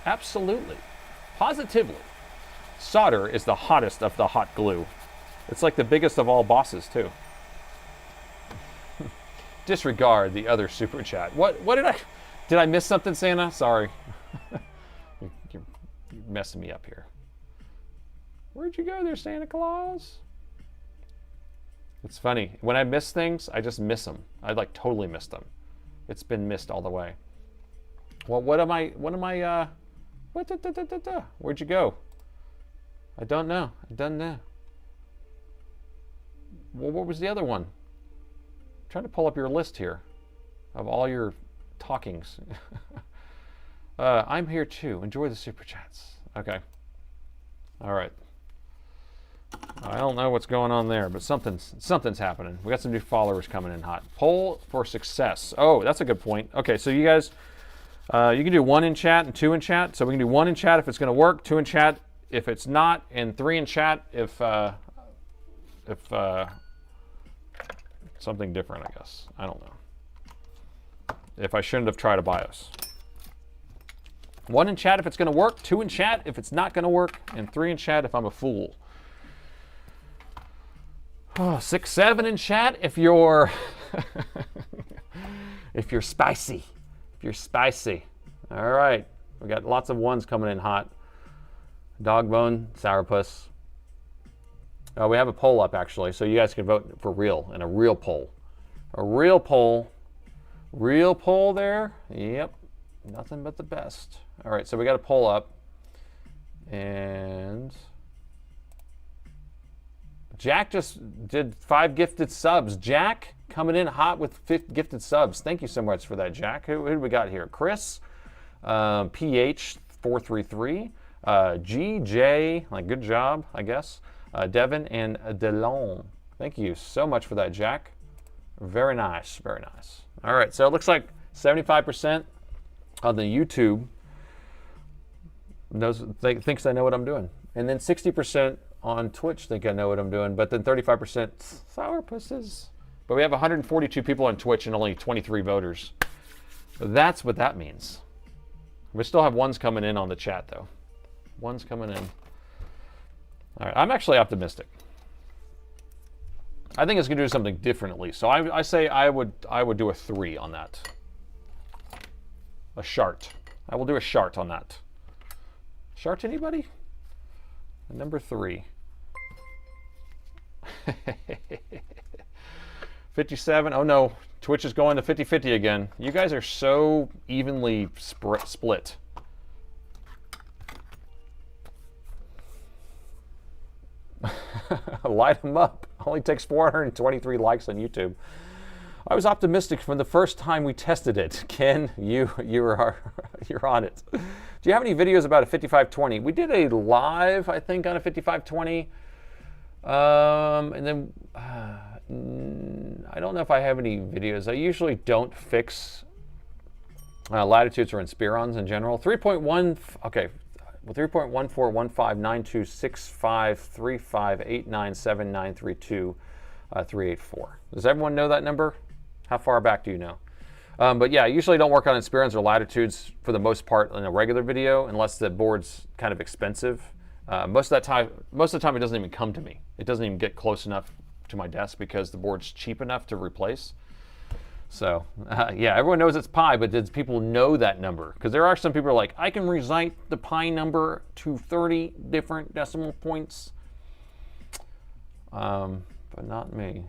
Absolutely. Positively. Solder is the hottest of the hot glue. It's like the biggest of all bosses, too. Disregard the other super chat. What did I miss something, Santa? Sorry. You're messing me up here. Where'd you go there, Santa Claus? It's funny. When I miss things, I just miss them. I totally missed them. It's been missed all the way. Well, where'd you go? I don't know. Well, what was the other one? I'm trying to pull up your list here of all your talkings. I'm here too. Enjoy the super chats. Okay. All right. I don't know what's going on there, but something's happening. We got some new followers coming in hot. Poll for success. Oh, that's a good point. Okay, so you guys, you can do 1 in chat and 2 in chat. So we can do 1 in chat if it's going to work, 2 in chat if it's not, and 3 in chat if something different, I guess. I don't know. If I shouldn't have tried a BIOS. 1 in chat if it's going to work, 2 in chat if it's not going to work, and 3 in chat if I'm a fool. Oh, 6, 7 in chat if you're if you're spicy. If you're spicy. All right. We got lots of 1s coming in hot. Dogbone, Sourpuss. We have a poll up actually, so you guys can vote for real in a real poll. A real poll. Real poll there. Yep. Nothing but the best. All right, so we got a poll up. And Jack just did 5 gifted subs. Jack coming in hot with 5 gifted subs. Thank you so much for that, Jack. Who do we got here? Chris, PH433, GJ, like good job, I guess. Devin and Delon. Thank you so much for that, Jack. Very nice, very nice. All right, so it looks like 75% on the YouTube thinks I know what I'm doing. And then 60% on Twitch think I know what I'm doing, but then 35% sourpusses. But we have 142 people on Twitch and only 23 voters. That's what that means. We still have 1s coming in on the chat, though. 1s coming in. All right, I'm actually optimistic. I think it's going to do something different at least. So I say I would do a 3 on that. A shart. I will do a shart on that. Shart anybody? Number 3. 57. Oh no, Twitch is going to 50-50 again. You guys are so evenly split. Light them up. Only takes 423 likes on YouTube. I was optimistic from the first time we tested it. Ken, you're on it. Do you have any videos about a 5520? We did a live, I think, on a 5520. And then I don't know if I have any videos. I usually don't fix latitudes or inspirons in general. 3.1, okay. Well, 3.1415926535897932 Does everyone know that number? How far back do you know? But yeah, I usually don't work on inspirons or latitudes for the most part in a regular video, unless the board's kind of expensive. Most of the time, it doesn't even come to me. It doesn't even get close enough to my desk because the board's cheap enough to replace. So yeah, everyone knows it's pi, but does people know that number? Because there are some people who are like, I can recite the pi number to 30 different decimal points, but not me.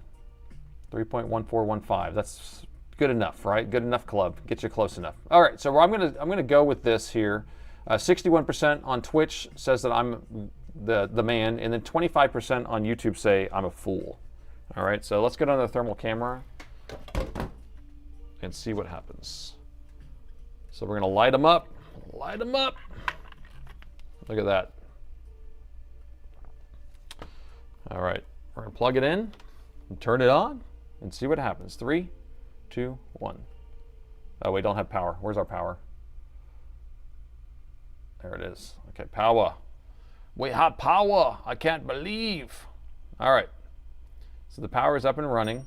3.1415. That's good enough, right? Good enough club. Get you close enough. All right, so I'm gonna go with this here. 61% on Twitch says that I'm the man, and then 25% on YouTube say I'm a fool. All right, so let's get on the thermal camera and see what happens. So we're gonna light them up. Light them up. Look at that. All right, we're gonna plug it in and turn it on and see what happens. 3, 2, 1. Oh, we don't have power. Where's our power? There it is. Okay, power. We have power. I can't believe. All right. So the power is up and running.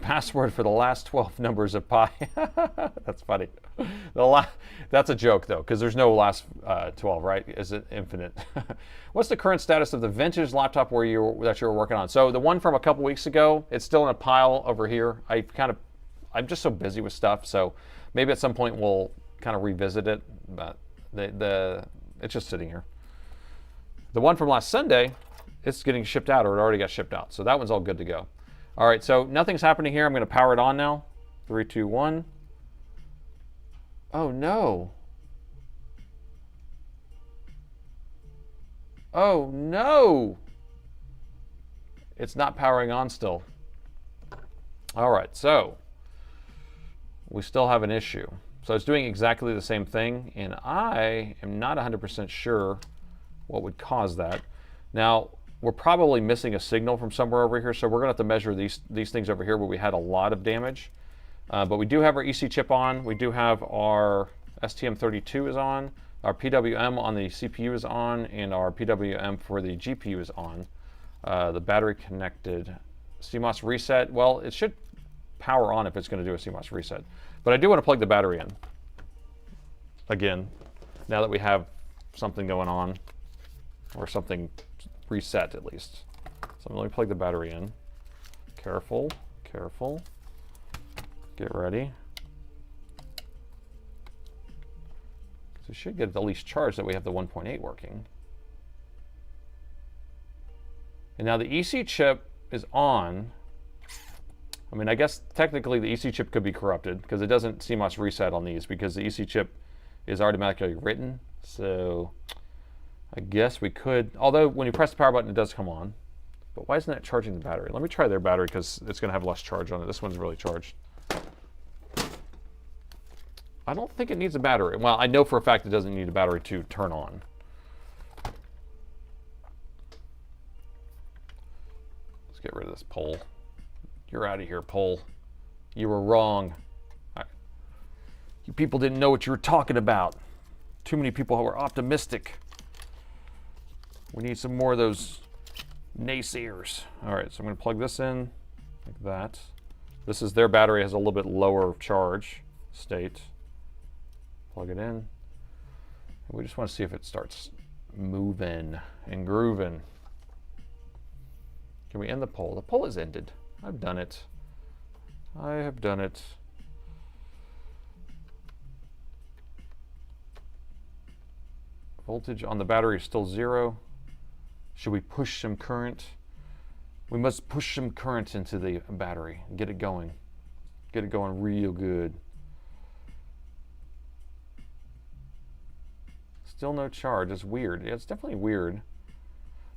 Password for the last 12 numbers of pi. That's funny. That's a joke, though, because there's no last 12, right? Is it infinite? What's the current status of the vintage laptop that you were working on? So the one from a couple weeks ago, it's still in a pile over here. I'm just so busy with stuff, so maybe at some point we'll kind of revisit it, but it's just sitting here. The one from last Sunday, it's getting shipped out, or it already got shipped out. So that one's all good to go. All right, so nothing's happening here. I'm going to power it on now. 3, 2, 1. Oh, no. Oh, no. It's not powering on still. All right, so we still have an issue. So it's doing exactly the same thing, and I am not 100% sure what would cause that. Now, we're probably missing a signal from somewhere over here, so we're going to have to measure these things over here where we had a lot of damage. But we do have our EC chip on. We do have our STM32 is on. Our PWM on the CPU is on, and our PWM for the GPU is on. The battery connected. CMOS reset. Well, it should power on if it's going to do a CMOS reset. But I do want to plug the battery in. again, now that we have something going on, or something reset at least. So let me plug the battery in. Careful, careful. Get ready. So we should get at least charged that we have the 1.8 working. And now the EC chip is on. I mean, I guess technically the EC chip could be corrupted because it doesn't CMOS reset on these because the EC chip is automatically written. So I guess we could, although when you press the power button, it does come on. But why isn't that charging the battery? Let me try their battery because it's going to have less charge on it. This one's really charged. I don't think it needs a battery. Well, I know for a fact it doesn't need a battery to turn on. Let's get rid of this pole. You're out of here, pole. You were wrong. You people didn't know what you were talking about. Too many people were optimistic. We need some more of those naysayers. All right, so I'm going to plug this in like that. This is their battery, has a little bit lower charge state. Plug it in. And we just want to see if it starts moving and grooving. Can we end the poll? The poll is ended. I've done it. I have done it. Voltage on the battery is still 0. Should we push some current? We must push some current into the battery and get it going. Get it going real good. Still no charge. It's weird. Yeah, it's definitely weird.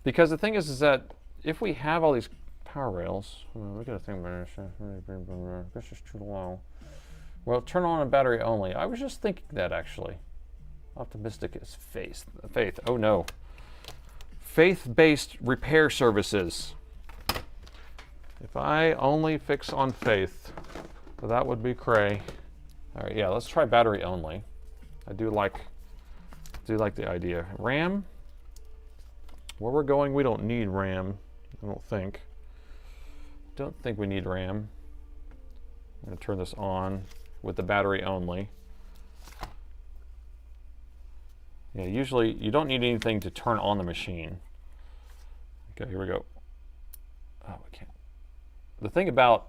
Because the thing is that if we have all these power rails, look at the thing, this is too low. Well, turn on a battery only. I was just thinking that actually. Optimistic is faith. Faith. Oh no. Faith-based repair services. If I only fix on faith, that would be cray. All right, yeah, let's try battery only. I do like the idea. RAM. Where we're going, we don't need RAM. I don't think. Don't think we need RAM. I'm going to turn this on with the battery only. Yeah, usually you don't need anything to turn on the machine. Okay, here we go. Oh, we can't. The thing about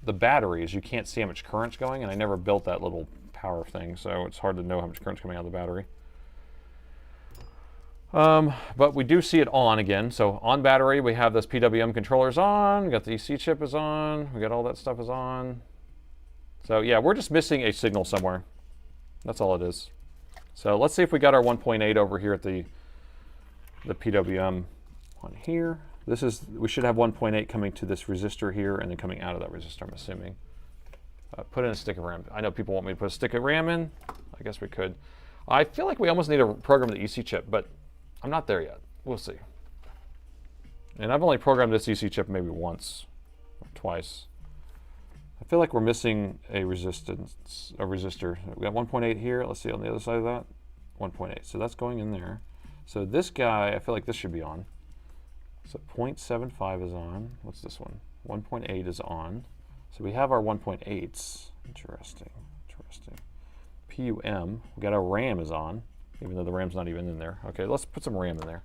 the battery is you can't see how much current's going, and I never built that little power thing, so it's hard to know how much current's coming out of the battery. But we do see it on again. So on battery, we have this PWM controllers on, we got the EC chip is on, we got all that stuff is on. So yeah, we're just missing a signal somewhere. That's all it is. So let's see if we got our 1.8 over here at the PWM on here. This is, we should have 1.8 coming to this resistor here and then coming out of that resistor, I'm assuming. Put in a stick of RAM. I know people want me to put a stick of RAM in. I guess we could. I feel like we almost need to program the EC chip, but I'm not there yet. We'll see. And I've only programmed this EC chip maybe once or twice. I feel like we're missing a resistor. We got 1.8 here. Let's see on the other side of that. 1.8. So that's going in there. So this guy, I feel like this should be on. So 0.75 is on. What's this one? 1.8 is on. So we have our 1.8s. Interesting. Interesting. PUM. We got our RAM is on, even though the RAM's not even in there. Okay, let's put some RAM in there.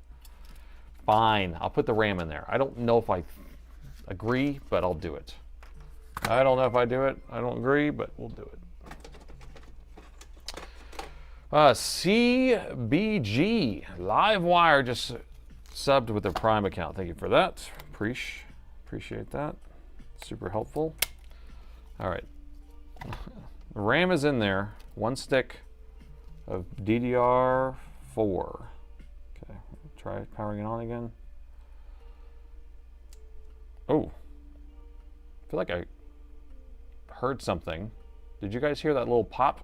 Fine, I'll put the RAM in there. I don't know if I agree, but I'll do it. I don't know if I do it. I don't agree, but we'll do it. CBG Livewire just subbed with their Prime account. Thank you for that. Appreciate that. Super helpful. All right. The RAM is in there. One stick of DDR4. Okay, try powering it on again. Oh, I feel like I heard something. Did you guys hear that little pop?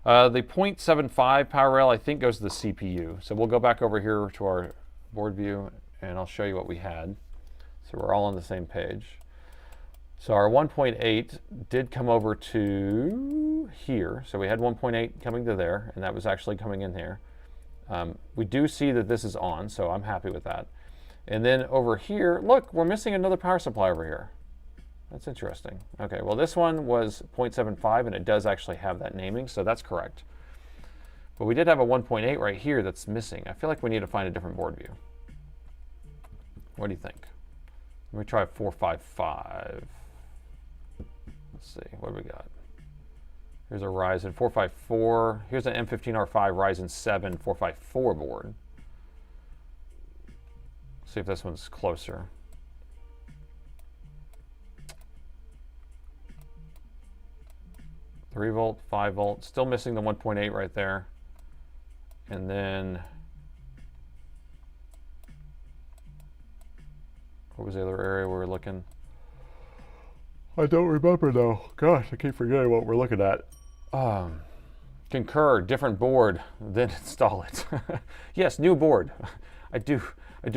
The 0.75 power rail, I think, goes to the CPU. So we'll go back over here to our board view, and I'll show you what we had. So we're all on the same page. So our 1.8 did come over to here. So we had 1.8 coming to there, and that was actually coming in here. We do see that this is on, so I'm happy with that. And then over here, look, we're missing another power supply over here. That's interesting. Okay, well this one was 0.75 and it does actually have that naming, so that's correct. But we did have a 1.8 right here that's missing. I feel like we need to find a different board view. What do you think? Let me try 455. Let's see, what do we got? Here's a Ryzen 454. Here's an M15R5 Ryzen 7 454 board. See if this one's closer. Three volt, 5 volt, still missing the 1.8 right there. And then, what was the other area we were looking? I don't remember though. Gosh, I keep forgetting what we're looking at. Concur, different board, then install it. Yes, new board. I do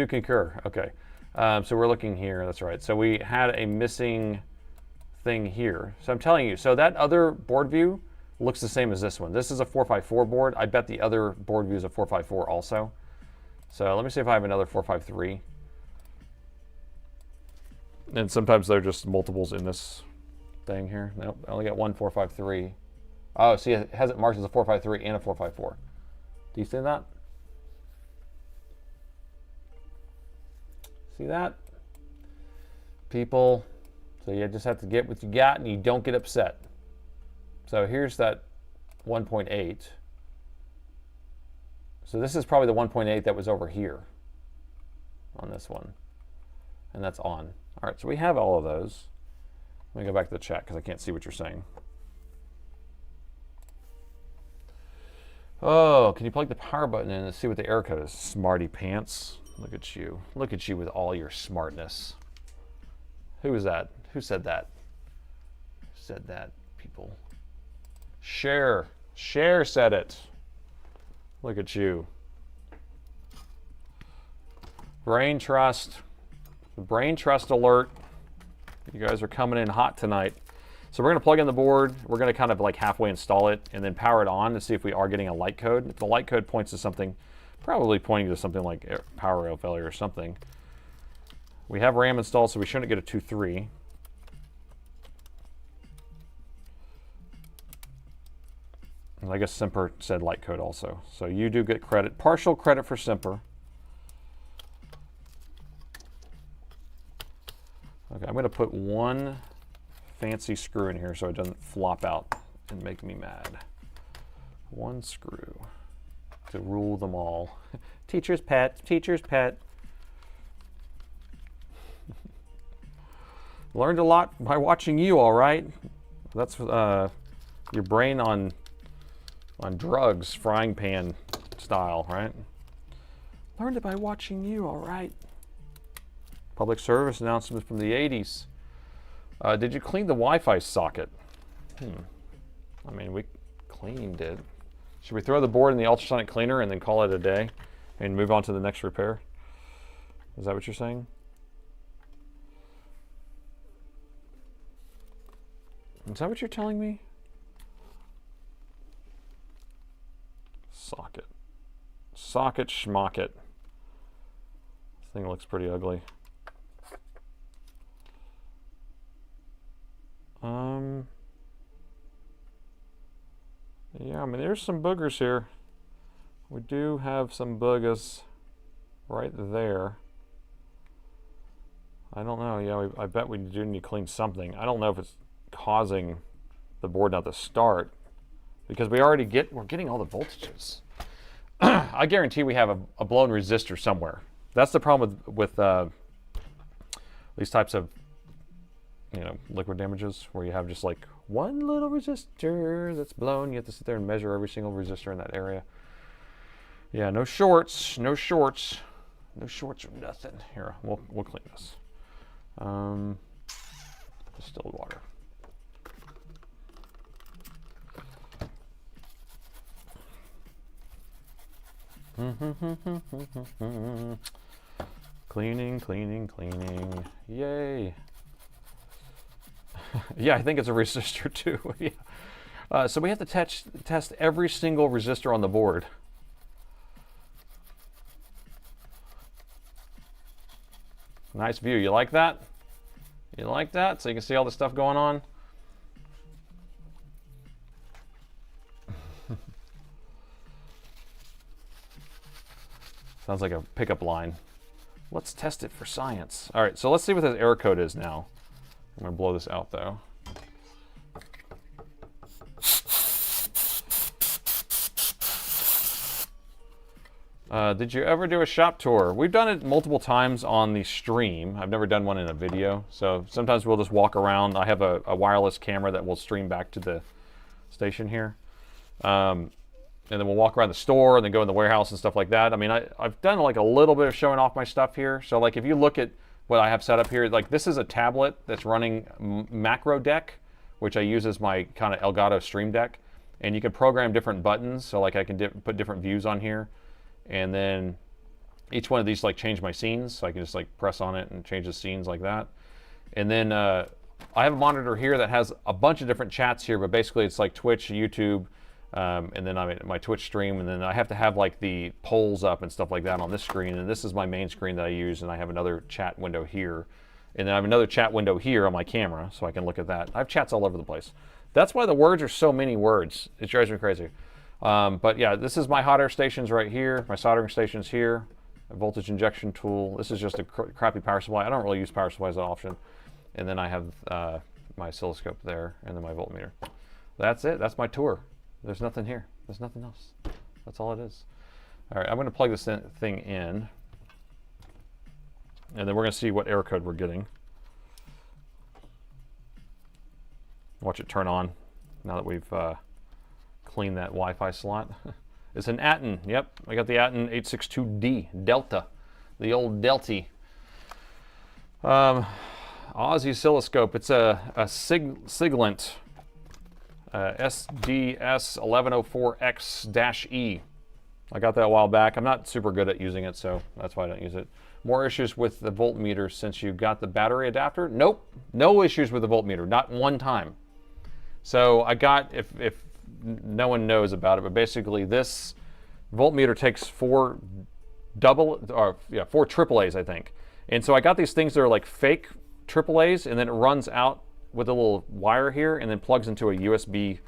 concur. Okay, so we're looking here. That's right. So we had a missing thing here. So I'm telling you. So that other board view looks the same as this one. This is a 454 board. I bet the other board view is a 454 also. So let me see if I have another 453. And sometimes they're just multiples in this thing here. Nope, I only got one 453. Oh, see, it has it marked as a 453 and a 454. Do you see that? See that? People, so you just have to get what you got and you don't get upset. So here's that 1.8. So this is probably the 1.8 that was over here on this one. And that's on. All right, so we have all of those. Let me go back to the chat because I can't see what you're saying. Oh, can you plug the power button in and see what the error code is? Smarty pants. Look at you. Look at you with all your smartness. Who was that? Who said that? Who said that, people? Share. Share said it. Look at you. Brain trust. Brain trust alert. You guys are coming in hot tonight. So we're going to plug in the board. We're going to kind of like halfway install it and then power it on to see if we are getting a light code. If the light code points to something, probably pointing to something like power rail failure or something. We have RAM installed, so we shouldn't get a 2.3. And I guess Semper said light code also. So you do get credit, partial credit for Semper. Okay, I'm going to put one fancy screw in here so it doesn't flop out and make me mad. One screw to rule them all. Teacher's pet, teacher's pet. Learned a lot by watching you, all right? That's your brain on drugs, frying pan style, right? Learned it by watching you, all right? Public service announcements from the 80s. Did you clean the Wi-Fi socket? I mean, we cleaned it. Should we throw the board in the ultrasonic cleaner and then call it a day and move on to the next repair? Is that what you're saying? Is that what you're telling me? Socket. Socket schmocket. This thing looks pretty ugly. Yeah, I mean, there's some boogers here. We do have some boogers right there. I don't know. Yeah, I bet we do need to clean something. I don't know if it's causing the board not to start because we're getting all the voltages. I guarantee we have a blown resistor somewhere. That's the problem with these types of liquid damages where you have just like one little resistor that's blown. You have to sit there and measure every single resistor in that area. Yeah, no shorts, no shorts, no shorts or nothing. Here, we'll clean this. Distilled water. Cleaning, cleaning, cleaning. Yay. Yeah, I think it's a resistor too. Yeah. So we have to test every single resistor on the board. Nice view. You like that? You like that? So you can see all the stuff going on? Sounds like a pickup line. Let's test it for science. All right, so let's see what this error code is now. I'm gonna blow this out though. Did you ever do a shop tour? We've done it multiple times on the stream. I've never done one in a video. So sometimes we'll just walk around. I have a wireless camera that will stream back to the station here. And then we'll walk around the store and then go in the warehouse and stuff like that. I mean, I've done like a little bit of showing off my stuff here. So like if you look at what I have set up here, like this is a tablet that's running Macro Deck, which I use as my kind of Elgato Stream Deck. And you can program different buttons. So like I can put different views on here. And then each one of these like change my scenes. So I can just like press on it and change the scenes like that. And then I have a monitor here that has a bunch of different chats here, but basically it's like Twitch, YouTube, and then I'm at my Twitch stream, and then I have to have like the polls up and stuff like that on this screen, and this is my main screen that I use, and I have another chat window here, and then I have another chat window here on my camera, so I can look at that. I have chats all over the place. That's why the words are so many words. It drives me crazy. But yeah, this is my hot air stations right here, my soldering stations here, a voltage injection tool. This is just a crappy power supply. I don't really use power supplies that often. And then I have my oscilloscope there, and then my voltmeter. That's it. That's my tour. There's nothing here. There's nothing else. That's all it is. All right, I'm going to plug this thing in, and then we're going to see what error code we're getting. Watch it turn on now that we've cleaned that Wi-Fi slot. It's an Atten. Yep, I got the Atten 862D Delta, the old Delty. Aussie oscilloscope. It's a Siglent. SDS1104X-E. I got that a while back. I'm not super good at using it, so that's why I don't use it. More issues with the voltmeter since you got the battery adapter? Nope, no issues with the voltmeter, not one time. So I got, if no one knows about it, but basically this voltmeter takes four AAAs, I think. And so I got these things that are like fake AAAs, and then it runs out with a little wire here and then plugs into a USB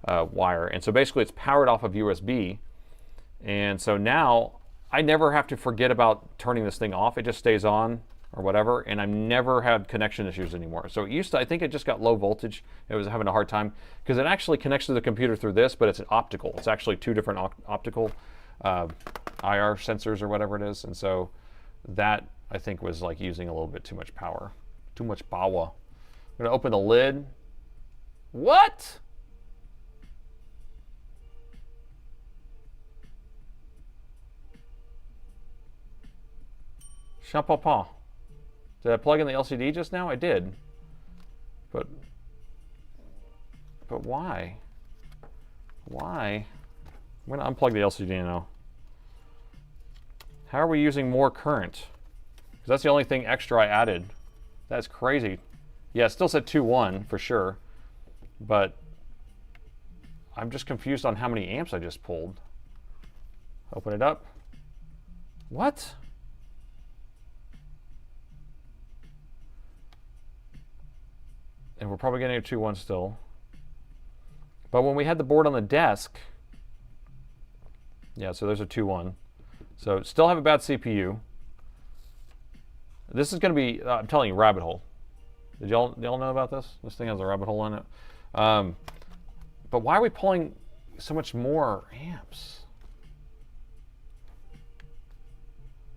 wire. And so basically it's powered off of USB. And so now I never have to forget about turning this thing off. It just stays on or whatever. And I've never had connection issues anymore. So it used to, I think it just got low voltage. It was having a hard time because it actually connects to the computer through this, but it's an optical. It's actually two different optical IR sensors or whatever it is. And so that I think was like using a little bit too much power. Too much power. I'm gonna open the lid. What? Champapon. Did I plug in the LCD just now? I did. But why? Why? I'm gonna unplug the LCD now. How are we using more current? Because that's the only thing extra I added. That's crazy. Yeah, it still said 2.1 for sure, but I'm just confused on how many amps I just pulled. Open it up. What? And we're probably getting a 2.1 still. But when we had the board on the desk, yeah, so there's a 2.1. So still have a bad CPU. This is going to be, I'm telling you, rabbit hole. Did y'all know about this? This thing has a rabbit hole in it. But why are we pulling so much more amps?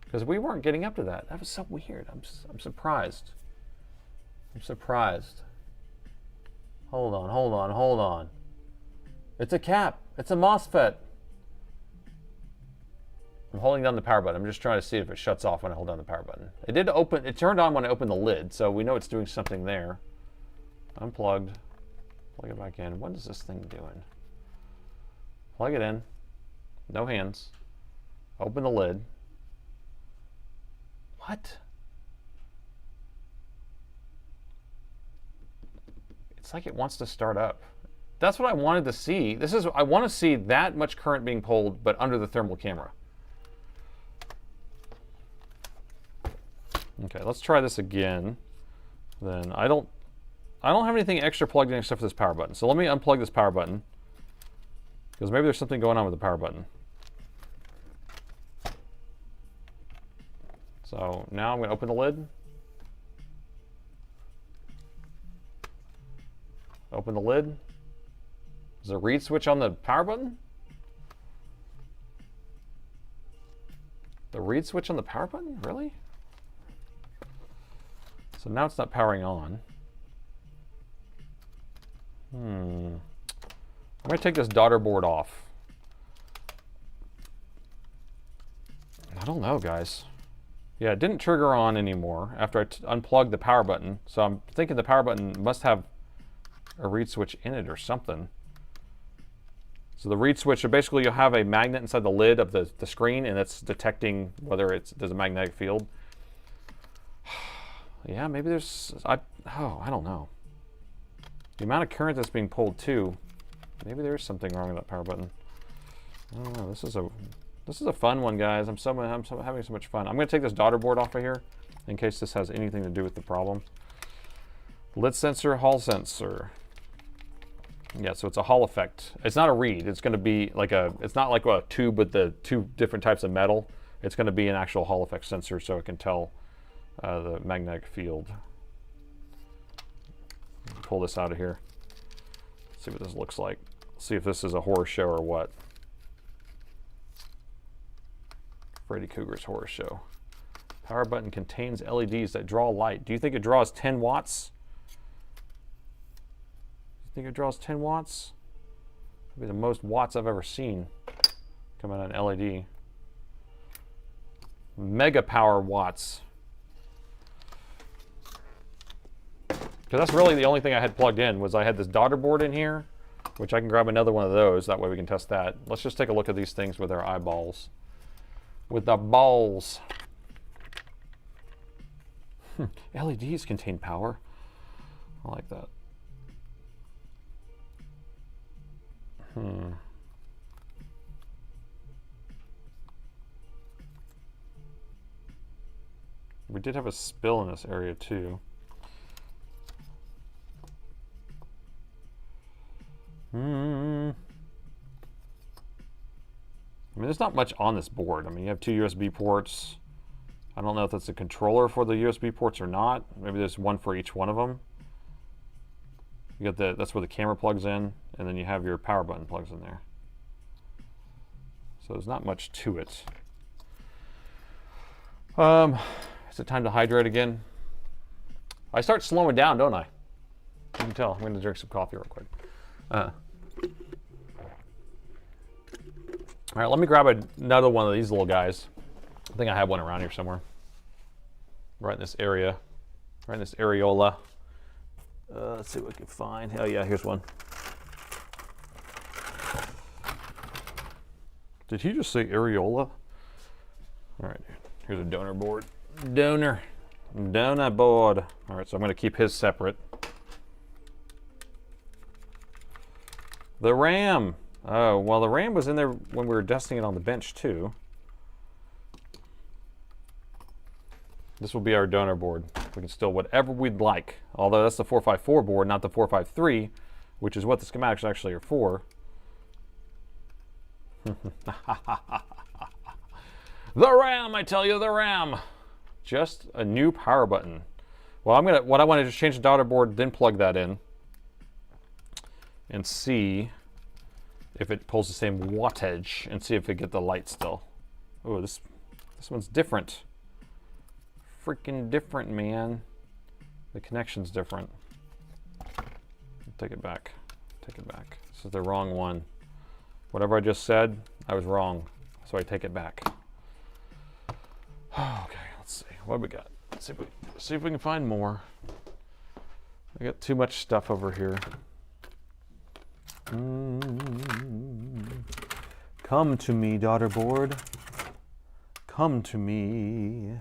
Because we weren't getting up to that. That was so weird. I'm surprised. I'm surprised. Hold on. It's a cap. It's a MOSFET. I'm holding down the power button. I'm just trying to see if it shuts off when I hold down the power button. It did open, it turned on when I opened the lid, so we know it's doing something there. Unplugged. Plug it back in. What is this thing doing? Plug it in. No hands. Open the lid. What? It's like it wants to start up. That's what I wanted to see. I want to see that much current being pulled, but under the thermal camera. Okay, let's try this again. then I don't have anything extra plugged in except for this power button. So let me unplug this power button, because maybe there's something going on with the power button. So now I'm going to open the lid. Open the lid. Is there a read switch on the power button? The read switch on the power button? Really? So now it's not powering on. I'm going to take this daughter board off. I don't know, guys. Yeah, it didn't trigger on anymore after I unplugged the power button. So I'm thinking the power button must have a read switch in it or something. So the read switch, so basically you'll have a magnet inside the lid of the screen, and it's detecting whether there's a magnetic field. Yeah, maybe there's, I don't know. The amount of current that's being pulled too, maybe there's something wrong with that power button. I don't know, this is a fun one, guys. I'm having so much fun. I'm gonna take this daughter board off of here in case this has anything to do with the problem. Lid sensor, Hall sensor. Yeah, so it's a Hall effect. It's not a read. It's going to be like it's not like a tube with the two different types of metal. It's going to be an actual Hall effect sensor, so it can tell the magnetic field. Pull this out of here. See what this looks like. See if this is a horror show or what. Freddy Krueger's horror show. Power button contains LEDs that draw light. Do you think it draws 10 watts? I think it draws 10 watts. That'd be the most watts I've ever seen coming out of an LED. Mega power watts. Because that's really the only thing I had plugged in, was I had this daughter board in here, which I can grab another one of those. That way we can test that. Let's just take a look at these things with our eyeballs. With the balls. LEDs contain power. I like that. We did have a spill in this area too. I mean, there's not much on this board. I mean, you have two USB ports. I don't know if that's a controller for the USB ports or not. Maybe there's one for each one of them. You got that's where the camera plugs in, and then you have your power button plugs in there. So there's not much to it. Is it time to hydrate again? I start slowing down, don't I? You can tell. I'm going to drink some coffee real quick. All right, let me grab another one of these little guys. I think I have one around here somewhere. Right in this area. Right in this areola. Let's see what we can find. Oh yeah, here's one. Did he just say areola? All right, here's a donor board. Donor board. All right, so I'm going to keep his separate. The RAM. Oh, well, the RAM was in there when we were dusting it on the bench too. This will be our donor board. We can still whatever we'd like. Although that's the 454 board, not the 453, which is what the schematics actually are for. The RAM, I tell you, the RAM. Just a new power button. Well, what I want to do is change the daughter board, then plug that in, and see if it pulls the same wattage, and see if it get the light still. Oh, this one's different. Freaking different, man. The connection's different. Take it back. Take it back. This is the wrong one. Whatever I just said, I was wrong. So I take it back. Okay, let's see. What do we got? Let's see if we can find more. I got too much stuff over here. Come to me, daughter board. Come to me.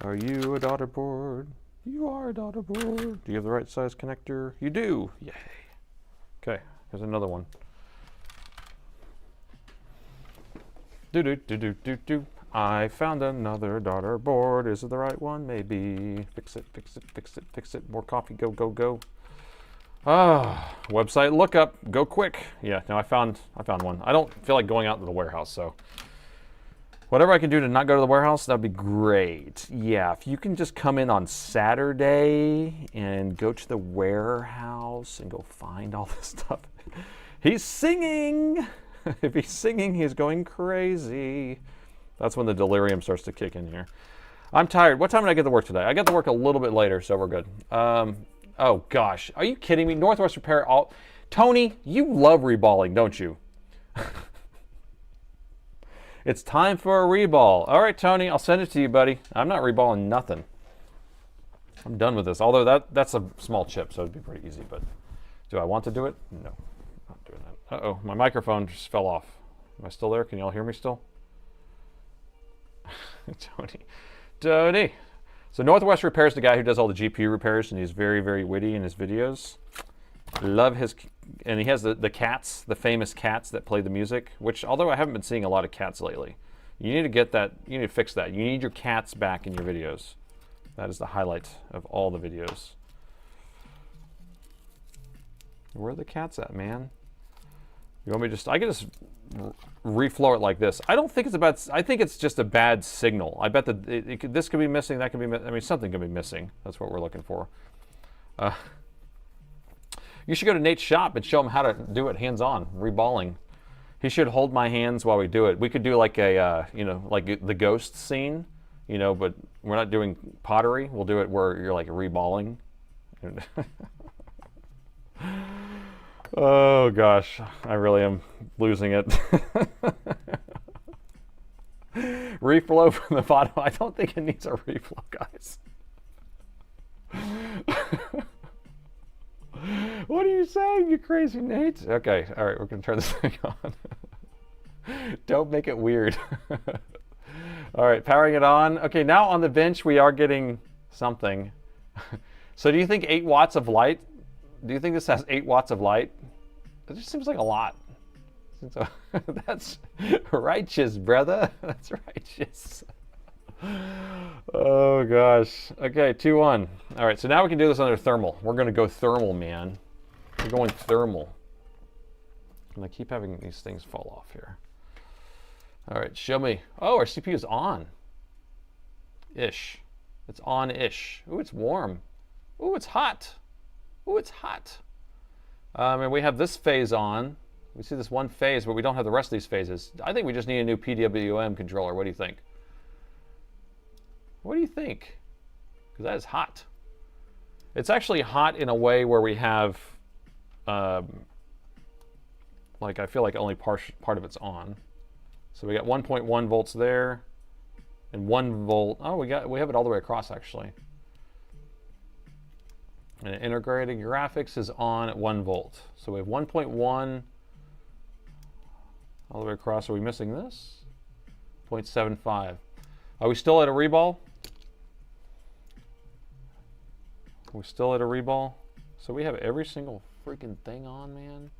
Are you a daughter board? You are a daughter board. Do you have the right size connector? You do. Yay. Okay, here's another one. I found another daughter board. Is it the right one? Maybe. Fix it, fix it, fix it, fix it. More coffee. Go, go, go. Ah, website lookup. Go quick. Yeah, no, I found one. I don't feel like going out to the warehouse, so whatever I can do to not go to the warehouse, that'd be great. Yeah, if you can just come in on Saturday and go to the warehouse and go find all this stuff. He's singing. If he's singing, he's going crazy. That's when the delirium starts to kick in here. I'm tired. What time did I get to work today? I got to work a little bit later, so we're good. Oh gosh, are you kidding me? Northwest Repair. Tony, you love reballing, don't you? It's time for a reball. All right, Tony, I'll send it to you, buddy. I'm not reballing nothing. I'm done with this. Although that's a small chip, so it'd be pretty easy. But do I want to do it? No, not doing that. Uh-oh, my microphone just fell off. Am I still there? Can y'all hear me still? Tony. So Northwest Repair is the guy who does all the GPU repairs, and he's very, very witty in his videos. Love his, and he has the cats, the famous cats that play the music, which although I haven't been seeing a lot of cats lately, you need to get that, you need to fix that. You need your cats back in your videos. That is the highlight of all the videos. Where are the cats at, man? You want me to just, I can just reflow it like this. I don't think it's about, I think it's just a bad signal. I bet that this could be missing, that could be missing. I mean, something could be missing. That's what we're looking for. You should go to Nate's shop and show him how to do it hands-on, reballing. He should hold my hands while we do it. We could do like a, you know, like the ghost scene, you know, but we're not doing pottery. We'll do it where you're like reballing. Oh gosh, I really am losing it. Reflow from the bottom. I don't think it needs a reflow, guys. What are you saying, you crazy Nate? Okay, all right, we're gonna turn this thing on. Don't make it weird. All right, powering it on. Okay, now on the bench we are getting something. So do you think 8 watts of light? Do you think this has 8 watts of light? It just seems like a lot. So that's righteous, brother. That's righteous. Oh gosh. Okay, 2-1. All right, so now we can do this under thermal. We're gonna go thermal, man. We're going thermal. And I keep having these things fall off here. All right, show me. Oh, our CPU is on. Ish. It's on-ish. Ooh, it's warm. Ooh, it's hot. Ooh, it's hot. And we have this phase on. We see this one phase, but we don't have the rest of these phases. I think we just need a new PWM controller. What do you think? What do you think? Because that is hot. It's actually hot in a way where we have, like I feel like only part of it's on. So we got 1.1 volts there, and 1 volt. Oh, we have it all the way across actually. And integrated graphics is on at 1 volt. So we have 1.1 all the way across. Are we missing this? 0.75. Are we still at a reball? We're still at a reball. So we have every single freaking thing on, man.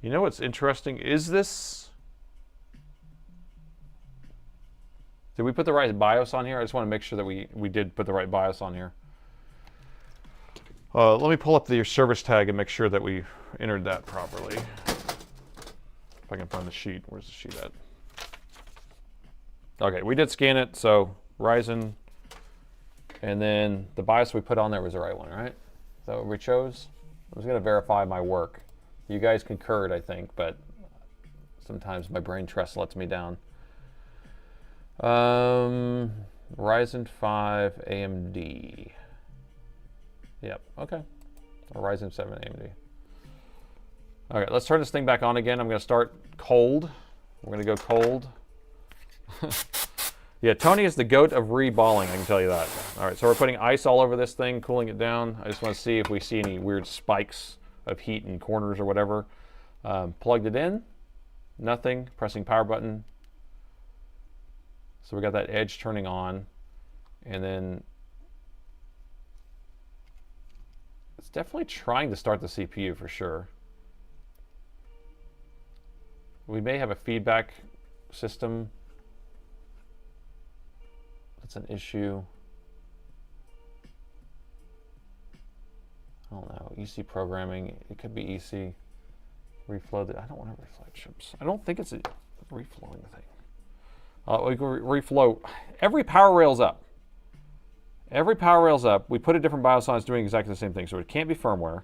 You know what's interesting? Is this... Did we put the right BIOS on here? I just want to make sure that we did put the right BIOS on here. Let me pull up the service tag and make sure that we entered that properly. If I can find the sheet. Where's the sheet at? Okay, we did scan it, so Ryzen. And then the BIOS we put on there was the right one, right? Is that what we chose? I was going to verify my work. You guys concurred, I think, but sometimes my brain trust lets me down. Ryzen 5 AMD. Yep, okay. Or Ryzen 7 AMD. Okay, let's turn this thing back on again. I'm going to start cold. We're going to go cold. Yeah, Tony is the goat of reballing, I can tell you that. All right, so we're putting ice all over this thing, cooling it down. I just want to see if we see any weird spikes of heat in corners or whatever. Plugged it in. Nothing. Pressing power button. So we got that edge turning on, and then it's definitely trying to start the CPU for sure. We may have a feedback system. That's an issue. I don't know. EC programming. It could be EC. Reflow. I don't want to reflow chips. I don't think it's a reflowing thing. We can reflow. Every power rail's up. Every power rail's up. We put a different BIOS on. It's doing exactly the same thing. So it can't be firmware.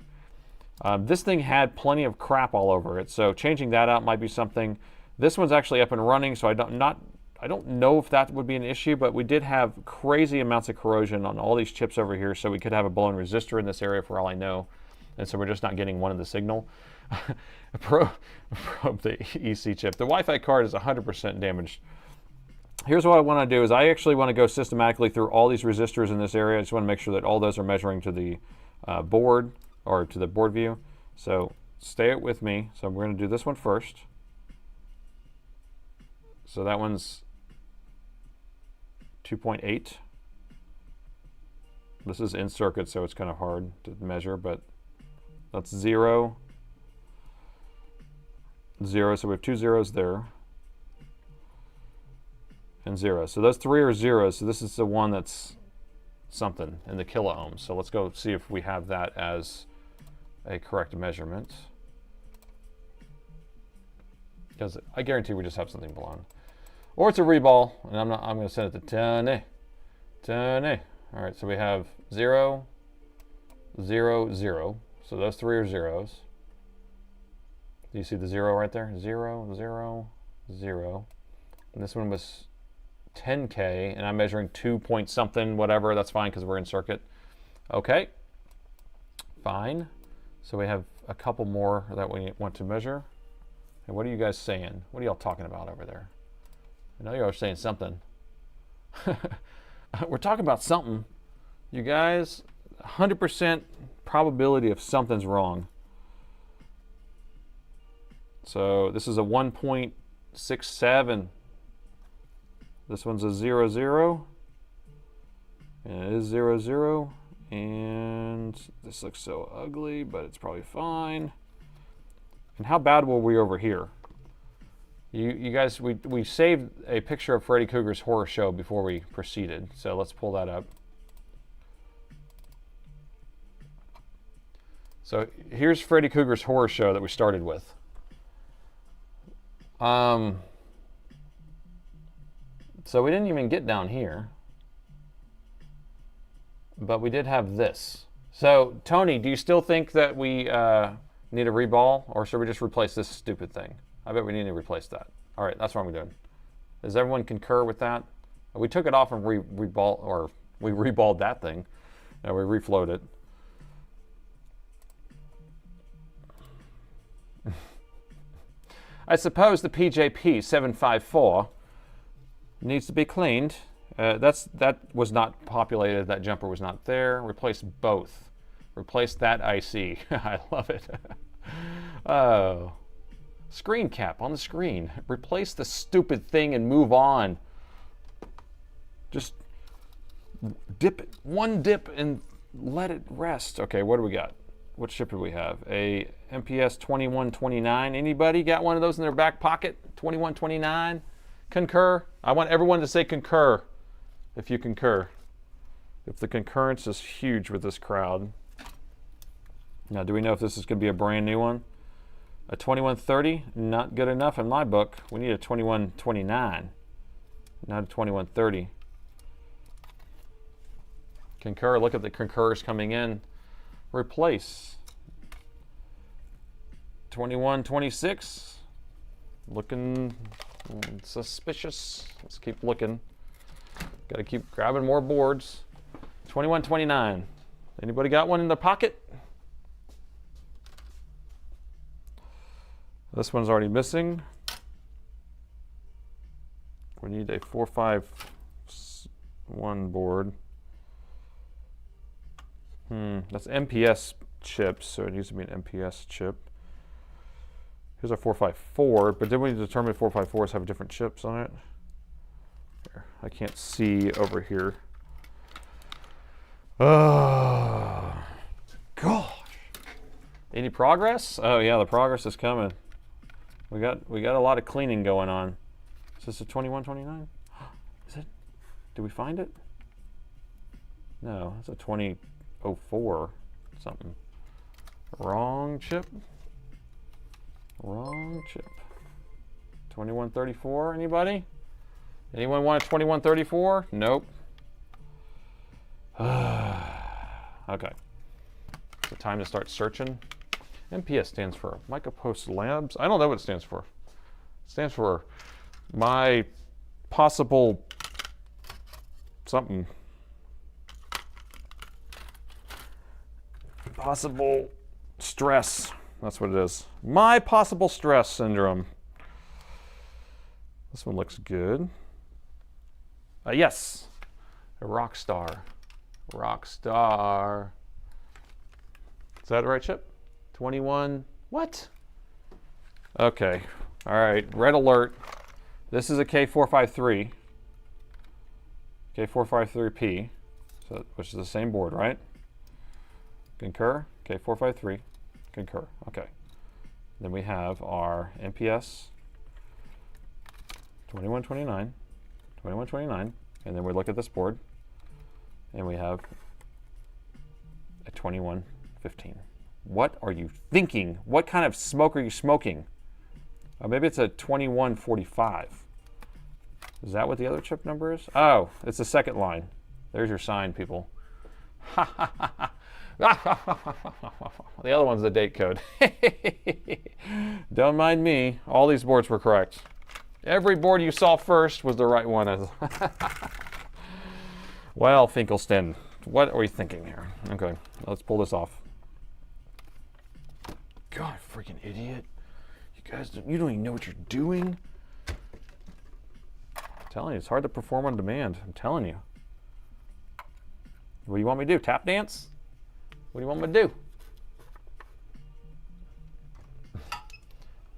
This thing had plenty of crap all over it. So changing that out might be something. This one's actually up and running. So I don't know if that would be an issue, but we did have crazy amounts of corrosion on all these chips over here. So we could have a blown resistor in this area for all I know. And so we're just not getting one of the signal. Probe the EC chip. The Wi-Fi card is 100% damaged. Here's what I want to do is I actually want to go systematically through all these resistors in this area. I just want to make sure that all those are measuring to the board or to the board view. So stay with me. So we're going to do this one first. So that one's 2.8. This is in circuit, so it's kind of hard to measure, but that's 0. 0, so we have 2 zeros there. And 0. So those 3 are zeros. So this is the one that's something in the kilo ohms. So let's go see if we have that as a correct measurement. Because I guarantee we just have something blown. Or it's a reball, and I'm going to send it to Tony. Tony. All right, so we have 0, 0, 0. So those 3 are zeros. Do you see the 0 right there? 0, 0, 0. And this one was 10K, and I'm measuring 2 point something, whatever. That's fine because we're in circuit. Okay, fine. So we have a couple more that we want to measure. And what are you guys saying? What are y'all talking about over there? I know you're saying something. We're talking about something. You guys, 100% probability of something's wrong. So this is a 1.67. This one's a 0, 0. And it is 0, 0. And this looks so ugly, but it's probably fine. And how bad were we over here? You guys, we saved a picture of Freddy Krueger's horror show before we proceeded. So let's pull that up. So here's Freddy Krueger's horror show that we started with. So we didn't even get down here, but we did have this. So Tony, do you still think that we need a reball, or should we just replace this stupid thing? I bet we need to replace that. All right, that's what I'm doing. Does everyone concur with that? We took it off and we reballed that thing. Now we reflowed it. I suppose the PJP 754 needs to be cleaned. That was not populated. That jumper was not there. Replace both. Replace that IC. I love it. Oh, screen cap on the screen. Replace the stupid thing and move on. Just dip it, one dip, and let it rest. Okay, what do we got? What chip do we have? A MPS 2129. Anybody got one of those in their back pocket? 2129. Concur. I want everyone to say concur if you concur. If the concurrence is huge with this crowd. Now, do we know if this is going to be a brand new one? A 2130, not good enough in my book. We need a 2129, not a 2130. Concur, look at the concurs coming in. Replace. 2126, looking suspicious. Let's keep looking. Got to keep grabbing more boards. 2129. Anybody got one in their pocket? This one's already missing. We need a 451 board. That's MPS chips, so it needs to be an MPS chip. Here's our 454, but then we determine 454s have different chips on it. Here, I can't see over here. Oh, gosh. Any progress? Oh yeah, the progress is coming. We got a lot of cleaning going on. Is this a 2129? Is it? Did we find it? No, it's a 2004 something. Wrong chip. Wrong chip. 2134, anybody? Anyone want a 2134? Nope. Okay. So time to start searching. MPS stands for Micropost Labs. I don't know what it stands for. It stands for my possible something. Possible stress. That's what it is. My possible stress syndrome. This one looks good. Yes. A rock star. Rock star. Is that the right chip? 21. What? Okay. All right. Red alert. This is a K453. K453P. So, which is the same board, right? Concur. K453. Concur. Okay. Then we have our MPS 2129. 2129. And then we look at this board. And we have a 2115. What are you thinking? What kind of smoke are you smoking? Maybe it's a 2145. Is that what the other chip number is? Oh, it's the second line. There's your sign, people. The other one's the date code. Don't mind me. All these boards were correct. Every board you saw first was the right one. Well, Finkelstein, what are we thinking here? Okay, let's pull this off. God, freaking idiot. You guys, you don't even know what you're doing. I'm telling you, it's hard to perform on demand. I'm telling you. What do you want me to do? Tap dance? What do you want me to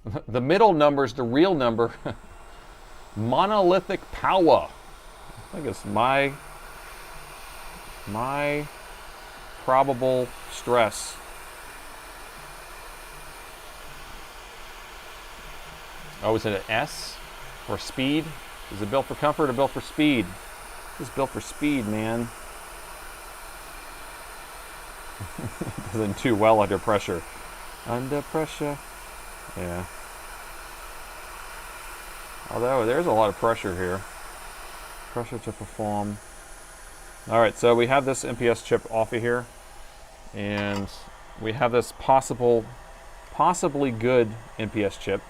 do? The middle number is the real number. Monolithic power. I think it's my probable stress. Oh, is it an S for speed? Is it built for comfort or built for speed? It's built for speed, man. Doesn't do well under pressure. Under pressure. Yeah. Although there's a lot of pressure here. Pressure to perform. All right, so we have this MPS chip off of here, and we have this possibly good MPS chip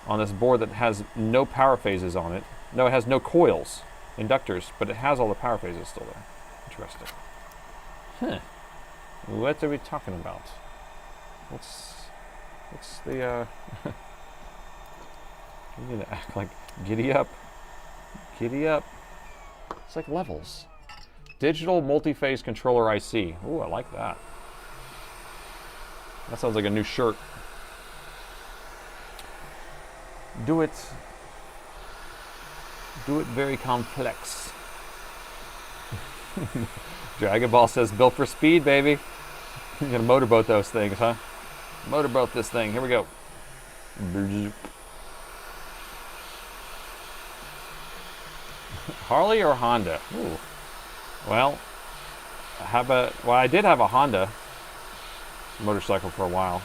on this board that has no power phases on it. No, it has no coils, inductors, but it has all the power phases still there. Interesting. Huh. What are we talking about? What's the you need to act like giddy up. Giddy up. It's like levels. Digital multi-phase controller IC. Ooh, I like that. That sounds like a new shirt. Do it very complex. Dragon Ball says built for speed, baby. You're gonna motorboat those things, huh? Motorboat this thing. Here we go. Harley or Honda? Ooh. Well, I did have a Honda motorcycle for a while.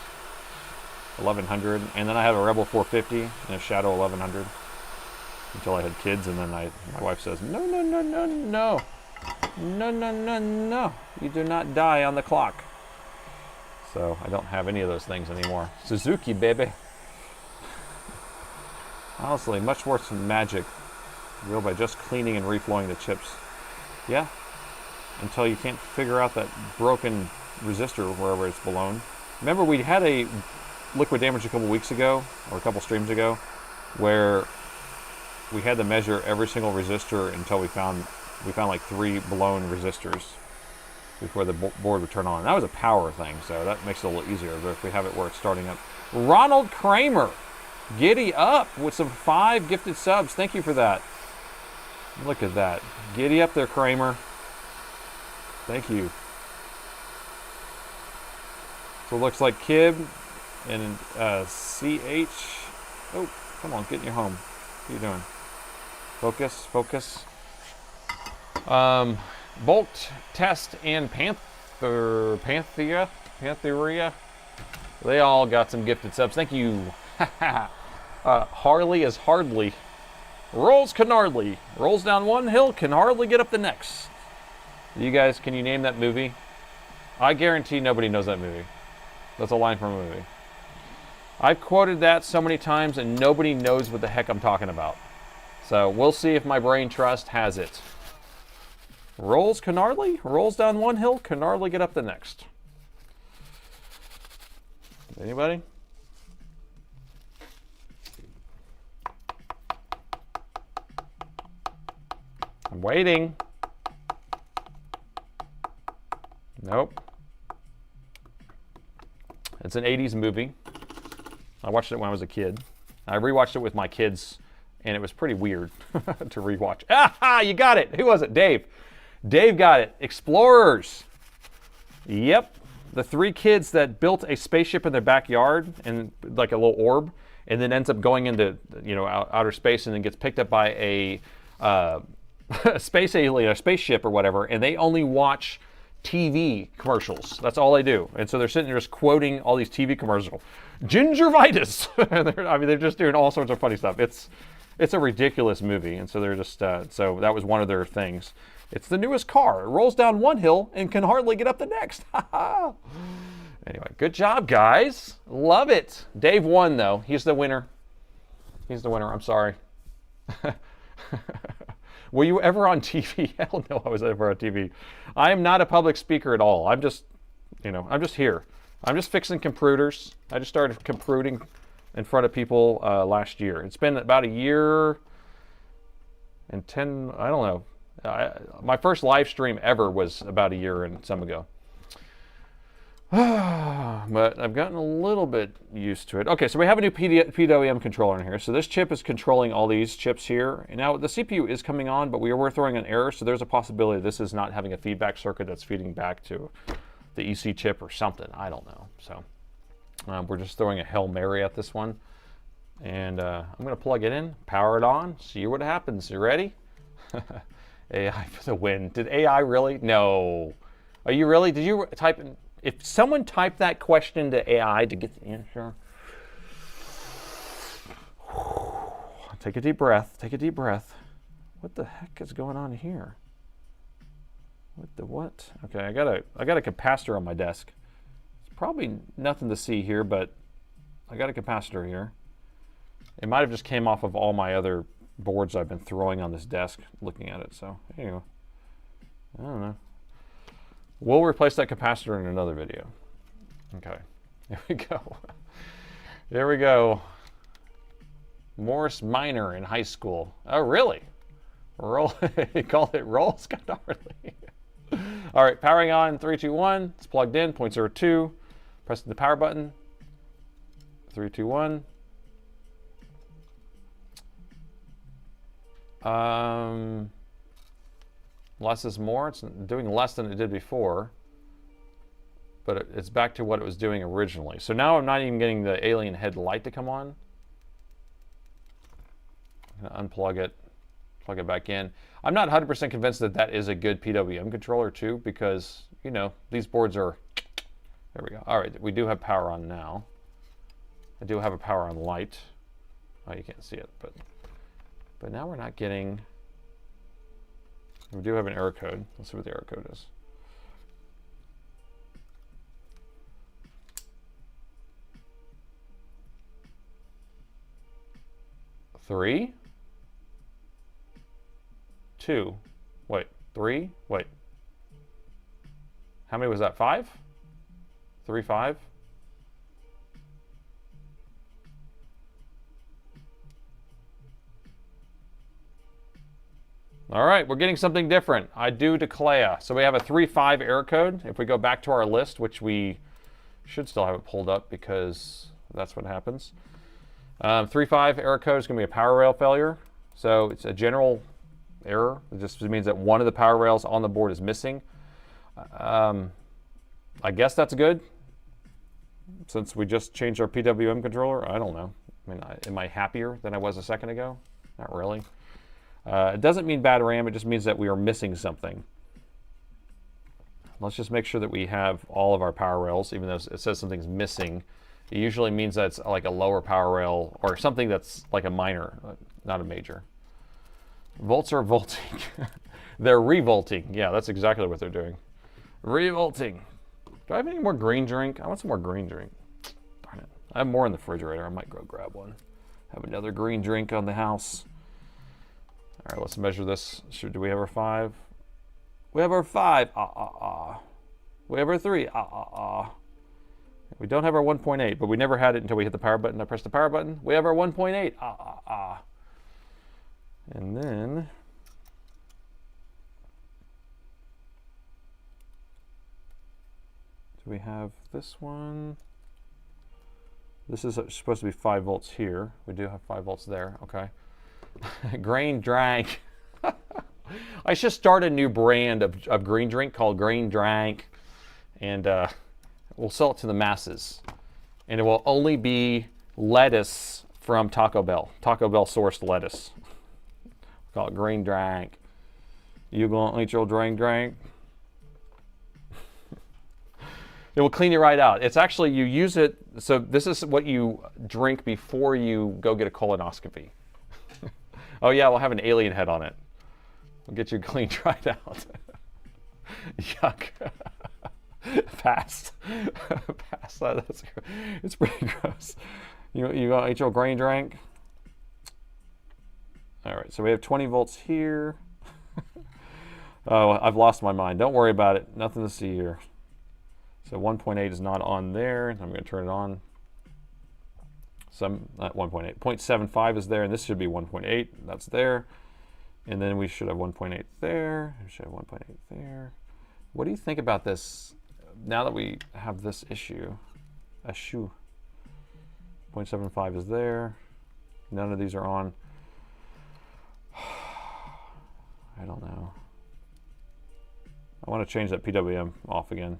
1100, and then I had a Rebel 450 and a Shadow 1100 until I had kids, and then my wife says, no, no, no, no, no. No, no, no, no. You do not die on the clock. So I don't have any of those things anymore. Suzuki, baby. Honestly, much more magic real by just cleaning and reflowing the chips. Yeah. Until you can't figure out that broken resistor wherever it's blown. Remember, we had a liquid damage a couple weeks ago, or a couple streams ago, where we had to measure every single resistor until we found like 3 blown resistors before the board would turn on. That was a power thing, so that makes it a little easier. But if we have it where it's starting up. Ronald Kramer, giddy up with some 5 gifted subs. Thank you for that. Look at that. Giddy up there, Kramer. Thank you. So it looks like Kib and CH Oh, come on, get in your home. What are you doing? Focus, focus. Bolt, Test, and Pantheria. They all got some gifted subs. Thank you. Harley is hardly. Rolls can hardly. Rolls down one hill, can hardly get up the next. You guys, can you name that movie? I guarantee nobody knows that movie. That's a line from a movie. I've quoted that so many times and nobody knows what the heck I'm talking about. So we'll see if my brain trust has it. Rolls can hardly. Rolls down one hill, can hardly get up the next. Anybody? I'm waiting. Nope. It's an 80s movie. I watched it when I was a kid. I rewatched it with my kids, and it was pretty weird to rewatch. Ah, you got it. Who was it? Dave. Dave got it. Explorers. Yep. The three kids that built a spaceship in their backyard and like a little orb, and then ends up going into outer space, and then gets picked up by a space alien, a spaceship or whatever, and they only watch TV commercials. That's all they do. And so they're sitting there just quoting all these TV commercials. Gingivitis. They're just doing all sorts of funny stuff. It's a ridiculous movie. And so they're just, so that was one of their things. It's the newest car. It rolls down one hill and can hardly get up the next. Anyway, good job, guys. Love it. Dave won, though. He's the winner. He's the winner. I'm sorry. Were you ever on TV? Hell no, I was ever on TV. I am not a public speaker at all. I'm just, I'm just here. I'm just fixing computers. I just started computing in front of people last year. It's been about a year and 10, I don't know. My first live stream ever was about a year and some ago. But I've gotten a little bit used to it. Okay, so we have a new PWM controller in here. So this chip is controlling all these chips here. And now the CPU is coming on, but we were throwing an error. So there's a possibility this is not having a feedback circuit that's feeding back to the EC chip or something. I don't know. So we're just throwing a Hail Mary at this one. And I'm going to plug it in, power it on, see what happens. You ready? AI for the win. Did AI really? No. Are you really? Did you type in? If someone typed that question to AI to get the answer, take a deep breath. Take a deep breath. What the heck is going on here? What the what? Okay, I got a capacitor on my desk. It's probably nothing to see here, but I got a capacitor here. It might have just came off of all my other boards I've been throwing on this desk looking at it. So anyway, I don't know. We'll replace that capacitor in another video. Okay, here we go. There we go. Morris Minor in high school. Oh, really? Roll. He called it roll, Scott Harley. All right, powering on. 3, 2, 1. It's plugged in. 0.02. Pressing the power button. 3, 2, 1. Less is more. It's doing less than it did before, but it's back to what it was doing originally. So now I'm not even getting the alien head light to come on. I'm gonna unplug it, plug it back in. I'm not 100% convinced that that is a good PWM controller too, because these boards are, there we go. All right, we do have power on now. I do have a power on light. Oh, you can't see it, but now we're not getting. We do have an error code. Let's see what the error code is. Three, 2, wait, 3, wait. How many was that? 5? 3, 5? All right, we're getting something different. I do declare. So we have a 3.5 error code. If we go back to our list, which we should still have it pulled up because that's what happens. 3.5 error code is going to be a power rail failure. So it's a general error. It just means that one of the power rails on the board is missing. I guess that's good. Since we just changed our PWM controller, I don't know. I mean, am I happier than I was a second ago? Not really. It doesn't mean bad RAM, it just means that we are missing something. Let's just make sure that we have all of our power rails, even though it says something's missing. It usually means that it's like a lower power rail or something that's like a minor, not a major. Volts are volting. They're revolting. Yeah, that's exactly what they're doing. Revolting. Do I have any more green drink? I want some more green drink. Darn it. I have more in the refrigerator. I might go grab one. Have another green drink on the house. All right, let's measure this. Do we have our 5? We have our 5. We have our 3. We don't have our 1.8, but we never had it until we hit the power button. I pressed the power button. We have our 1.8. And then do we have this one? This is supposed to be 5 volts here. We do have 5 volts there. Okay. Grain Drank. I should start a new brand of green drink called Grain Drank, and we'll sell it to the masses. And it will only be lettuce from Taco Bell sourced lettuce. We'll call it Grain Drank. You gonna eat your Grain Drank? It will clean you right out. It's actually, you use it, so this is what you drink before you go get a colonoscopy. Oh yeah, we'll have an alien head on it. We'll get you cleaned right out. Yuck. Pass. Pass. It's pretty gross. You gonna eat your Grain Drank? All right, so we have 20 volts here. Oh, I've lost my mind. Don't worry about it. Nothing to see here. So 1.8 is not on there. I'm going to turn it on. Not 1.8. 0.75 is there, and this should be 1.8. That's there. And then we should have 1.8 there. We should have 1.8 there. What do you think about this now that we have this issue? 0.75 is there. None of these are on. I don't know. I want to change that PWM off again.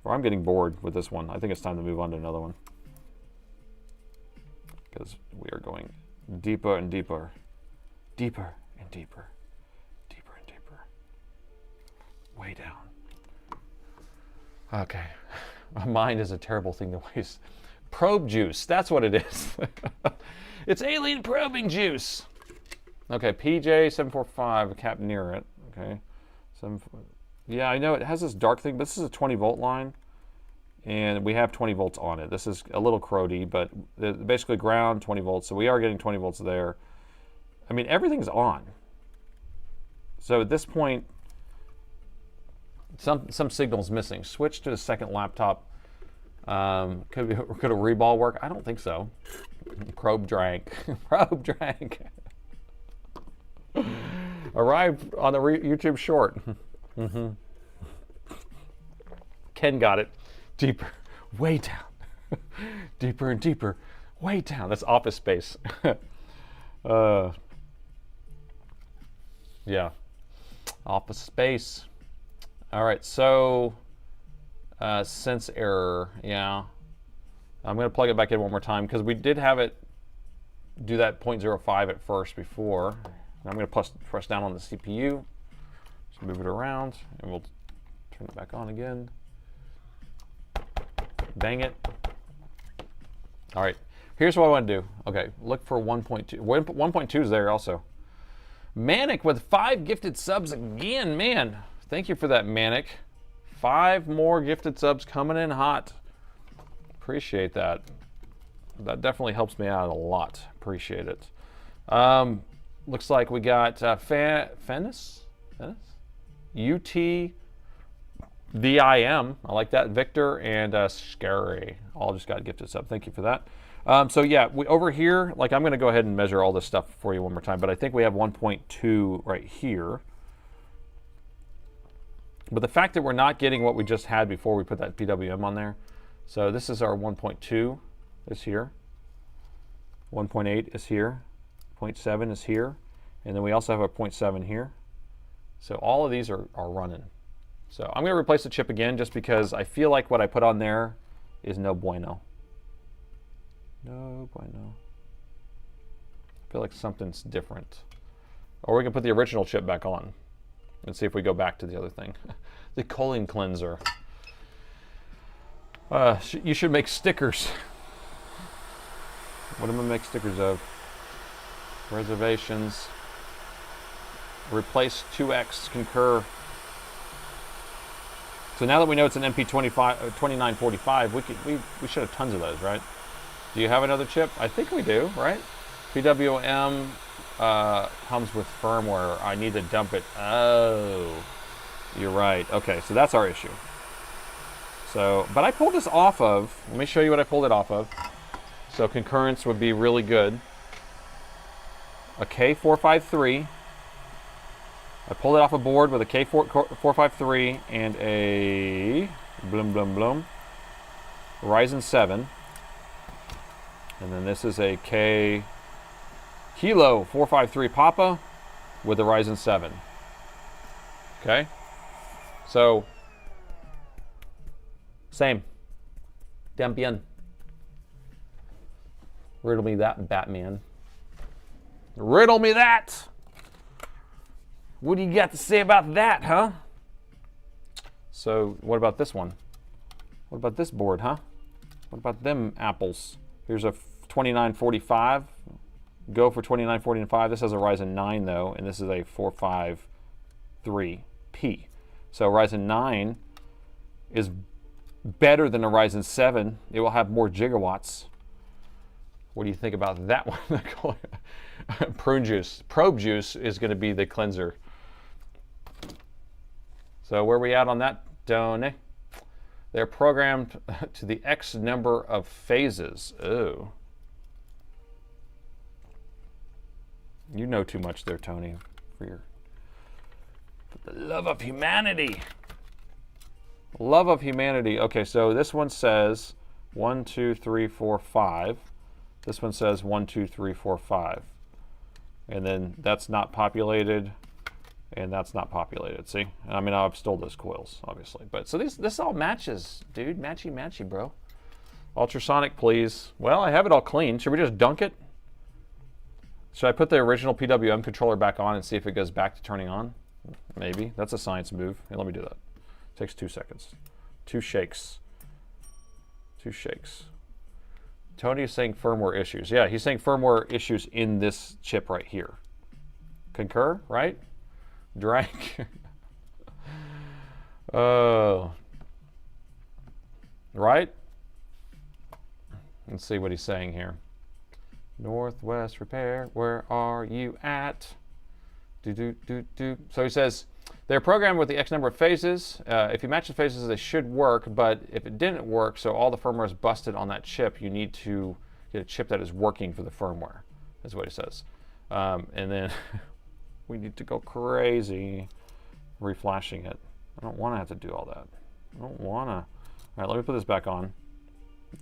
Or I'm getting bored with this one. I think it's time to move on to another one. Because we are going deeper and deeper. Deeper and deeper. Deeper and deeper. Way down. Okay. My mind is a terrible thing to waste. Probe juice. That's what it is. It's alien probing juice. Okay, PJ745, a cap near it. Okay. Yeah, I know it has this dark thing, but this is a 20 volt line, and we have 20 volts on it. This is a little crowdy, but basically ground 20 volts, so we are getting 20 volts there. I mean, everything's on. So at this point, some signal's missing. Switch to the second laptop. Could a reball work? I don't think so. Probe drank. Probe drank. Arrived on the YouTube short. Mm-hmm. Ken got it. Deeper, way down. Deeper and deeper, way down. That's Office Space. Yeah. Office Space. All right, so sense error. Yeah. I'm going to plug it back in one more time because we did have it do that 0.05 at first before. I'm going to press down on the CPU. Just move it around, and we'll turn it back on again. Bang it. All right, here's what I want to do. Okay, look for 1.2. 1.2 is there also. Manic with 5 gifted subs again, man. Thank you for that, Manic. 5 more gifted subs coming in hot. Appreciate that. That definitely helps me out a lot. Appreciate it. Looks like we got Fennis? UT VIM. I like that. Victor and Scary. All just got gifted sub. Thank you for that. So yeah, over here, like I'm going to go ahead and measure all this stuff for you one more time, but I think we have 1.2 right here. But the fact that we're not getting what we just had before we put that PWM on there. So this is our 1.2 is here. 1.8 is here. 0.7 is here. And then we also have a 0.7 here. So all of these are running. So I'm going to replace the chip again just because I feel like what I put on there is no bueno. No, bueno. I feel like something's different. Or we can put the original chip back on and see if we go back to the other thing. The choline cleanser. You should make stickers. What am I make stickers of? Reservations. Replace 2X, concur. So now that we know it's an MP2945, we should have tons of those, right? Do you have another chip? I think we do, right? PWM comes with firmware. I need to dump it. Oh, you're right. Okay, so that's our issue. So, but I pulled this off of, let me show you what I pulled it off of. So concurrence would be really good. A K453. I pulled it off a board with a K453 and a Ryzen 7. And then this is a Kilo 453 Papa with a Ryzen 7. Okay? So, same. Damn. Riddle me that, Batman. Riddle me that! What do you got to say about that, huh? So, what about this one? What about this board, huh? What about them apples? Here's a 2945. Go for 2945. This has a Ryzen 9 though, and this is a 453P. So Ryzen 9 is better than a Ryzen 7. It will have more gigawatts. What do you think about that one? Probe juice is going to be the cleanser. So where are we at on that, Tony? They're programmed to the X number of phases. Ooh. You know too much there, Tony, for the love of humanity. Love of humanity. Okay, so this one says 1, 2, 3, 4, 5. This one says 1, 2, 3, 4, 5. And then that's not populated, and that's not populated. See? I mean, I've stole those coils, obviously. But so this all matches, dude. Matchy, bro. Ultrasonic, please. Well, I have it all clean. Should we just dunk it? Should I put the original PWM controller back on and see if it goes back to turning on? Maybe. That's a science move. Hey, let me do that. Takes 2 seconds. 2 shakes. 2 shakes. Tony is saying firmware issues. Yeah, he's saying firmware issues in this chip right here. Concur, right? Drank. Oh. Right? Let's see what he's saying here. Northwest Repair, where are you at? So he says, they're programmed with the X number of phases. If you match the phases, they should work, but if it didn't work, so all the firmware is busted on that chip, you need to get a chip that is working for the firmware, is what he says. And then we need to go crazy reflashing it. I don't want to have to do all that. I don't want to. All right, let me put this back on.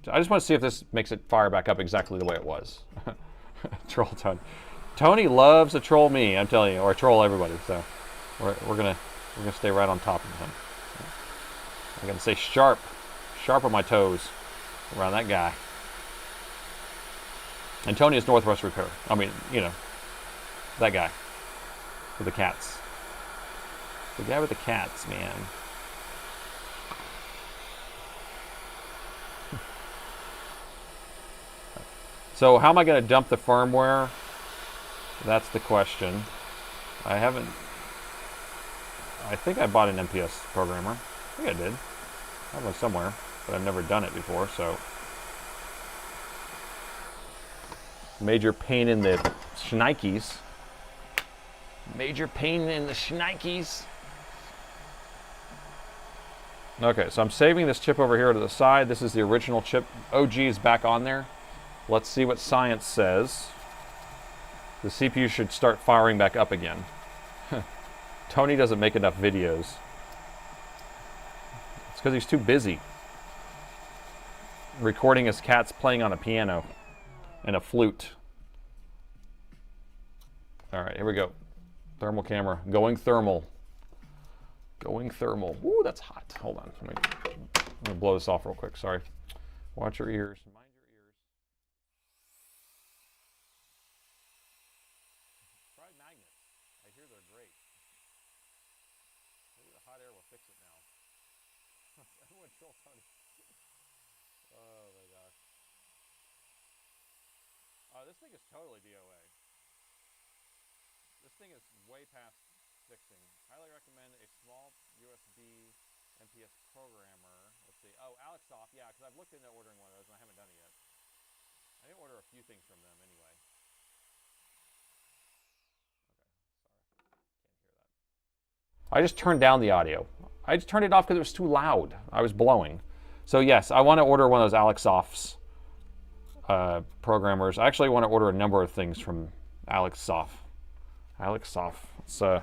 I just want to see if this makes it fire back up exactly the way it was. Troll Tony. Tony loves to troll me, I'm telling you, or troll everybody. So we're gonna stay right on top of him. I'm gonna stay sharp on my toes around that guy. And Tony is Northwest Repair. I mean, you know, that guy with the cats. The guy with the cats, man. So how am I going to dump the firmware? That's the question. I think I bought an MPS programmer. I think I did. I have one somewhere, but I've never done it before, so. Major pain in the shnikes. Major pain in the shnikes. Okay, so I'm saving this chip over here to the side. This is the original chip. OG is back on there. Let's see what science says. The CPU should start firing back up again. Tony doesn't make enough videos. It's because he's too busy recording his cats playing on a piano and a flute. All right, here we go. Thermal camera, going thermal. Going thermal. Ooh, that's hot. Hold on. I'm gonna blow this off real quick. Sorry. Watch your ears. this thing is totally DOA. This thing is way past fixing. Highly recommend a small USB MPS programmer. Let's see. Oh, Alexsoft. Yeah, because I've looked into ordering one of those and I haven't done it yet. I did order a few things from them anyway. Okay, sorry. Can't hear that. I just turned down the audio. I just turned it off because it was too loud. I was blowing. So yes, I want to order one of those Alexsoft's programmers. I actually want to order a number of things from Alexsoft. Alexsoft. It's a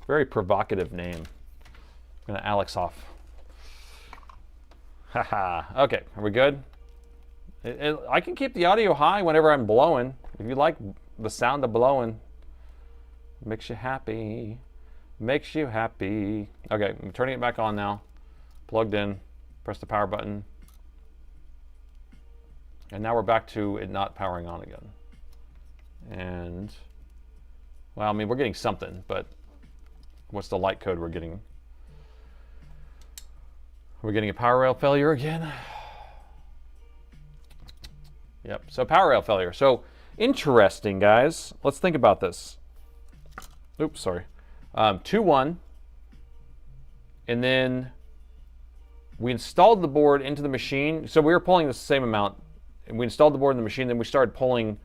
very provocative name. I'm gonna Alexsoft. Haha. Okay, are we good? I can keep the audio high whenever I'm blowing. If you like the sound of blowing, makes you happy. Makes you happy. Okay, I'm turning it back on now. Plugged in. Press the power button. And now we're back to it not powering on again. And, well, I mean, we're getting something, but what's the light code we're getting? We're getting a power rail failure again. Yep, so power rail failure. So interesting, guys. Let's think about this. Oops, sorry. 2.1, and then we installed the board into the machine. So we were pulling the same amount, and we installed the board in the machine. Then we started pulling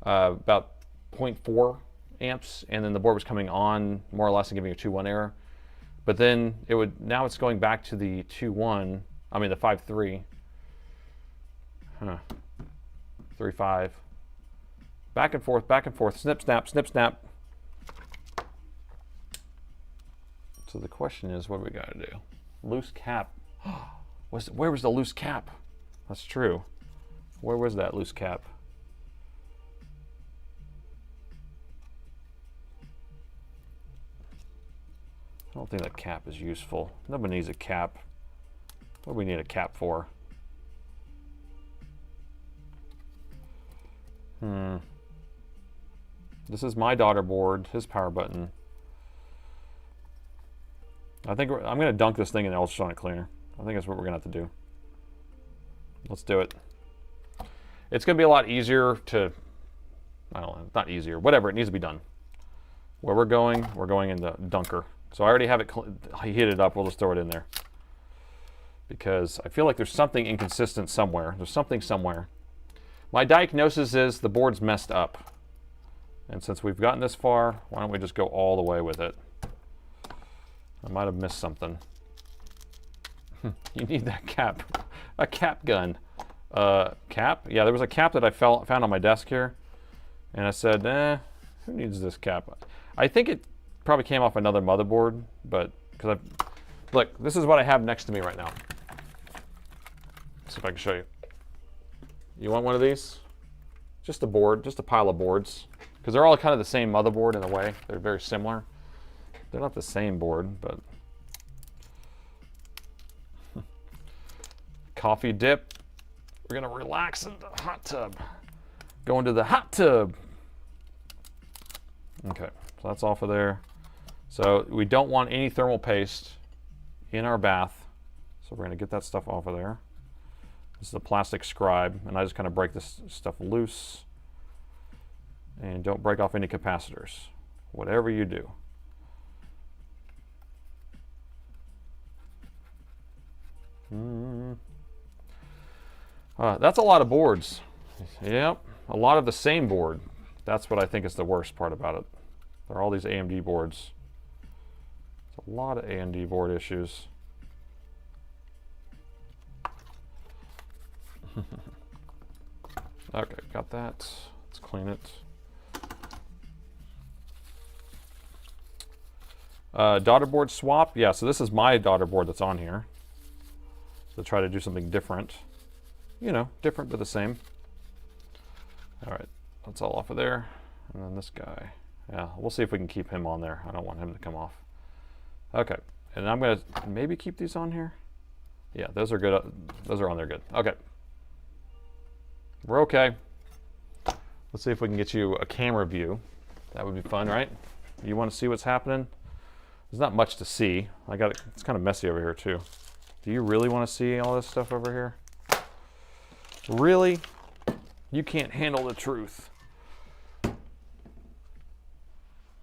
about 0.4 amps, and then the board was coming on more or less and giving a 2.1 error. But then it would, now it's going back to the 2.1. I mean the 5.3. 3.5. Back and forth. Snip, snap, snip, snap. So the question is, what do we got to do? Loose cap. Where was the loose cap? That's true. Where was that loose cap? I don't think that cap is useful. Nobody needs a cap. What do we need a cap for? This is my daughter board, his power button. I think I'm going to dunk this thing in the ultrasonic cleaner. I think that's what we're going to have to do. Let's do it. It's going to be a lot easier to, I don't know, not easier, whatever, it needs to be done. Where we're going in the dunker. So I already have it heated up, we'll just throw it in there. Because I feel like there's something inconsistent somewhere. There's something somewhere. My diagnosis is the board's messed up. And since we've gotten this far, why don't we just go all the way with it? I might have missed something. You need that cap. A cap gun. Cap? Yeah, there was a cap that I found on my desk here. And I said, who needs this cap? I think it probably came off another motherboard, but, because look, this is what I have next to me right now. Let's see if I can show you. You want one of these? Just a board, just a pile of boards. Because they're all kind of the same motherboard in a way. They're very similar. They're not the same board, but coffee dip. We're gonna relax in the hot tub. Go into the hot tub. Okay, so that's off of there. So we don't want any thermal paste in our bath. So we're gonna get that stuff off of there. This is a plastic scribe, and I just kind of break this stuff loose. And don't break off any capacitors, whatever you do. That's a lot of boards. Yep, a lot of the same board. That's what I think is the worst part about it. There are all these AMD boards. It's a lot of AMD board issues. Okay, got that. Let's clean it. Daughter board swap. Yeah, so this is my daughter board that's on here. So try to do something different. You know, different but the same. All right, that's all off of there. And then this guy. Yeah, we'll see if we can keep him on there. I don't want him to come off. Okay, and I'm gonna maybe keep these on here. Yeah, those are good. Those are on there good. Okay. We're okay. Let's see if we can get you a camera view. That would be fun, right? You want to see what's happening? There's not much to see. I got it. It's kind of messy over here too. Do you really want to see all this stuff over here? Really? You can't handle the truth.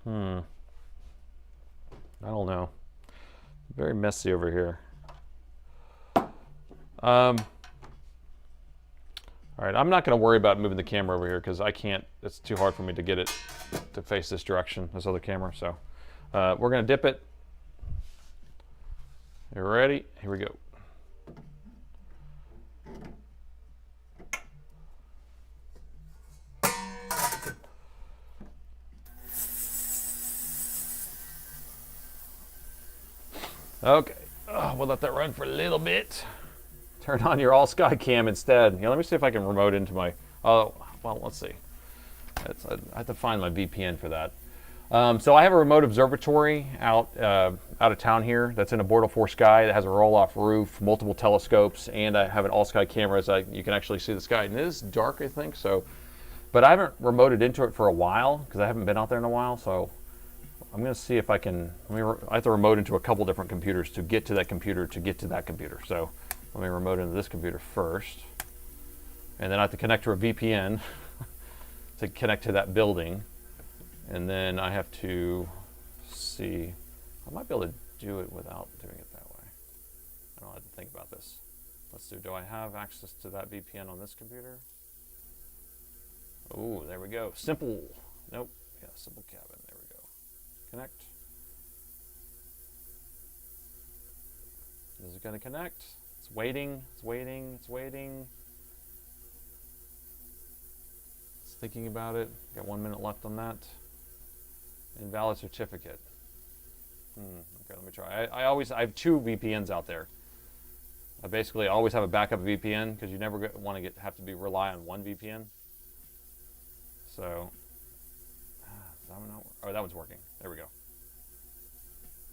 I don't know. Very messy over here. All right, I'm not going to worry about moving the camera over here because I can't. It's too hard for me to get it to face this direction, this other camera. So we're going to dip it. You ready? Here we go. Okay, we'll let that run for a little bit. Turn on your all sky cam instead. Yeah, let me see if I can remote into my. Oh, well, let's see. I have to find my VPN for that. So I have a remote observatory out of town here. That's in a Bortle 4 sky that has a roll-off roof, multiple telescopes, and I have an all sky camera. You can actually see the sky. And it is dark, I think. So, but I haven't remoted into it for a while because I haven't been out there in a while. So I'm going to see if I can. I have to remote into a couple different computers to get to that computer to get to that computer. So let me remote into this computer first, and then I have to connect to a VPN to connect to that building, and then I have to see. I might be able to do it without doing it that way. I don't have to think about this. Let's do. Do I have access to that VPN on this computer? Oh, there we go. Simple. Nope. Yeah, simple cabin. There we go. Connect. Is it going to connect? It's waiting. It's waiting. It's waiting. It's thinking about it. Got 1 minute left on that. Invalid certificate. Okay, let me try. I have 2 VPNs out there. I basically always have a backup VPN because you never want to have to rely on one VPN. So, oh, that one's working. There we go.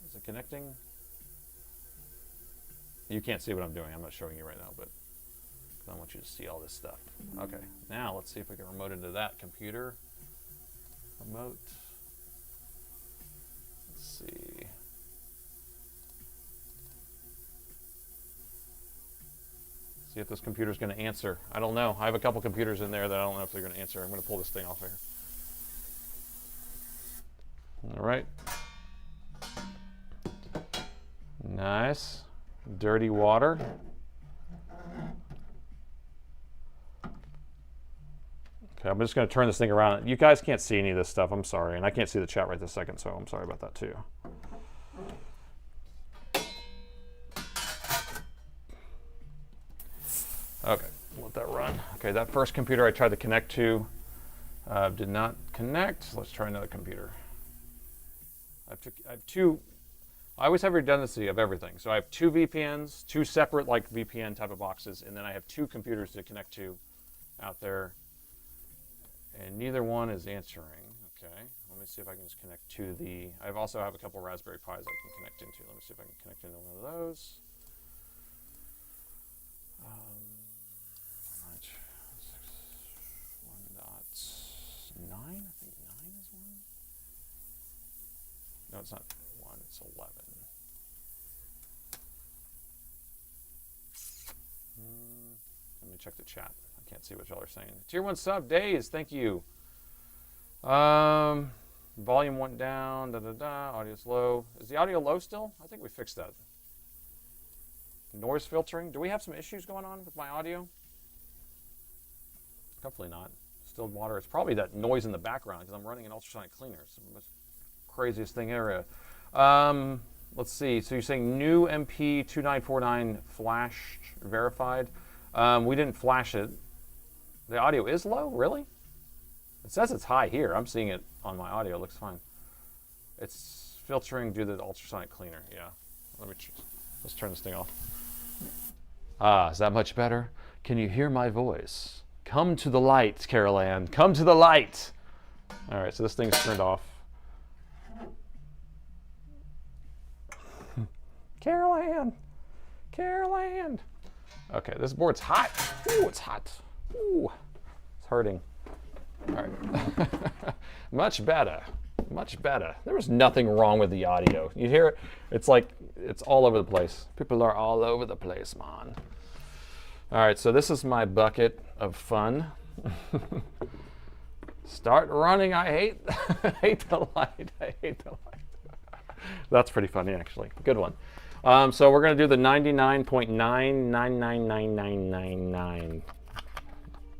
Is it connecting? You can't see what I'm doing. I'm not showing you right now, but I want you to see all this stuff. Okay, now let's see if we can remote into that computer. Remote. Let's see. See if this computer's going to answer. I don't know. I have a couple computers in there that I don't know if they're going to answer. I'm going to pull this thing off here. All right. Nice. Dirty water. Okay, I'm just going to turn this thing around. You guys can't see any of this stuff. I'm sorry. And I can't see the chat right this second, so I'm sorry about that too. Okay, let that run. Okay, that first computer I tried to connect to did not connect. Let's try another computer. I have 2. I always have redundancy of everything. So I have 2 VPNs, 2 separate like VPN type of boxes, and then I have 2 computers to connect to out there. And neither one is answering. Okay, let me see if I can just connect to the. I also have a couple Raspberry Pis I can connect into. Let me see if I can connect into one of those. Nine, I think 9 is one. No, it's not 1, it's 11. Let me check the chat. I can't see what y'all are saying. Tier 1 sub, Days, thank you. Volume went down, audio's low. Is the audio low still? I think we fixed that. Noise filtering, do we have some issues going on with my audio? Hopefully not. Distilled water. It's probably that noise in the background because I'm running an ultrasonic cleaner. It's the craziest thing ever. Let's see. So you're saying new MP2949 flashed verified. We didn't flash it. The audio is low? Really? It says it's high here. I'm seeing it on my audio. It looks fine. It's filtering due to the ultrasonic cleaner. Yeah. Let's turn this thing off. Is that much better? Can you hear my voice? Come to the light, Carol Ann. Come to the light. All right, so this thing's turned off. Carol Ann. Carol Ann. Okay, this board's hot. Ooh, it's hot. Ooh, it's hurting. All right. Much better. Much better. There was nothing wrong with the audio. You hear it? It's like it's all over the place. People are all over the place, man. All right, so this is my bucket of fun. Start running. I hate, I hate the light. I hate the light. That's pretty funny, actually. Good one. So we're going to do the 99.9999999.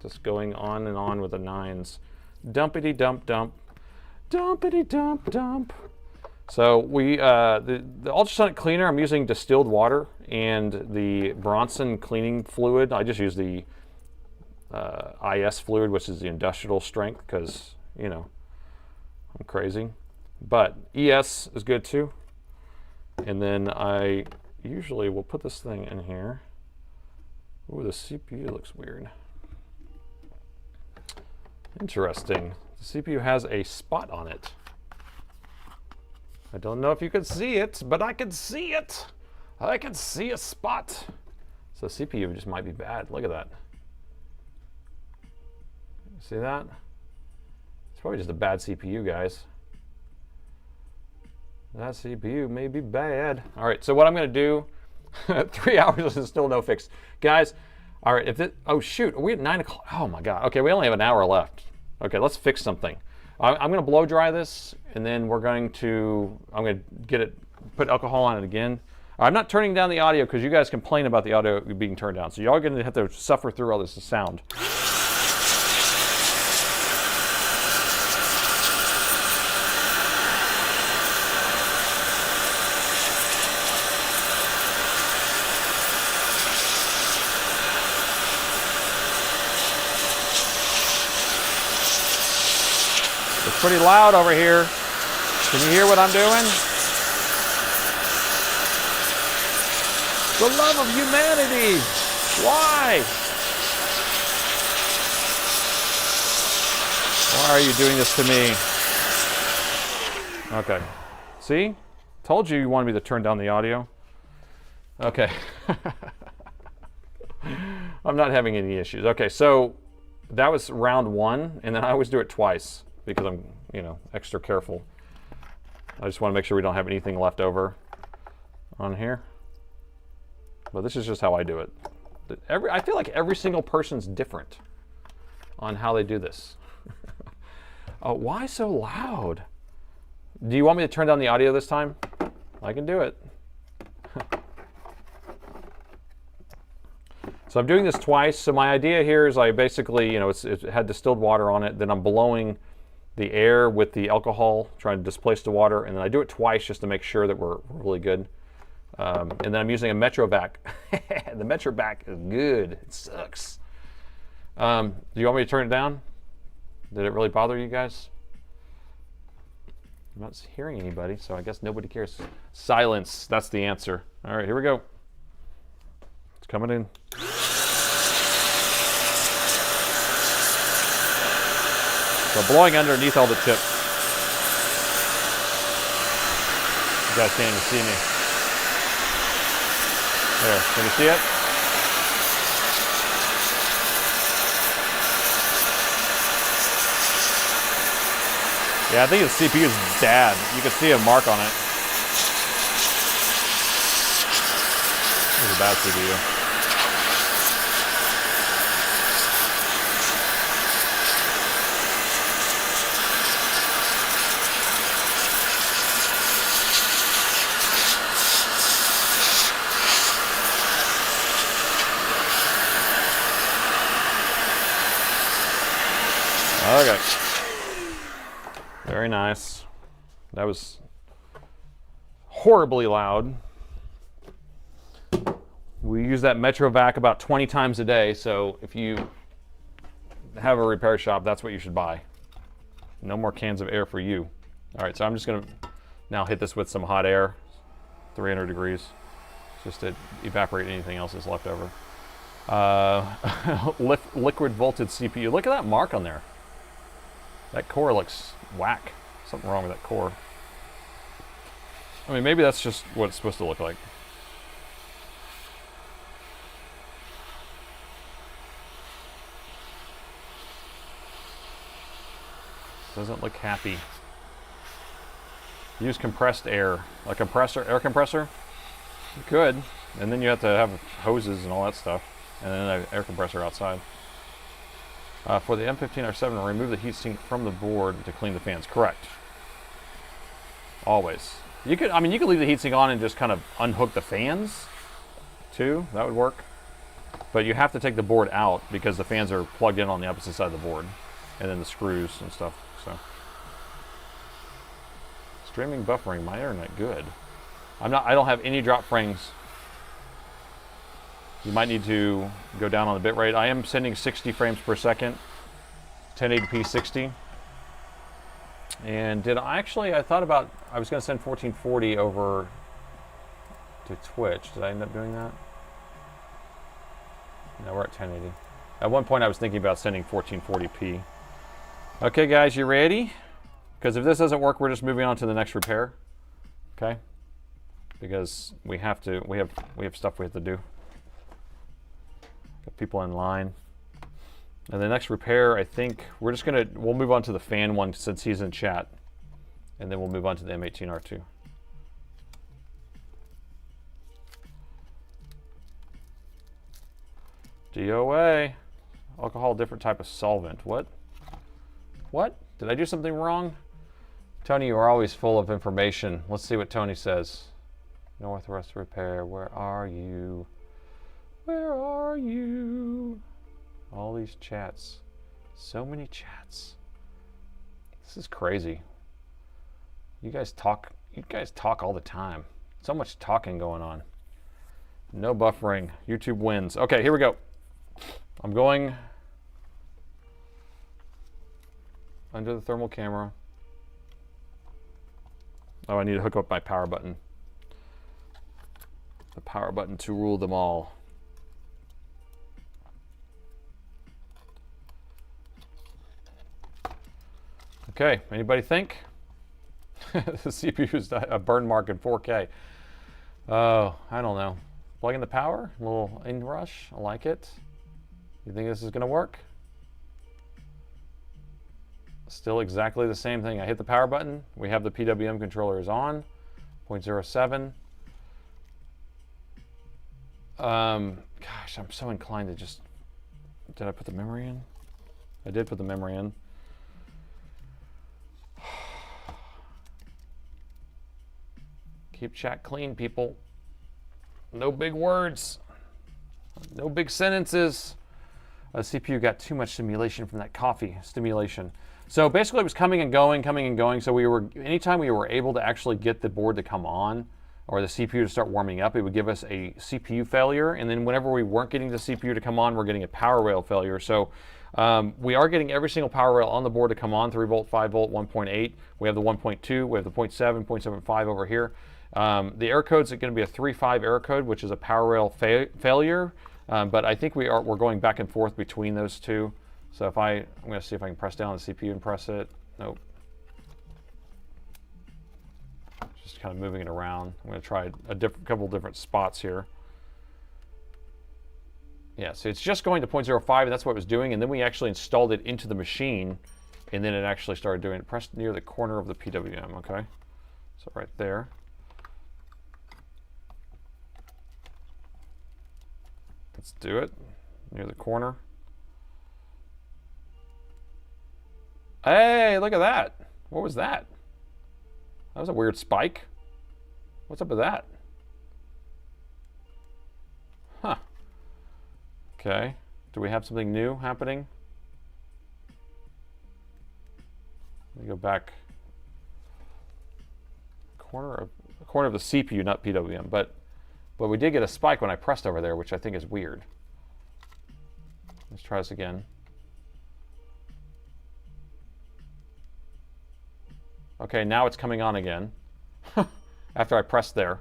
Just going on and on with the nines. Dumpity dump dump. Dumpity dump dump. So we the ultrasonic cleaner, I'm using distilled water and the Bronson cleaning fluid. I just use the IS fluid, which is the industrial strength, because, you know, I'm crazy. But ES is good too. And then I usually will put this thing in here. Ooh, the CPU looks weird. Interesting. The CPU has a spot on it. I don't know if you can see it, but I can see it. I can see a spot. So CPU just might be bad. Look at that. See that? It's probably just a bad CPU, guys. That CPU may be bad. All right, so what I'm going to do, 3 hours and still no fix. Guys, all right, if it, oh shoot, are we at 9 o'clock? Oh my God, okay, we only have an hour left. Okay, let's fix something. I'm going to blow dry this, and then I'm going to get it, put alcohol on it again. I'm not turning down the audio because you guys complain about the audio being turned down. So y'all are going to have to suffer through all this sound. It's pretty loud over here. Can you hear what I'm doing? The love of humanity. Why? Why are you doing this to me? Okay. See? Told you wanted me to turn down the audio. Okay. I'm not having any issues. Okay, so that was round one, and then I always do it twice because I'm, you know, extra careful. I just want to make sure we don't have anything left over on here. But this is just how I do it. I feel like every single person's different on how they do this. Oh, why so loud? Do you want me to turn down the audio this time? I can do it. So I'm doing this twice. So my idea here is I basically, you know, it had distilled water on it. Then I'm blowing the air with the alcohol, trying to displace the water. And then I do it twice just to make sure that we're really good. And then I'm using a Metrovac. The Metrovac is good. It sucks. Do you want me to turn it down? Did it really bother you guys? I'm not hearing anybody, so I guess nobody cares. Silence, that's the answer. All right, here we go. It's coming in. So blowing underneath all the chips. You guys can't even see me. There, can you see it? Yeah, I think the CPU is bad. You can see a mark on it. This is a bad CPU. Okay. Very nice. That was horribly loud. We use that Metrovac about 20 times a day, so if you have a repair shop, that's what you should buy. No more cans of air for you. All right, so I'm just gonna now hit this with some hot air, 300 degrees, just to evaporate anything else that's left over. Liquid voltage CPU. Look at that mark on there. That core looks whack. Something wrong with that core. I mean, maybe that's just what it's supposed to look like. Doesn't look happy. Use compressed air. A compressor, air compressor? You could. And then you have to have hoses and all that stuff. And then an air compressor outside. For the M15R7, remove the heatsink from the board to clean the fans. Correct. Always. You could, I mean, you could leave the heatsink on and just kind of unhook the fans, too. That would work. But you have to take the board out because the fans are plugged in on the opposite side of the board, and then the screws and stuff. So, streaming buffering, my internet good. I don't have any drop frames. You might need to go down on the bit rate. I am sending 60 frames per second, 1080p 60. And I thought about, I was going to send 1440 over to Twitch. Did I end up doing that? No, we're at 1080. At one point I was thinking about sending 1440p. Okay guys, you ready? Because if this doesn't work, we're just moving on to the next repair. Okay? Because we have stuff we have to do. Got people in line. And the next repair, I think, we'll move on to the fan one since he's in chat. And then we'll move on to the M18R2. DOA. Alcohol, different type of solvent. What? What? Did I do something wrong? Tony, you are always full of information. Let's see what Tony says. Northwest Repair, where are you? Where are you? All these chats. So many chats. This is crazy. You guys talk all the time. So much talking going on. No buffering. YouTube wins. Okay, here we go. I'm going under the thermal camera. Oh, I need to hook up my power button. The power button to rule them all. Okay, anybody think? The CPU's a burn mark in 4K. Oh, I don't know. Plug in the power, a little inrush, I like it. You think this is gonna work? Still exactly the same thing. I hit the power button, we have the PWM controller is on, 0.07. Gosh, I'm so inclined to just, did I put the memory in? I did put the memory in. Keep chat clean, people. No big words. No big sentences. CPU got too much stimulation from that coffee stimulation. So basically it was coming and going. So anytime we were able to actually get the board to come on or the CPU to start warming up, it would give us a CPU failure. And then whenever we weren't getting the CPU to come on, we're getting a power rail failure. So we are getting every single power rail on the board to come on, 3 volt, 5 volt, 1.8. We have the 1.2, we have the 0.7, 0.75 over here. The error code is going to be a 3.5 error code, which is a power rail failure. But I think we're going back and forth between those two. So I'm going to see if I can press down on the CPU and press it. Nope. Just kind of moving it around. I'm going to try a couple different spots here. Yeah, so it's just going to 0.05, and that's what it was doing. And then we actually installed it into the machine, and then it actually started doing it. Press near the corner of the PWM, okay? So right there. Let's do it near the corner. Hey, look at that. What was that? That was a weird spike. What's up with that? Huh. Okay. Do we have something new happening? Let me go back. Corner of the CPU, not PWM, but we did get a spike when I pressed over there, which I think is weird. Let's try this again. Okay, now it's coming on again after I pressed there.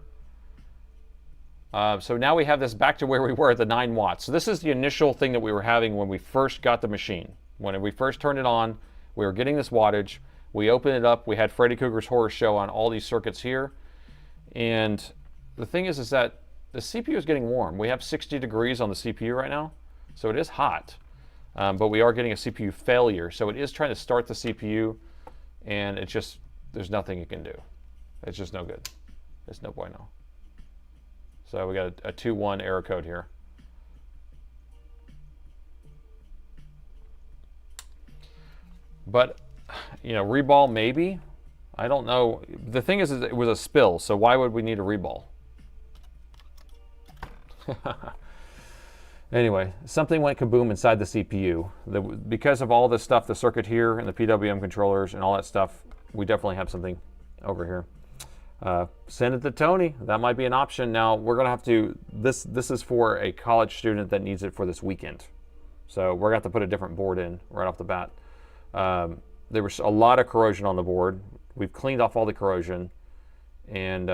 So now we have this back to where we were at the 9 watts. So this is the initial thing that we were having when we first got the machine. When we first turned it on, we were getting this wattage. We opened it up. We had Freddy Krueger's Horror Show on all these circuits here. And the thing is that the CPU is getting warm. We have 60 degrees on the CPU right now, so it is hot. But we are getting a CPU failure. So it is trying to start the CPU, and it's just, there's nothing it can do. It's just no good. It's no bueno. So we got a 2.1 error code here. But, you know, reball maybe. I don't know. The thing is it was a spill, so why would we need a reball? Anyway, something went kaboom inside the CPU. Because of all this stuff, the circuit here and the PWM controllers and all that stuff, we definitely have something over here. Send it to Tony. That might be an option. Now, we're going to have to, this is for a college student that needs it for this weekend. So we're going to have to put a different board in right off the bat. There was a lot of corrosion on the board. We've cleaned off all the corrosion. And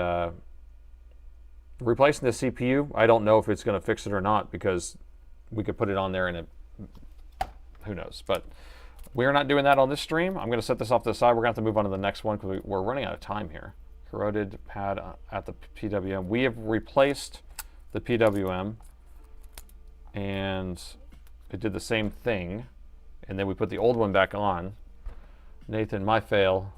replacing the CPU, I don't know if it's going to fix it or not, because we could put it on there and who knows. But we're not doing that on this stream. I'm going to set this off to the side. We're going to have to move on to the next one because we're running out of time here. Corroded pad at the PWM. We have replaced the PWM, and it did the same thing. And then we put the old one back on. Nathan, my fail.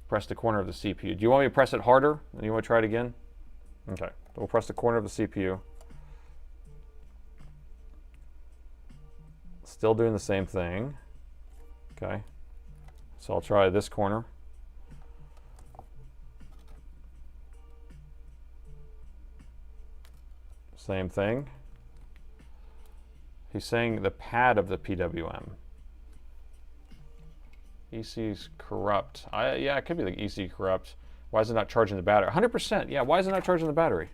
Press the corner of the CPU. Do you want me to press it harder? You want to try it again? Okay. We'll press the corner of the CPU. Still doing the same thing. Okay. So I'll try this corner. Same thing. He's saying the pad of the PWM. EC's corrupt. Yeah, it could be the EC corrupt. Why is it not charging the battery? 100%. Yeah, why is it not charging the battery?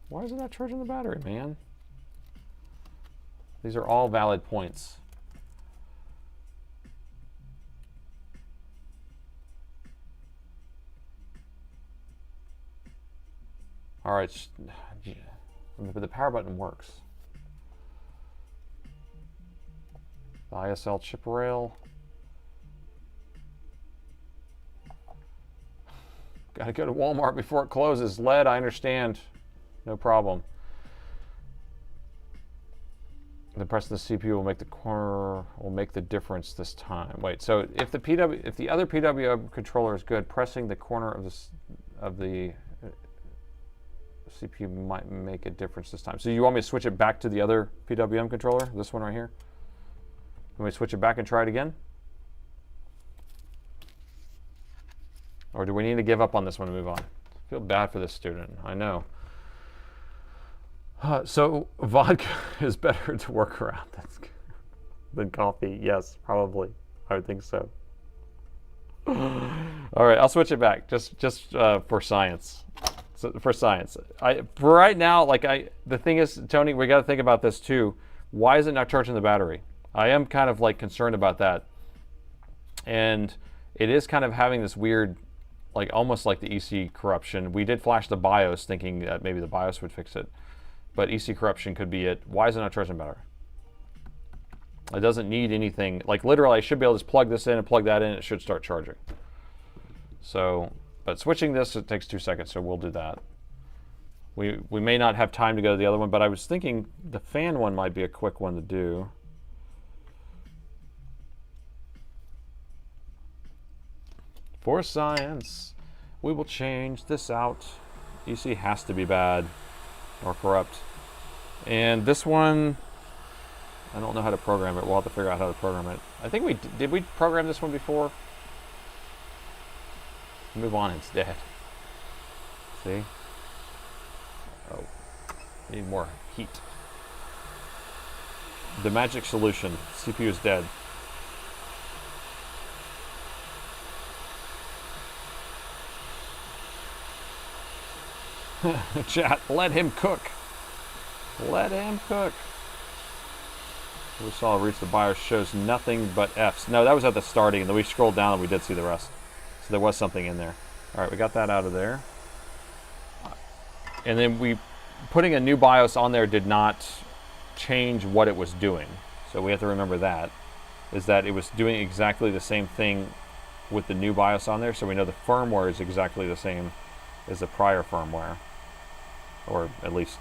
Why is it not charging the battery, man? These are all valid points. All right, but the power button works. The ISL chip rail. Gotta go to Walmart before it closes. LED, I understand. No problem. The pressing the CPU will make the corner will make the difference this time. Wait, so if the other PWM controller is good, pressing the corner of the CPU might make a difference this time. So you want me to switch it back to the other PWM controller? This one right here? You want me to switch it back and try it again? Or do we need to give up on this one and move on? I feel bad for this student. I know. So vodka is better to work around than coffee. Yes, probably. I would think so. All right, I'll switch it back just for science. So for science, for right now, the thing is, Tony, we got to think about this too. Why is it not charging the battery? I am kind of concerned about that, and it is kind of having this weird, almost like the EC corruption. We did flash the BIOS thinking that maybe the BIOS would fix it, but EC corruption could be it. Why is it not charging the battery? It doesn't need anything. Literally, I should be able to just plug this in and plug that in. It should start charging. So, but switching this, it takes 2 seconds, so we'll do that. We may not have time to go to the other one, but I was thinking the fan one might be a quick one to do. For science, we will change this out. EC has to be bad or corrupt. And this one, I don't know how to program it. We'll have to figure out how to program it. I think did we program this one before? Move on instead. See? Oh, need more heat. The magic solution. CPU is dead. Chat, let him cook. Let him cook. We saw reach the BIOS shows nothing but Fs. No, that was at the starting, and then we scrolled down and we did see the rest. So there was something in there. All right, we got that out of there. And then putting a new BIOS on there did not change what it was doing. So we have to remember that, is that it was doing exactly the same thing with the new BIOS on there. So we know the firmware is exactly the same as the prior firmware. Or at least,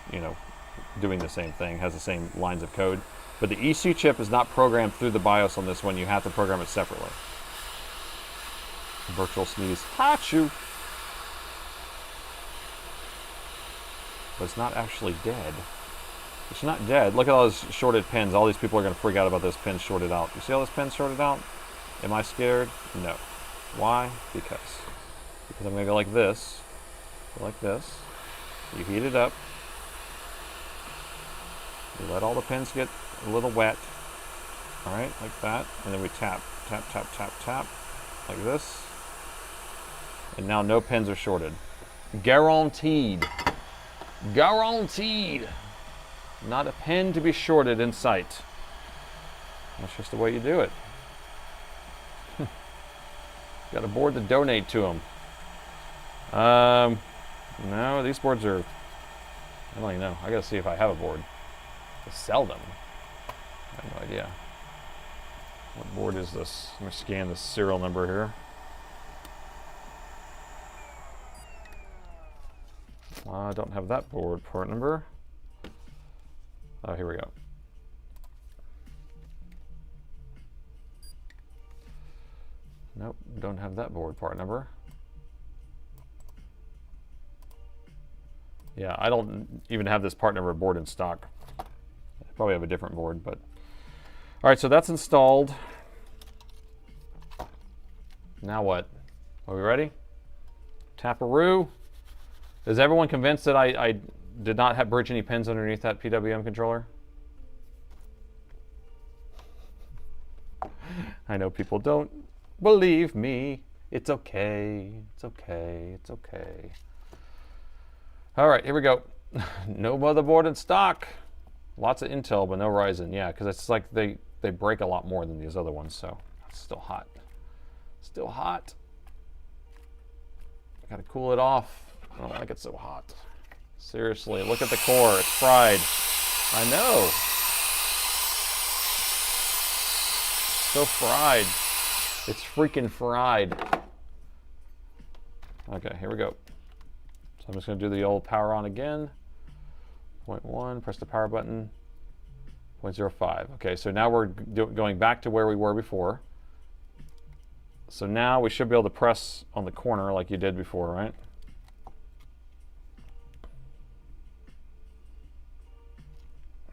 doing the same thing, has the same lines of code. But the EC chip is not programmed through the BIOS on this one. You have to program it separately. Virtual sneeze. Hachu! But it's not actually dead. It's not dead. Look at all those shorted pins. All these people are going to freak out about this pin shorted out. You see all this pin shorted out? Am I scared? No. Why? Because I'm going to go like this. Go like this. You heat it up. You let all the pins get a little wet. All right, like that. And then we tap, tap, tap, tap, tap. Like this. And now no pins are shorted. Guaranteed. Guaranteed. Not a pin to be shorted in sight. That's just the way you do it. Got a board to donate to them. No, these boards are, I don't even know. I gotta see if I have a board to sell them. I have no idea. What board is this? Let me scan the serial number here. I don't have that board part number. Oh, here we go. Nope, don't have that board part number. Yeah, I don't even have this part number board in stock. I probably have a different board, but. All right, so that's installed. Now what? Are we ready? Taparoo. Is everyone convinced that I did not have bridge any pins underneath that PWM controller? I know people don't believe me. It's okay. It's okay. It's okay. All right, here we go. No motherboard in stock. Lots of Intel, but no Ryzen. Yeah, because it's like they break a lot more than these other ones, so it's still hot. Still hot. Gotta cool it off. I don't like it so hot. Seriously, look at the core. It's fried. I know. So fried. It's freaking fried. Okay, here we go. So I'm just going to do the old power on again. 0.1, press the power button. 0.05. Okay, so now we're going back to where we were before. So now we should be able to press on the corner like you did before, right?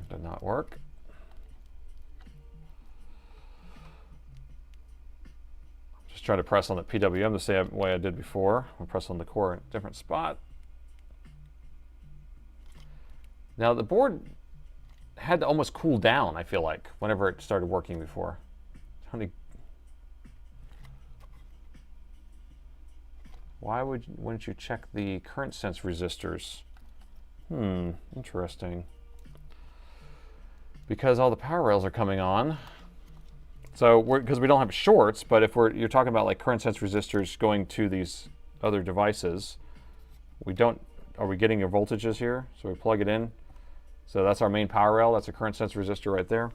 Did not work. Just try to press on the PWM the same way I did before. I'll press on the core in a different spot. Now the board had to almost cool down, I feel like, whenever it started working before. Why wouldn't you check the current sense resistors? Interesting. Because all the power rails are coming on. So because we don't have shorts, but if you're talking about like current sense resistors going to these other devices, are we getting your voltages here? So we plug it in. So that's our main power rail. That's a current sense resistor right there.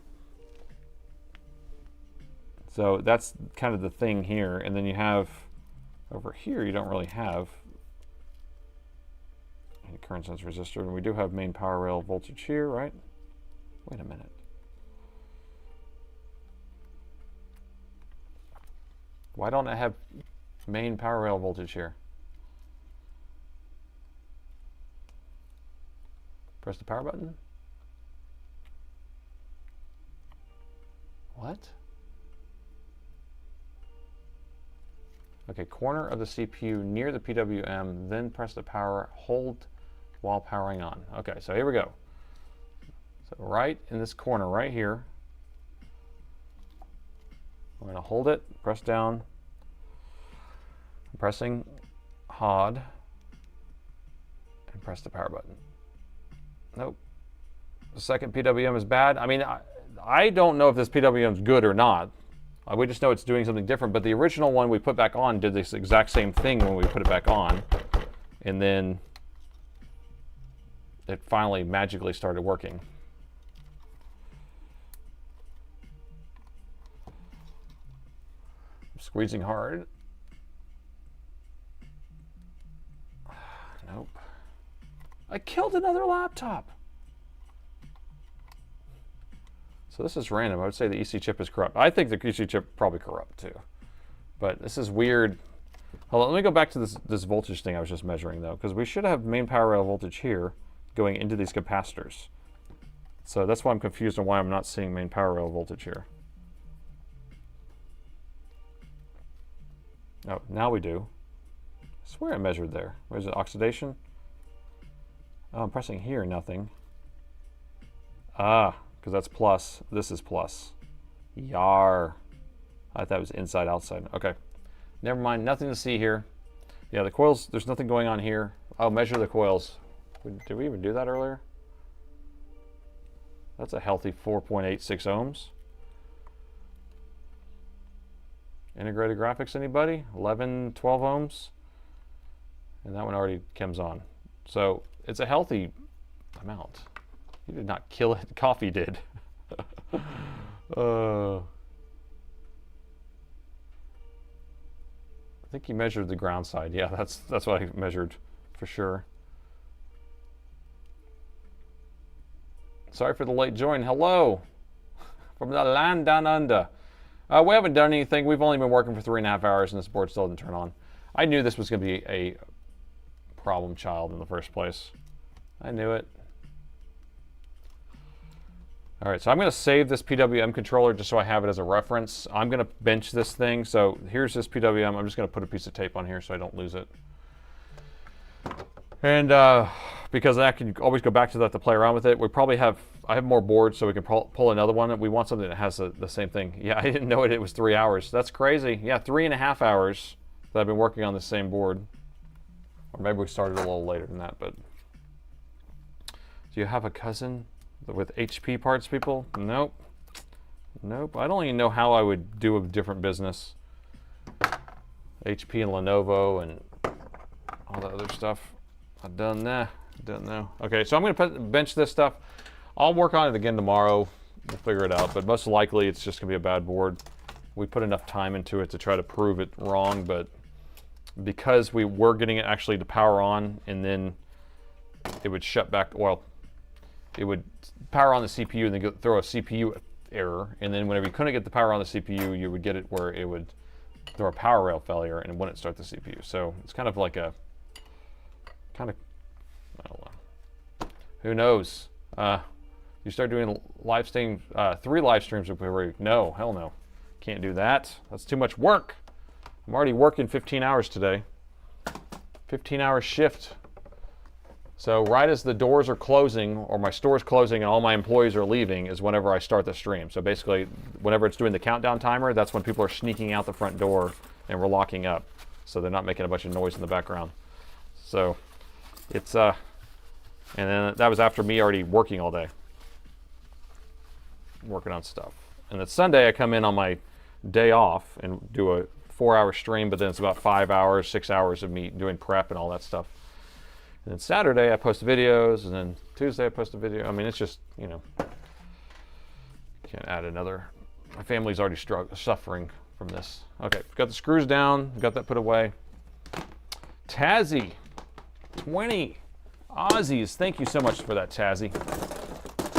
So that's kind of the thing here. And then you have over here, you don't really have any current sense resistor. And we do have main power rail voltage here, right? Wait a minute. Why don't I have main power rail voltage here? Press the power button. What? Okay, corner of the CPU near the PWM, then press the power, hold while powering on. Okay, so here we go. So right in this corner right here, we're going to hold it, press down, I'm pressing HOD, and press the power button. Nope. The second PWM is bad. I mean, I don't know if this PWM is good or not. We just know it's doing something different, but the original one we put back on did this exact same thing when we put it back on, and then it finally magically started working. I'm squeezing hard. Nope. I killed another laptop. So this is random. I would say the EC chip is corrupt. I think the EC chip probably corrupt too. But this is weird. Hold on, let me go back to this voltage thing I was just measuring though, because we should have main power rail voltage here going into these capacitors. So that's why I'm confused on why I'm not seeing main power rail voltage here. Oh, now we do. I swear I measured there. Where is it? Oxidation? Oh, I'm pressing here, nothing. Ah, because that's plus. This is plus. Yar. I thought that was inside, outside. Okay. Never mind. Nothing to see here. Yeah, the coils, there's nothing going on here. Oh, measure the coils. Did we even do that earlier? That's a healthy 4.86 ohms. Integrated graphics, anybody? 11, 12 ohms? And that one already comes on. So it's a healthy amount. You did not kill it. Coffee did. I think you measured the ground side. Yeah, that's what I measured for sure. Sorry for the late join. Hello from the land down under. We haven't done anything. We've only been working for 3.5 hours and this board still didn't turn on. I knew this was going to be a problem child in the first place. I knew it. All right, so I'm going to save this PWM controller just so I have it as a reference. I'm going to bench this thing. So here's this PWM. I'm just going to put a piece of tape on here so I don't lose it. And because I can always go back to that to play around with it. I have more boards so we can pull another one. We want something that has the same thing. Yeah, I didn't know it was 3 hours. That's crazy. Yeah, 3.5 hours that I've been working on the same board. Or maybe we started a little later than that, but. Do you have a cousin with HP parts, people? Nope. Nope. I don't even know how I would do a different business. HP and Lenovo and all that other stuff. I don't know. Okay, so I'm going to bench this stuff. I'll work on it again tomorrow. We'll figure it out, but most likely it's just going to be a bad board. We put enough time into it to try to prove it wrong, but because we were getting it actually to power on and then it would shut back, well, it would power on the CPU and then throw a CPU error, and then whenever you couldn't get the power on the CPU, you would get it where it would throw a power rail failure and it wouldn't start the CPU. So it's kind of like I don't know. Who knows? You start doing live stream, 3 live streams per week. No, hell no. Can't do that. That's too much work. I'm already working 15 hours today. 15-hour shift. So right as the doors are closing or my store's closing and all my employees are leaving is whenever I start the stream. So basically, whenever it's doing the countdown timer, that's when people are sneaking out the front door and we're locking up. So they're not making a bunch of noise in the background. So it's, and then that was after me already working all day. Working on stuff. And then Sunday I come in on my day off and do a 4-hour stream, but then it's about 5 hours, 6 hours of me doing prep and all that stuff. And then Saturday I post videos, and then Tuesday I post a video. I mean, it's just, you know, can't add another. My family's already suffering from this. Okay, got the screws down, got that put away. Tazzy, 20 Aussies. Thank you so much for that, Tazzy.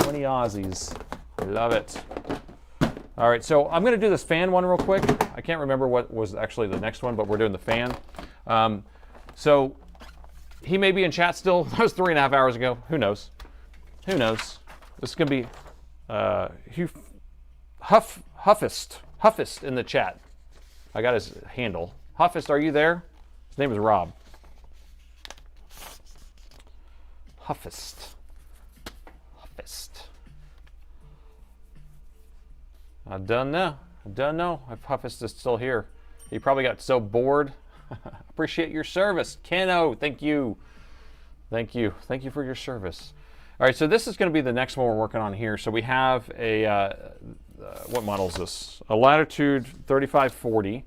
20 Aussies. I love it. All right, so I'm going to do this fan one real quick. I can't remember what was actually the next one, but we're doing the fan. So he may be in chat still. That was 3.5 hours ago. Who knows? Who knows? This is going to be Huffist in the chat. I got his handle. Huffist, are you there? His name is Rob. Huffist. I don't know if Huffist is still here. He probably got so bored. Appreciate your service. Keno, thank you. Thank you for your service. All right, so this is going to be the next one we're working on here. So we have a, what model is this? A Latitude 3540.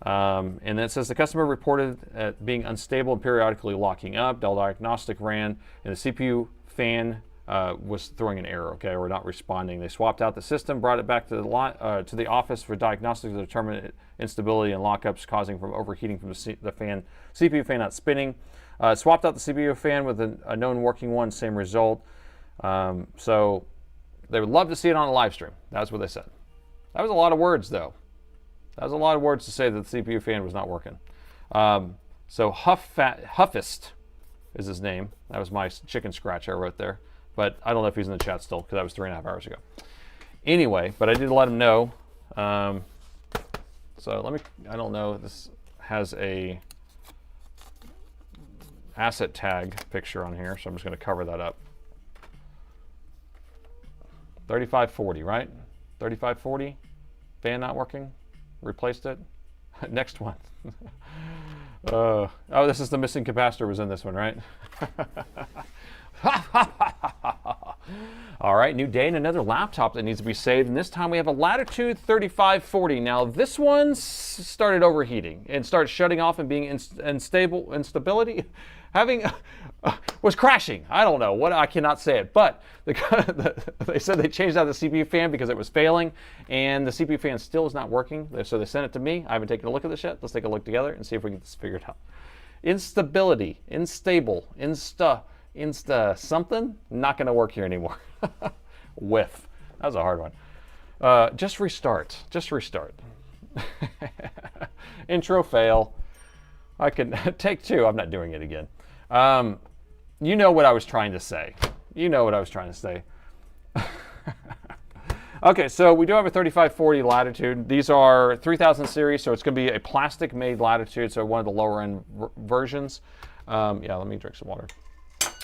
And then it says the customer reported being unstable and periodically locking up. Dell Diagnostic ran, and the CPU fan was throwing an error, okay, or not responding. They swapped out the system, brought it back to the office for diagnostics to determine instability and lockups causing from overheating from the fan, CPU fan not spinning. Swapped out the CPU fan with a known working one, same result. So they would love to see it on a live stream. That's what they said. That was a lot of words, though. That was a lot of words to say that the CPU fan was not working. So Huffist is his name. That was my chicken scratch I wrote there. but I don't know if he's in the chat still because that was 3.5 hours ago. Anyway, but I did let him know. So let me, I don't know, this has a asset tag picture on here, so I'm just going to cover that up. 3540, right? 3540, fan not working, replaced it. Next one. Oh, this is the missing capacitor was in this one, right? All right, new day and another laptop that needs to be saved, and this time we have a Latitude 3540. Now this one started overheating and started shutting off and being instability, was crashing. I don't know what, I cannot say it, but they said they changed out the CPU fan because it was failing, and the CPU fan still is not working. So they sent it to me. I haven't taken a look at this yet. Let's take a look together and see if we can get this figured out. Instability, unstable, insta something, not going to work here anymore. Whiff. That was a hard one. Just restart. Just restart. Intro fail. I can take 2. I'm not doing it again. You know what I was trying to say. You know what I was trying to say. Okay, so we do have a 3540 Latitude. These are 3000 series, so it's going to be a plastic-made Latitude, so one of the lower-end versions. Yeah, let me drink some water.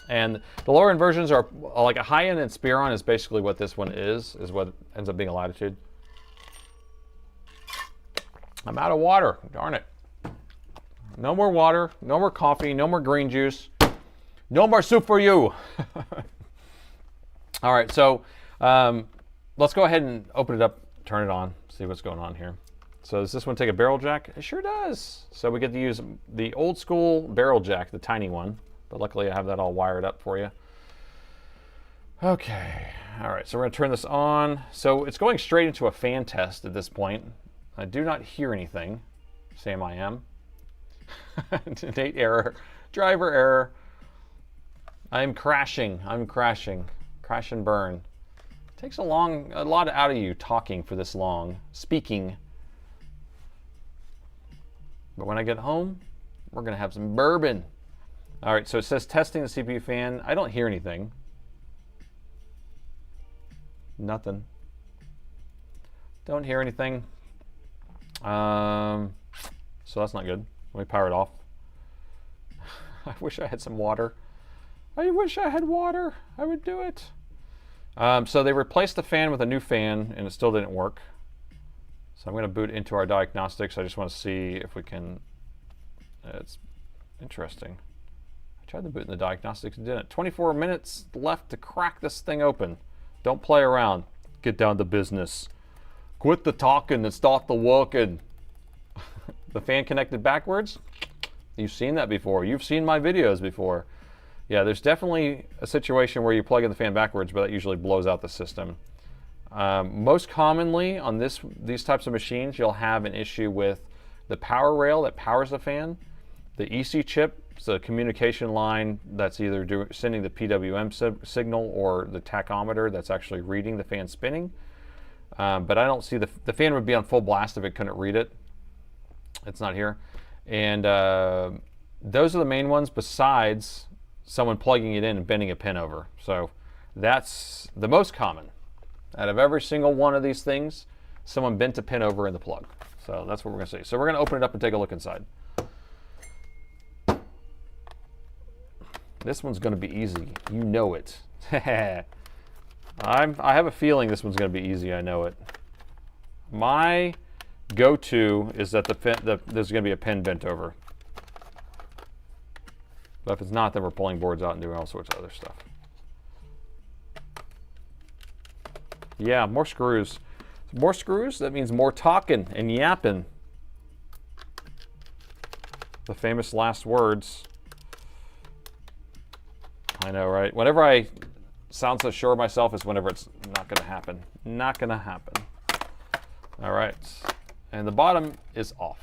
And the lower-end versions are like a high-end Inspiron is basically what this one is what ends up being a Latitude. I'm out of water. Darn it. No more water, no more coffee, no more green juice, no more soup for you. All right, so let's go ahead and open it up, turn it on, see what's going on here. So does this one take a barrel jack? It sure does. So we get to use the old school barrel jack, the tiny one, but luckily I have that all wired up for you. Okay, all right, so we're gonna turn this on. So it's going straight into a fan test at this point. I do not hear anything. Sam I am. Date error, driver error. I'm crashing, crash and burn. It takes a lot out of you talking for this long, speaking. But when I get home, we're gonna have some bourbon. All right, so it says testing the CPU fan. I don't hear anything. Nothing. Don't hear anything. So that's not good. Let me power it off. I wish I had some water. I wish I had water. I would do it. So they replaced the fan with a new fan, and it still didn't work. So I'm going to boot into our diagnostics. I just want to see if we can. It's interesting. I tried to boot in the diagnostics and didn't. 24 minutes left to crack this thing open. Don't play around. Get down to business. Quit the talking and start the working. The fan connected backwards. You've seen that before. You've seen my videos before. Yeah, there's definitely a situation where you plug in the fan backwards, but that usually blows out the system. Most commonly on these types of machines, you'll have an issue with the power rail that powers the fan, the EC chip, so the communication line that's either sending the PWM signal or the tachometer that's actually reading the fan spinning. But I don't see the fan would be on full blast if it couldn't read it. It's not here. And those are the main ones besides someone plugging it in and bending a pin over. So that's the most common. Out of every single one of these things, someone bent a pin over in the plug. So that's what we're going to see. So we're going to open it up and take a look inside. This one's going to be easy. You know it. I have a feeling this one's going to be easy. I know it. My go-to is that there's going to be a pin bent over. But if it's not, then we're pulling boards out and doing all sorts of other stuff. Yeah, more screws. More screws, that means more talking and yapping. The famous last words. I know, right? Whenever I sound so sure of myself is whenever it's not going to happen. Not going to happen. All right. And the bottom is off.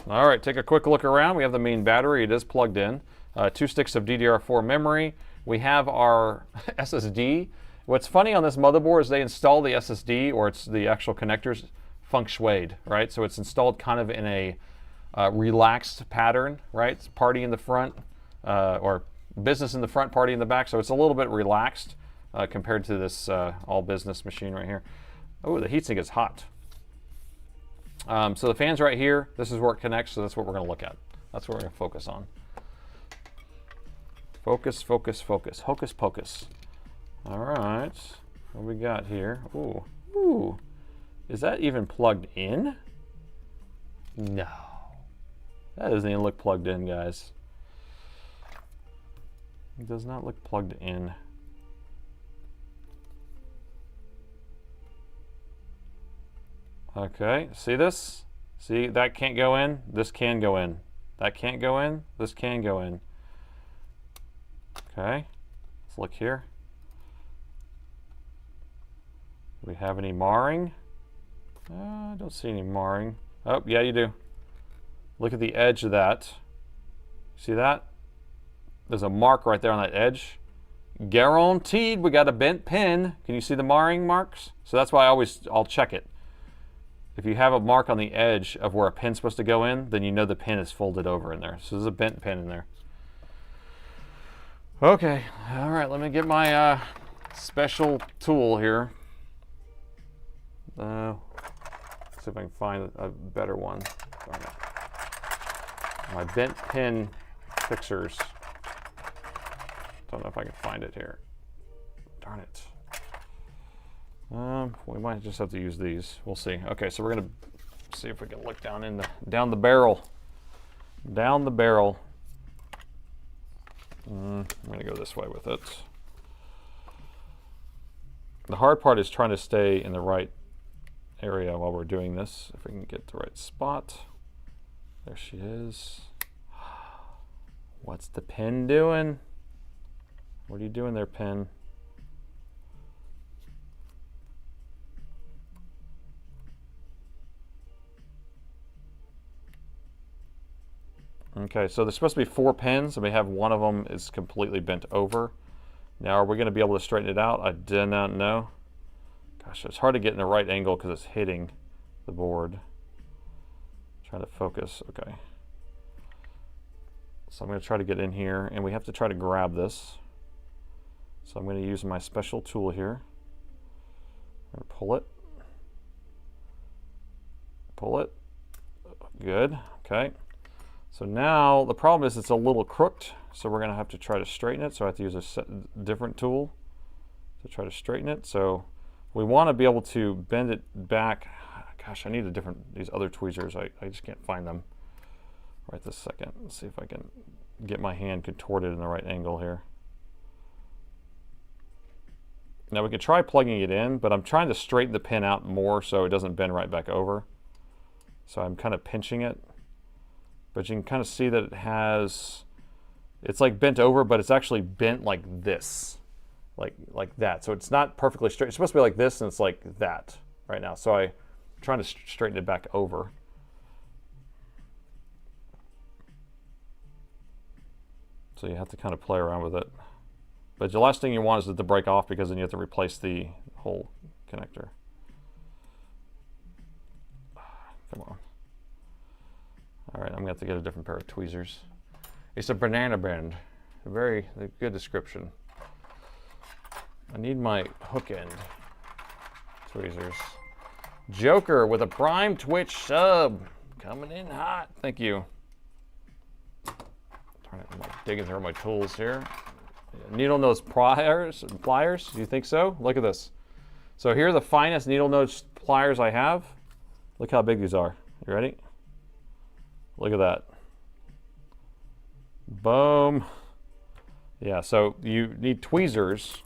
All right, take a quick look around. We have the main battery. It is plugged in. 2 sticks of DDR4 memory. We have our SSD. What's funny on this motherboard is they install the SSD, or it's the actual connectors, feng shuied, right? So it's installed kind of in a relaxed pattern, right? It's party in the front, or business in the front, party in the back, so it's a little bit relaxed compared to this all business machine right here. Oh, the heatsink is hot. So the fan's right here. This is where it connects, so that's what we're going to look at. That's what we're going to focus on. Focus, focus, focus. Hocus pocus. All right. What we got here? Ooh. Ooh. Is that even plugged in? No. That doesn't even look plugged in, guys. It does not look plugged in. Okay, see this? See, that can't go in, this can go in. That can't go in, this can go in. Okay, let's look here. Do we have any marring? I don't see any marring. Oh, yeah, you do. Look at the edge of that. See that? There's a mark right there on that edge. Guaranteed we got a bent pin. Can you see the marring marks? So that's why I'll check it. If you have a mark on the edge of where a pin's supposed to go in, then you know the pin is folded over in there. So there's a bent pin in there. Okay, all right, let me get my special tool here. See if I can find a better one. My bent pin fixers. Don't know if I can find it here. Darn it. We might just have to use these. We'll see. Okay, so we're gonna see if we can look down the barrel. Down the barrel. I'm gonna go this way with it. The hard part is trying to stay in the right area while we're doing this. If we can get the right spot. There she is. What's the pin doing? What are you doing there, pin? Okay, so there's supposed to be 4 pins, and we have one of them is completely bent over. Now, are we going to be able to straighten it out? I do not know. Gosh, it's hard to get in the right angle because it's hitting the board. Trying to focus. Okay. So I'm going to try to get in here, and we have to try to grab this. So I'm going to use my special tool here. I'm going to pull it. Pull it. Good. Okay. So now the problem is it's a little crooked, so we're going to have to try to straighten it. So I have to use a different tool to try to straighten it. So we want to be able to bend it back. Gosh, I need these other tweezers. I just can't find them right this second. Let's see if I can get my hand contorted in the right angle here. Now we could try plugging it in, but I'm trying to straighten the pin out more so it doesn't bend right back over. So I'm kind of pinching it. But you can kind of see that it's like bent over, but it's actually bent like this, like that. So it's not perfectly straight. It's supposed to be like this, and it's like that right now. So I'm trying to straighten it back over. So you have to kind of play around with it. But the last thing you want is it to break off, because then you have to replace the whole connector. Come on. All right, I'm gonna have to get a different pair of tweezers. It's a banana bend. A very good description. I need my hook end tweezers. Joker with a Prime Twitch sub. Coming in hot. Thank you. I'm digging through my tools here. Needle nose pliers. Do you think so? Look at this. So here are the finest needle nose pliers I have. Look how big these are. You ready? Look at that. Boom. Yeah, so you need tweezers,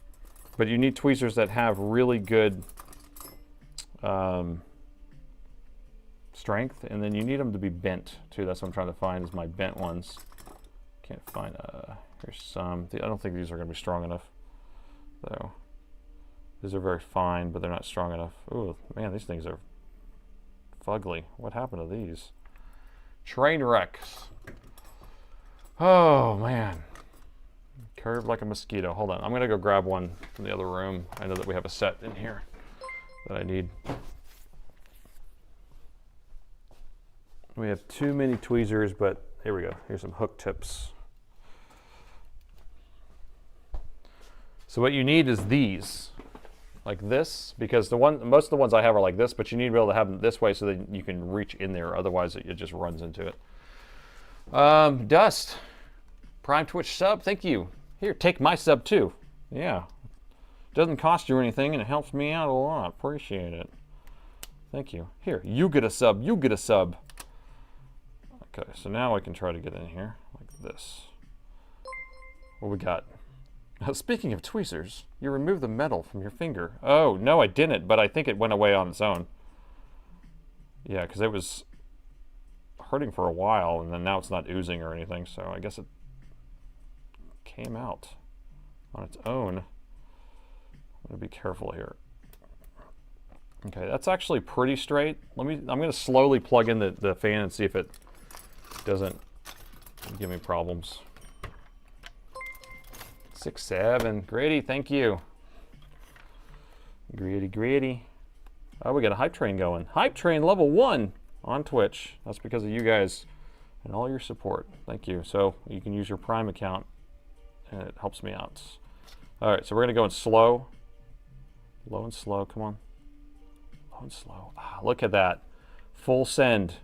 but you need tweezers that have really good strength, and then you need them to be bent too. That's what I'm trying to find, is my bent ones. Can't find, here's some. I don't think these are gonna be strong enough, though. These are very fine, but they're not strong enough. Oh man, these things are fugly. What happened to these? Train wrecks. Oh man. Curved like a mosquito. Hold on, I'm gonna go grab one from the other room. I know that we have a set in here that I need. We have too many tweezers, but here we go. Here's some hook tips. So what you need is these, like this, because most of the ones I have are like this, but you need to be able to have them this way so that you can reach in there. Otherwise, it just runs into it. Dust, Prime Twitch sub, thank you. Here, take my sub too. Yeah, doesn't cost you anything and it helps me out a lot. Appreciate it. Thank you. Here, you get a sub. You get a sub. Okay, so now I can try to get in here like this. What we got? Speaking of tweezers, you removed the metal from your finger. Oh, no, I didn't, but I think it went away on its own. Yeah, because it was hurting for a while, and then now it's not oozing or anything, so I guess it came out on its own. I'm going to be careful here. Okay, that's actually pretty straight. I'm going to slowly plug in the fan and see if it doesn't give me problems. 6, 7, Grady, thank you. Grady. Oh, we got a hype train going. Hype train level 1 on Twitch. That's because of you guys and all your support. Thank you. So you can use your Prime account and it helps me out. All right, so we're gonna go in slow. Low and slow, come on. Low and slow. Ah, look at that. Full send.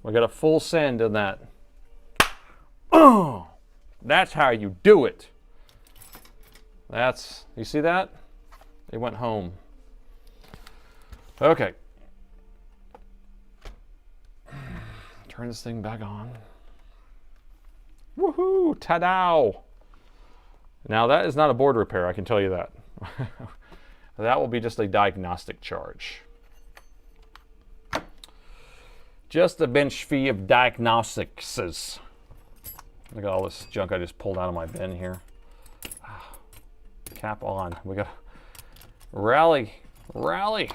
We got a full send in that. Oh, that's how you do it. You see that? It went home. Okay. Turn this thing back on. Woohoo! Ta-da! Now that is not a board repair, I can tell you that. That will be just a diagnostic charge. Just a bench fee of diagnostics. Look at all this junk I just pulled out of my bin here. Cap on. We got rally. Is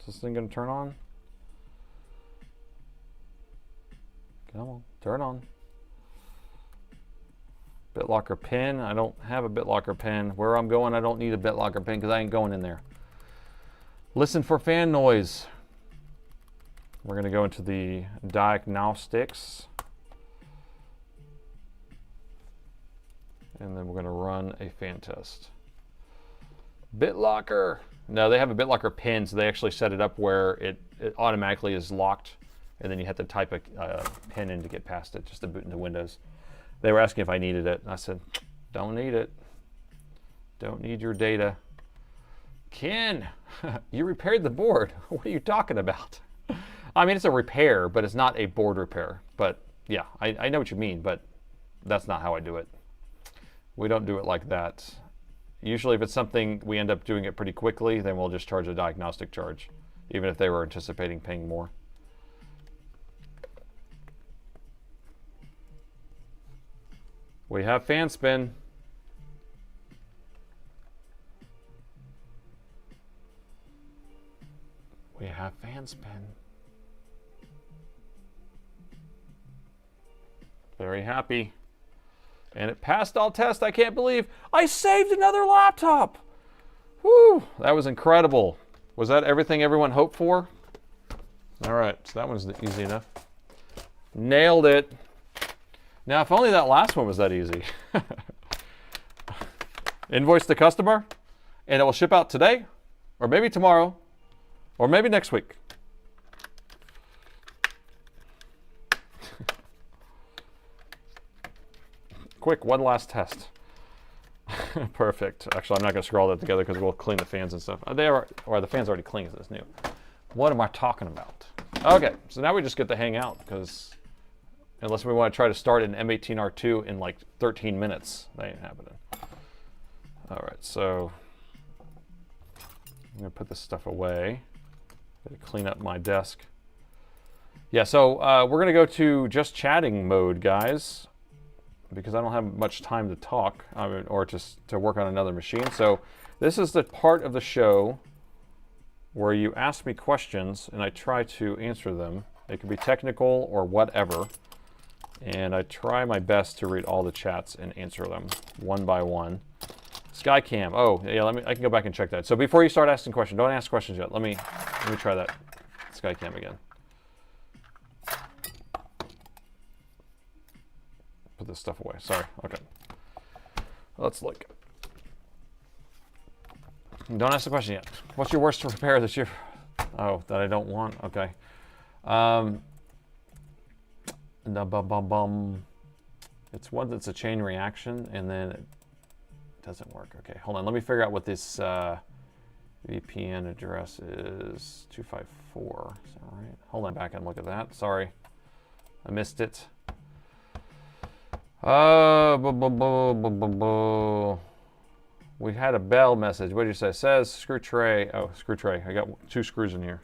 this thing gonna turn on? Come on, turn on. BitLocker pin. I don't have a BitLocker pin. Where I'm going, I don't need a BitLocker pin because I ain't going in there. Listen for fan noise. We're gonna go into the diagnostics. And then we're going to run a fan test. BitLocker. No, they have a BitLocker pin, so they actually set it up where it automatically is locked, and then you have to type a pin in to get past it, just to boot into Windows. They were asking if I needed it, and I said, don't need it. Don't need your data. Ken, you repaired the board. What are you talking about? I mean, it's a repair, but it's not a board repair. But yeah, I know what you mean, but that's not how I do it. We don't do it like that. Usually if it's something we end up doing it pretty quickly, then we'll just charge a diagnostic charge, even if they were anticipating paying more. We have fan spin. We have fan spin. Very happy. And it passed all tests. I can't believe I saved another laptop. Woo, that was incredible. Was that everything everyone hoped for? All right, so that one's easy enough. Nailed it. Now, if only that last one was that easy. Invoice the customer, and it will ship out today, or maybe tomorrow, or maybe next week. Quick, one last test. Perfect. Actually, I'm not going to scroll all that together because we'll clean the fans and stuff. The fan's already clean, so it's new. What am I talking about? Okay, so now we just get to hang out because unless we want to try to start an M18R2 in like 13 minutes, that ain't happening. All right, so I'm going to put this stuff away. Clean up my desk. Yeah, so we're going to go to just chatting mode, guys, because I don't have much time to talk or just to work on another machine. So this is the part of the show where you ask me questions and I try to answer them. It could be technical or whatever. And I try my best to read all the chats and answer them one by one. Skycam. Oh, yeah, I can go back and check that. So before you start asking questions, don't ask questions yet. Let me try that Skycam again. Put this stuff away. Sorry. Okay. Let's look. Don't ask the question yet. What's your worst repair this year? Oh, that I don't want? Okay. It's one that's a chain reaction, and then it doesn't work. Okay, hold on. Let me figure out what this VPN address is. 254. Is that right? Hold on back and look at that. Sorry, I missed it. We had a bell message. What did you say? It says screw tray. Oh, screw tray. I got 2 screws in here.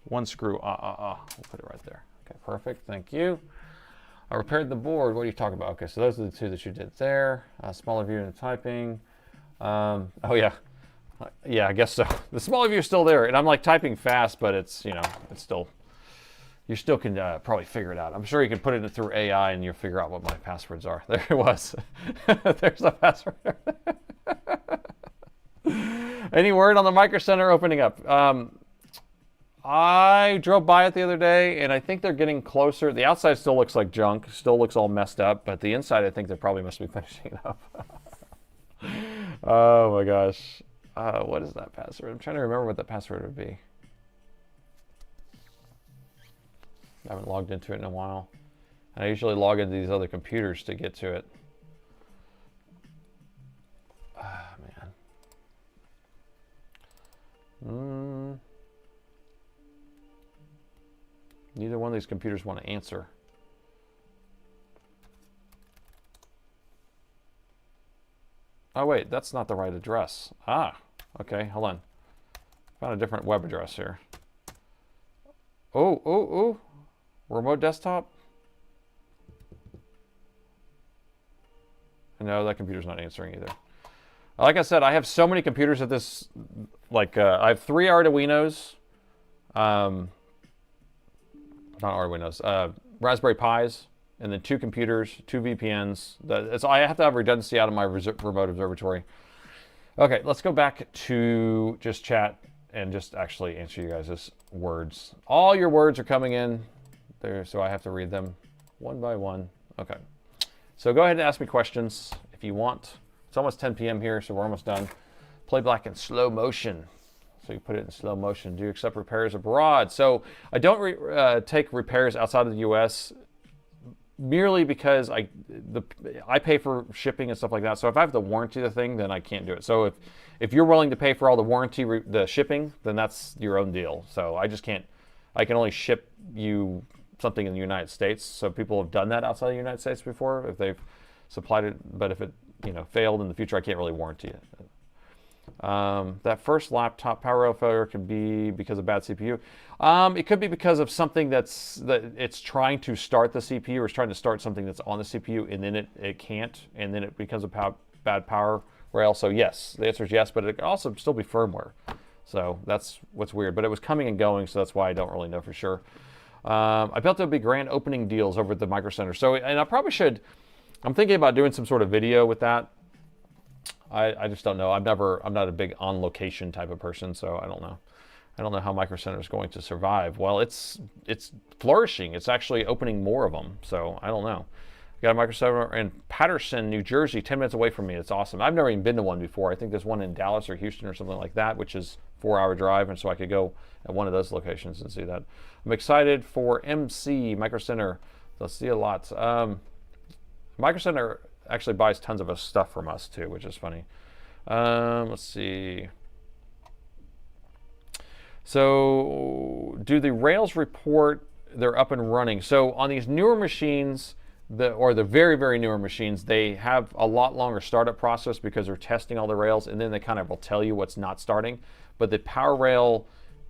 1 screw. We'll put it right there. Okay, perfect. Thank you. I repaired the board. What are you talking about? Okay, so those are the 2 that you did there. Smaller view and typing. Oh yeah, yeah. I guess so. The smaller view is still there, and I'm like typing fast, but it's it's still. You still can probably figure it out. I'm sure you can put it through AI and you'll figure out what my passwords are. There it was. There's the password. Any word on the Micro Center opening up? I drove by it the other day, and I think they're getting closer. The outside still looks like junk, still looks all messed up, but the inside, I think they probably must be finishing it up. Oh my gosh. What is that password? I'm trying to remember what the password would be. I haven't logged into it in a while. And I usually log into these other computers to get to it. Ah, man. Neither one of these computers want to answer. Oh wait, that's not the right address. Ah, okay, hold on. Found a different web address here. Oh. Remote desktop? No, that computer's not answering either. Like I said, I have so many computers at this, like, I have 3 Arduinos, not Arduinos, Raspberry Pis, and then 2 computers, 2 VPNs. I have to have redundancy out of my remote observatory. Okay, let's go back to just chat and just actually answer you guys' words. All your words are coming in there, so I have to read them one by one. Okay, so go ahead and ask me questions if you want. It's almost 10 p.m. here, so we're almost done. Play black in slow motion. So you put it in slow motion. Do you accept repairs abroad? So I don't take repairs outside of the U.S. merely because I pay for shipping and stuff like that. So if I have to warranty the thing, then I can't do it. So if you're willing to pay for all the warranty, the shipping, then that's your own deal. So I just can't. I can only ship you something in the United States. So people have done that outside the United States before if they've supplied it. But if it failed in the future, I can't really warranty it. That first laptop power rail failure can be because of bad CPU. It could be because of something that it's trying to start the CPU, or it's trying to start something that's on the CPU, and then it can't, and then it becomes a bad power rail. So yes, the answer is yes, but it could also still be firmware. So that's what's weird. But it was coming and going, so that's why I don't really know for sure. I felt there would be grand opening deals over at the Micro Center. So, and I probably should. I'm thinking about doing some sort of video with that. I just don't know. I'm not a big on location type of person, so I don't know. I don't know how Micro Center is going to survive. Well, it's flourishing. It's actually opening more of them, so I don't know. Got a Micro Center in Patterson, New Jersey, 10 minutes away from me. It's awesome. I've never even been to one before. I think there's one in Dallas or Houston or something like that, which is a 4-hour drive, and so I could go at one of those locations and see that. I'm excited for MC, Micro Center. They'll see a lot. Micro Center actually buys tons of stuff from us too, which is funny. Let's see. So do the Rails report they're up and running? So on these newer machines, or the very, very newer machines, they have a lot longer startup process because they're testing all the Rails, and then they kind of will tell you what's not starting. But the power rail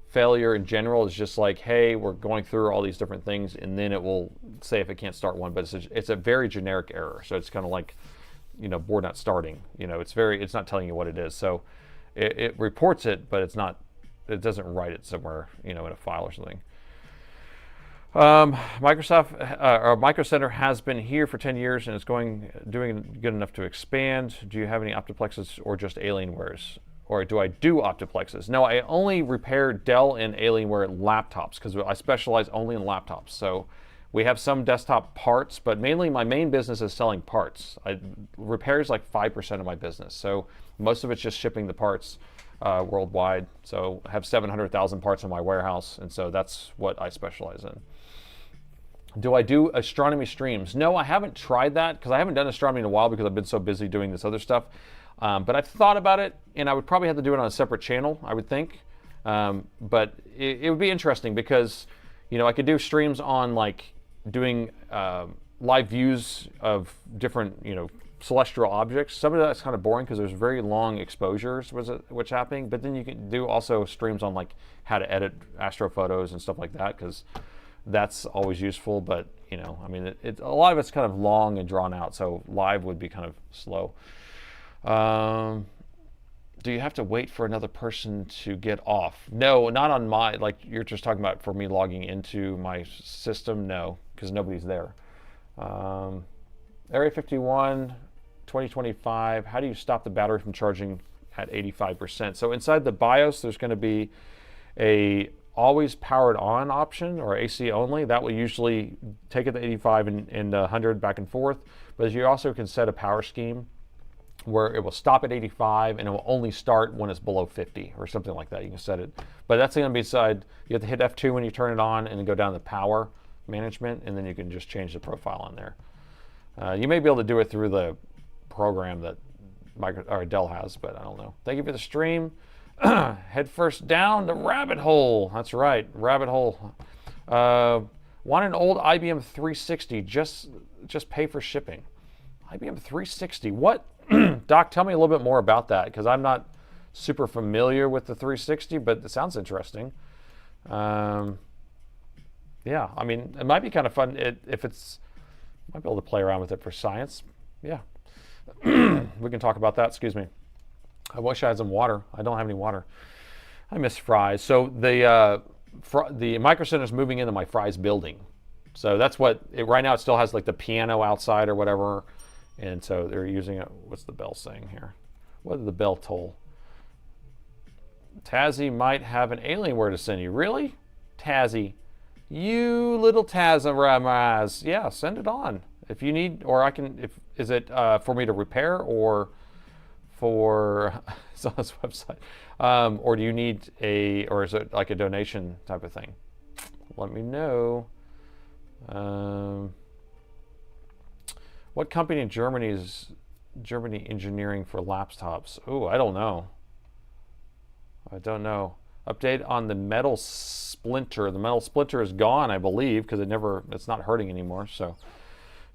failure in general is just like, hey, we're going through all these different things, and then it will say if it can't start one. But it's a very generic error, so it's kind of like, board not starting. It's not telling you what it is. So it reports it, but it doesn't write it somewhere, in a file or something. Micro Center has been here for 10 years and is doing good enough to expand. Do you have any Optiplexes or just Alienwares? Or do I do Optiplexes? No, I only repair Dell and Alienware laptops because I specialize only in laptops. So we have some desktop parts, but mainly my main business is selling parts. Repair is like 5% of my business. So most of it's just shipping the parts. worldwide. So I have 700,000 parts in my warehouse, and so that's what I specialize in. Do I do astronomy streams? No, I haven't tried that because I haven't done astronomy in a while because I've been so busy doing this other stuff. But I've thought about it, and I would probably have to do it on a separate channel, I would think. But it would be interesting because, you know, I could do streams on like doing live views of different, you know, celestial objects. Some of that's kind of boring because there's very long exposures what's happening, but then you can do also streams on like how to edit astrophotos and stuff like that, because that's always useful. But you know, I mean, a lot of it's kind of long and drawn out, so live would be kind of slow. Do you have to wait for another person to get off? No, not on my, like you're just talking about for me logging into my system. No, because nobody's there. Area 51, 2025, how do you stop the battery from charging at 85%? So inside the BIOS, there's going to be a always powered on option, or AC only. That will usually take it to 85 and 100 back and forth. But you also can set a power scheme where it will stop at 85 and it will only start when it's below 50 or something like that. You can set it. But that's going to be inside. You have to hit F2 when you turn it on and then go down to power management, and then you can just change the profile on there. You may be able to do it through the program that Dell has, but I don't know. Thank you for the stream. Head first down the rabbit hole. That's right, rabbit hole. Want an old IBM 360? Just pay for shipping. IBM 360. What? Doc, tell me a little bit more about that, because I'm not super familiar with the 360, but it sounds interesting. Yeah, I mean, it might be kind of fun if it's. Might be able to play around with it for science. Yeah. We can talk about that. Excuse me. I wish I had some water. I don't have any water. I miss Fry's. So the Micro Center is moving into my Fry's building. So that's what right now. It still has like the piano outside or whatever, and so they're using it. What's the bell saying here? What did the bell toll? Tazzy might have an Alienware to send you. Really, Tazzy? You little Tazz, yeah, send it on if you need, or I can. Is it for me to repair or for it's on this website, or do you need or is it like a donation type of thing? Let me know. What company in Germany is engineering for laptops? Oh, I don't know. Update on the metal splinter. The metal splinter is gone, I believe, because it's not hurting anymore. So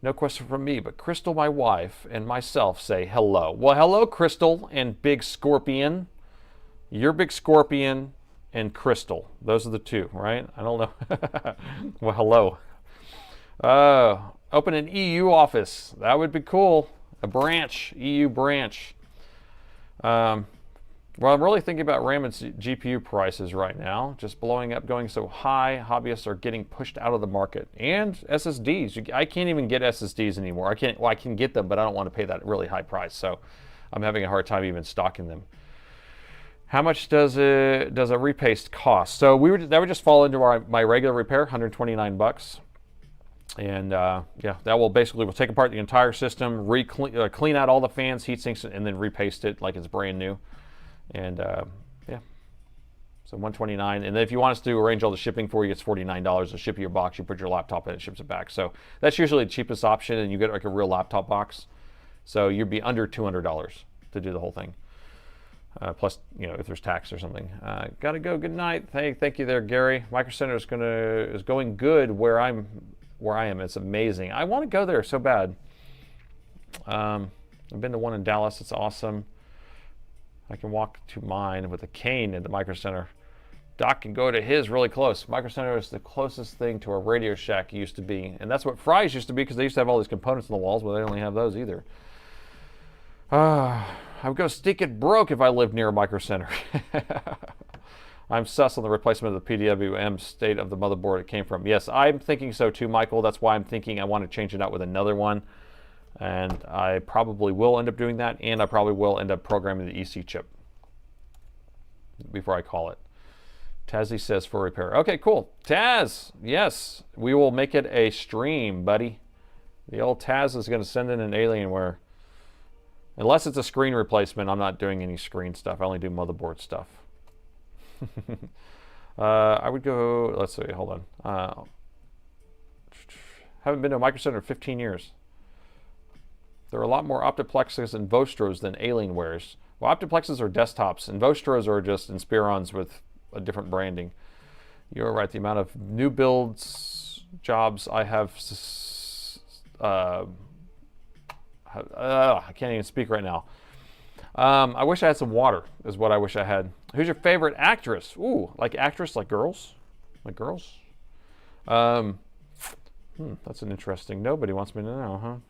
no question from me, but Crystal, my wife, and myself say hello. Well, hello, Crystal and Big Scorpion. You're Big Scorpion and Crystal. Those are the two, right? I don't know. Well, hello. Open an EU office. That would be cool. A branch, EU branch. Well, I'm really thinking about RAM and GPU prices right now, just blowing up, going so high. Hobbyists are getting pushed out of the market. And SSDs. I can't even get SSDs anymore. I can get them, but I don't want to pay that really high price. So I'm having a hard time even stocking them. How much does a repaste cost? So that would just fall into my regular repair, $129. And yeah, that will we'll take apart the entire system, clean out all the fans, heat sinks, and then repaste it like it's brand new. And yeah, so $129. And then if you want us to arrange all the shipping for you, it's $49 to ship you your box. You put your laptop in, it ships it back. So that's usually the cheapest option, and you get like a real laptop box. So you'd be under $200 to do the whole thing. Plus, you know, if there's tax or something. Gotta go. Good night. Thank you there, Gary. Micro Center is going good where I am. It's amazing. I want to go there so bad. I've been to one in Dallas. It's awesome. I can walk to mine with a cane at the Micro Center. Doc can go to his really close. Micro Center is the closest thing to a Radio Shack used to be. And that's what Fry's used to be, because they used to have all these components in the walls, but they don't really have those either. I would go stinking broke if I lived near a Micro Center. I'm sus on the replacement of the PWM state of the motherboard it came from. Yes, I'm thinking so too, Michael. That's why I'm thinking I want to change it out with another one. And I probably will end up doing that, and I probably will end up programming the EC chip before I call it. Tazzy says for repair. Okay, cool. Taz, yes, we will make it a stream, buddy. The old Taz is going to send in an Alienware. Unless it's a screen replacement, I'm not doing any screen stuff. I only do motherboard stuff. I would go, let's see, hold on. Haven't been to a Micro Center in 15 years. There are a lot more Optiplexes and Vostros than Alienwares. Well, Optiplexes are desktops, and Vostros are just Inspirons with a different branding. You're right, the amount of new builds jobs I have, I can't even speak right now. I wish I had some water, is what I wish I had. Who's your favorite actress? Ooh, like actress, like girls? Like girls? That's an interesting, nobody wants me to know,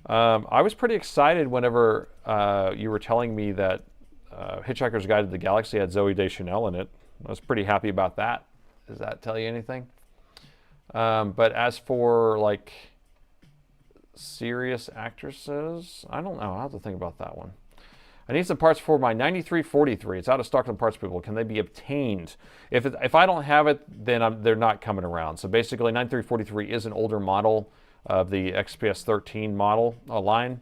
huh? I was pretty excited whenever you were telling me that Hitchhiker's Guide to the Galaxy had Zooey Deschanel in it. I was pretty happy about that. Does that tell you anything? But as for like serious actresses, I don't know. I'll have to think about that one. I need some parts for my 9343. It's out of stock on Parts People. Can they be obtained? If I don't have it, then they're not coming around. So basically, 9343 is an older model of the XPS 13 model line.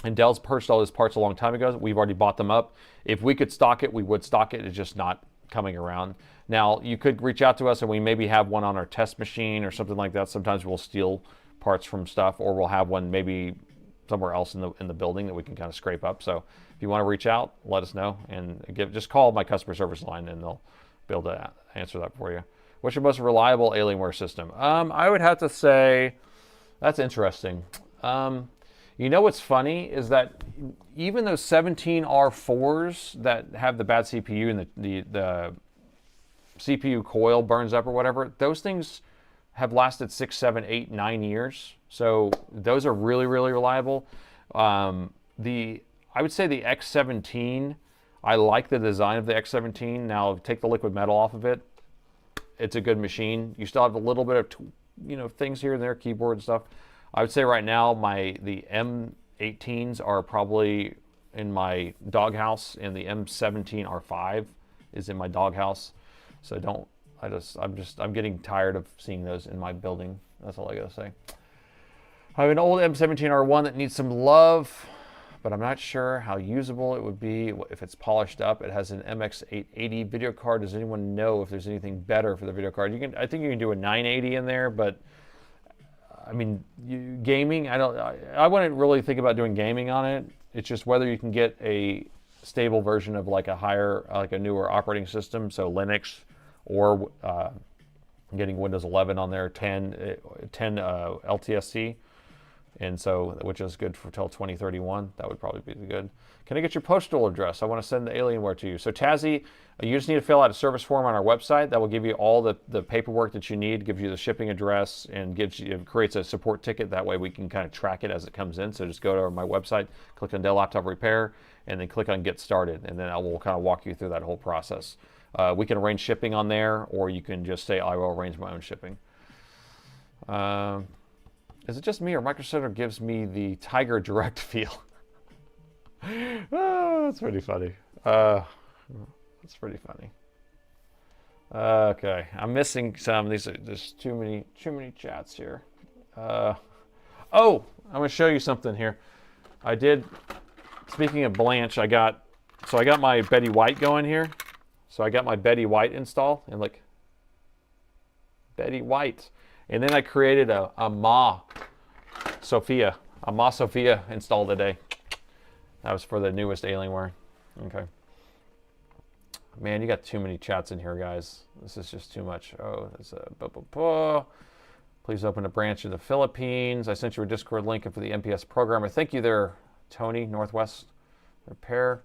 And Dell's purchased all those parts a long time ago. We've already bought them up. If we could stock it, we would stock it. It's just not coming around. Now, you could reach out to us and we maybe have one on our test machine or something like that. Sometimes we'll steal parts from stuff, or we'll have one maybe somewhere else in the building that we can kind of scrape up. So if you want to reach out, let us know, and just call my customer service line and they'll be able to answer that for you. What's your most reliable Alienware system? I would have to say, that's interesting. You know what's funny is that even those 17R4s that have the bad CPU and the CPU coil burns up or whatever, those things have lasted 6, 7, 8, 9 years. So those are really, really reliable. I would say the X17, I like the design of the X17. Now take the liquid metal off of it. It's a good machine. You still have a little bit of things here and there, keyboard and stuff. I would say right now the M18s are probably in my doghouse, and the M17R5 is in my doghouse. So I'm getting tired of seeing those in my building. That's all I gotta say. I have an old M17R1 that needs some love, but I'm not sure how usable it would be if it's polished up. It has an MX880 video card. Does anyone know if there's anything better for the video card? I think you can do a 980 in there, but I mean, gaming, I wouldn't really think about doing gaming on it. It's just whether you can get a stable version of like a newer operating system, so Linux, or getting Windows 11 on there, 10 LTSC, and so which is good for till 2031. That would probably be good. Can I get your postal address? I want to send the Alienware to you. So Tazzy, you just need to fill out a service form on our website. That will give you all the paperwork that you need, gives you the shipping address, and creates a support ticket. That way we can kind of track it as it comes in. So just go to my website, click on Dell Laptop Repair, and then click on Get Started, and then I will kind of walk you through that whole process. We can arrange shipping on there, or you can just say, I will arrange my own shipping. Is it just me, or Micro Center gives me the Tiger Direct feel? Oh, that's pretty funny. That's pretty funny. Okay, I'm missing some. There's too many chats here. Oh, I'm gonna show you something here. Speaking of Blanche, I got my Betty White going here. So I got my Betty White install, and look, Betty White. And then I created a Ma Sophia install today. That was for the newest Alienware. Okay. Man, you got too many chats in here, guys. This is just too much. Oh, there's a please open a branch in the Philippines. I sent you a Discord link for the MPS programmer. Thank you there, Tony, Northwest Repair.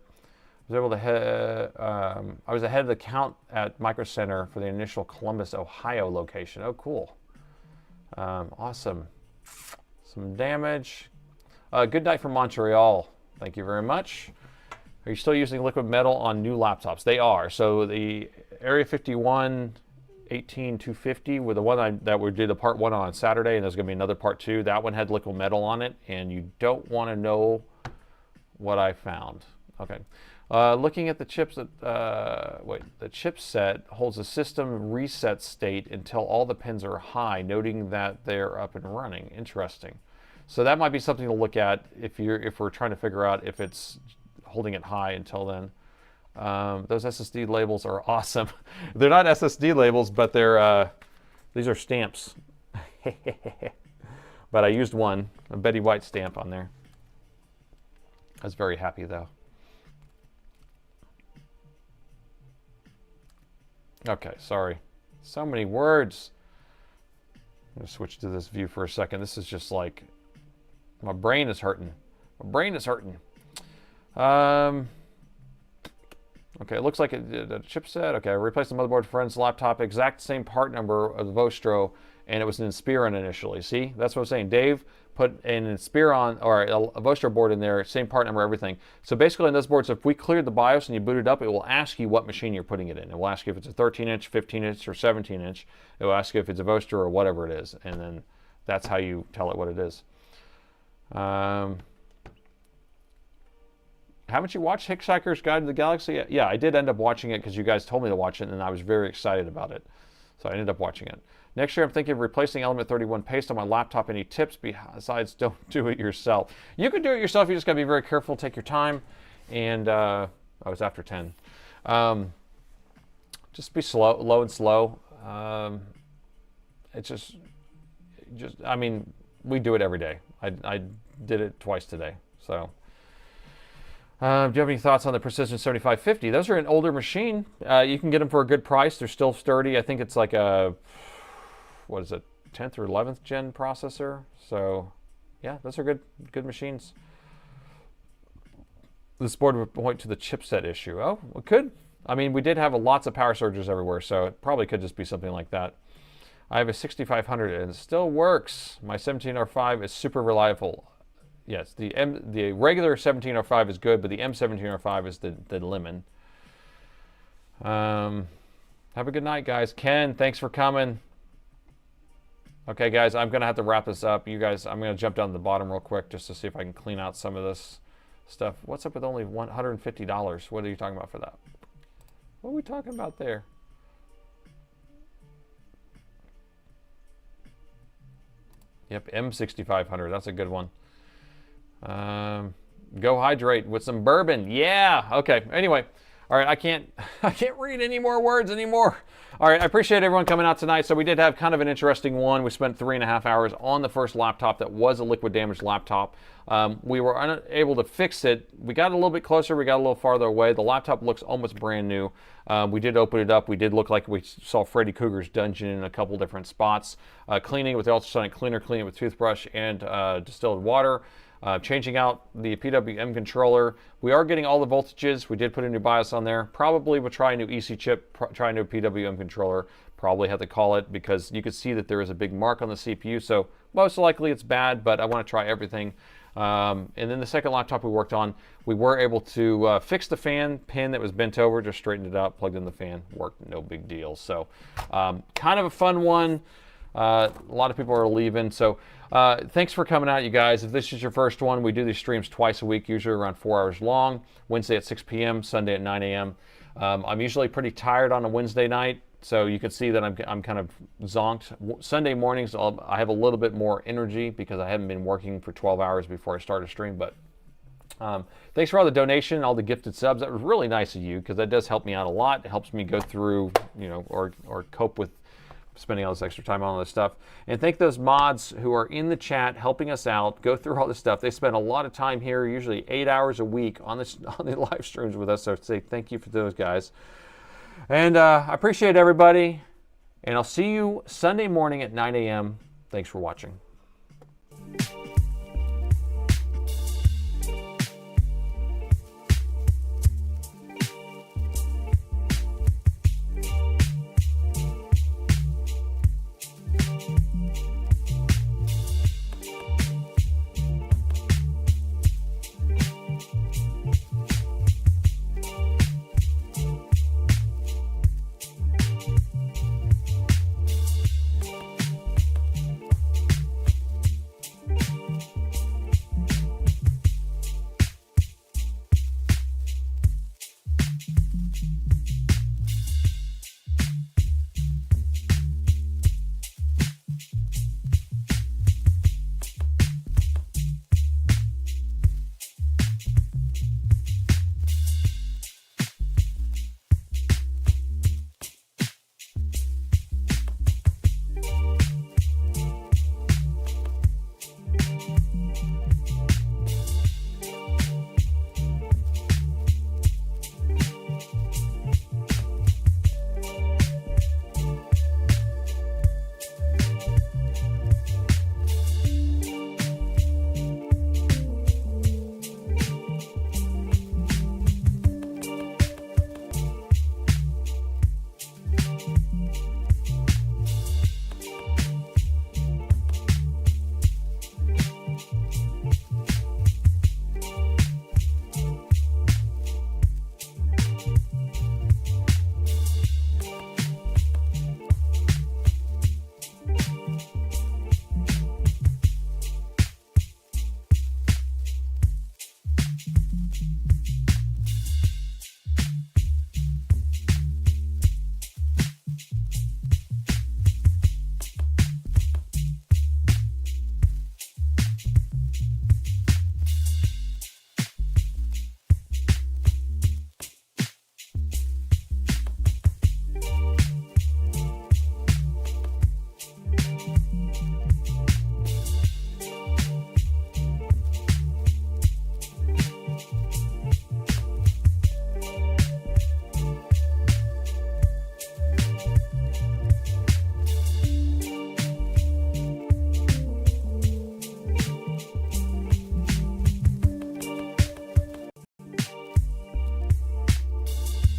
I was ahead of the count at Micro Center for the initial Columbus, Ohio location. Oh, cool. Awesome. Some damage. Good night from Montreal. Thank you very much. Are you still using liquid metal on new laptops? They are. So the Area 51 18250 with the one that we did the part 1 on Saturday, and there's going to be another part 2. That one had liquid metal on it, and you don't want to know what I found. Okay. Looking at the chips the chipset holds a system reset state until all the pins are high, noting that they're up and running. Interesting. So that might be something to look at if we're trying to figure out if it's holding it high until then. Those SSD labels are awesome. They're not SSD labels, but they're these are stamps. But I used one, a Betty White stamp on there. I was very happy though. Okay, sorry. So many words. I'm going to switch to this view for a second. This is just like, my brain is hurting. My brain is hurting. Okay, it looks like a chipset. Okay, I replaced the motherboard friend's laptop, exact same part number of the Vostro, and it was an Inspiron initially. See, that's what I'm saying. Dave put an Inspiron or a Vostro board in there, same part number, everything. So basically on those boards, if we cleared the BIOS and you boot it up, it will ask you what machine you're putting it in. It will ask you if it's a 13-inch, 15-inch, or 17-inch. It will ask you if it's a Vostro or whatever it is, and then that's how you tell it what it is. Haven't you watched Hitchhiker's Guide to the Galaxy? Yeah, I did end up watching it because you guys told me to watch it, and I was very excited about it. So I ended up watching it. Next year, I'm thinking of replacing Element 31 paste on my laptop. Any tips besides don't do it yourself? You can do it yourself. You just got to be very careful, take your time, and I was after 10. Just be low and slow. It's just, I mean, we do it every day. I did it twice today, so. Do you have any thoughts on the Precision 7550? Those are an older machine. You can get them for a good price. They're still sturdy. I think it's like a, what is it, 10th or 11th gen processor. So, yeah, those are good machines. This board would point to the chipset issue. Oh, it could. I mean, we did have lots of power surges everywhere, so it probably could just be something like that. I have a 6500 and it still works. My 1705 is super reliable. Yes, the regular 1705 is good, but the M1705 is the lemon. Have a good night, guys. Ken, thanks for coming. Okay, guys, I'm going to have to wrap this up. You guys, I'm going to jump down to the bottom real quick just to see if I can clean out some of this stuff. What's up with only $150? What are you talking about for that? What are we talking about there? Yep, M6500. That's a good one. Go hydrate with some bourbon. Yeah. Okay. Anyway, all right. I can't read any more words anymore. All right. I appreciate everyone coming out tonight. So we did have kind of an interesting one. We spent 3.5 hours on the first laptop that was a liquid damaged laptop. We were unable to fix it. We got a little bit closer. We got a little farther away. The laptop looks almost brand new. We did open it up. We did look like we saw Freddy Krueger's dungeon in a couple different spots. Cleaning with the ultrasonic cleaner, clean it with toothbrush and distilled water. Changing out the PWM controller. We are getting all the voltages. We did put a new BIOS on there. Probably we'll try a new EC chip, try a new PWM controller. Probably have to call it because you can see that there is a big mark on the CPU. So most likely it's bad, but I want to try everything. And then the second laptop we worked on, we were able to fix the fan pin that was bent over, just straightened it out, plugged in the fan, worked, no big deal. So kind of a fun one. A lot of people are leaving, so thanks for coming out, you guys. If this is your first one, we do these streams twice a week, usually around 4 hours long. Wednesday at 6 p.m., Sunday at 9 a.m. I'm usually pretty tired on a Wednesday night, so you can see that I'm kind of zonked. Sunday mornings, I have a little bit more energy because I haven't been working for 12 hours before I start a stream. But thanks for all the donation, all the gifted subs. That was really nice of you because that does help me out a lot. It helps me go through, you know, or cope with spending all this extra time on all this stuff. And thank those mods who are in the chat helping us out, go through all this stuff. They spend a lot of time here, usually 8 hours a week on the live streams with us. So say thank you for those guys. And I appreciate everybody. And I'll see you Sunday morning at 9 a.m. Thanks for watching.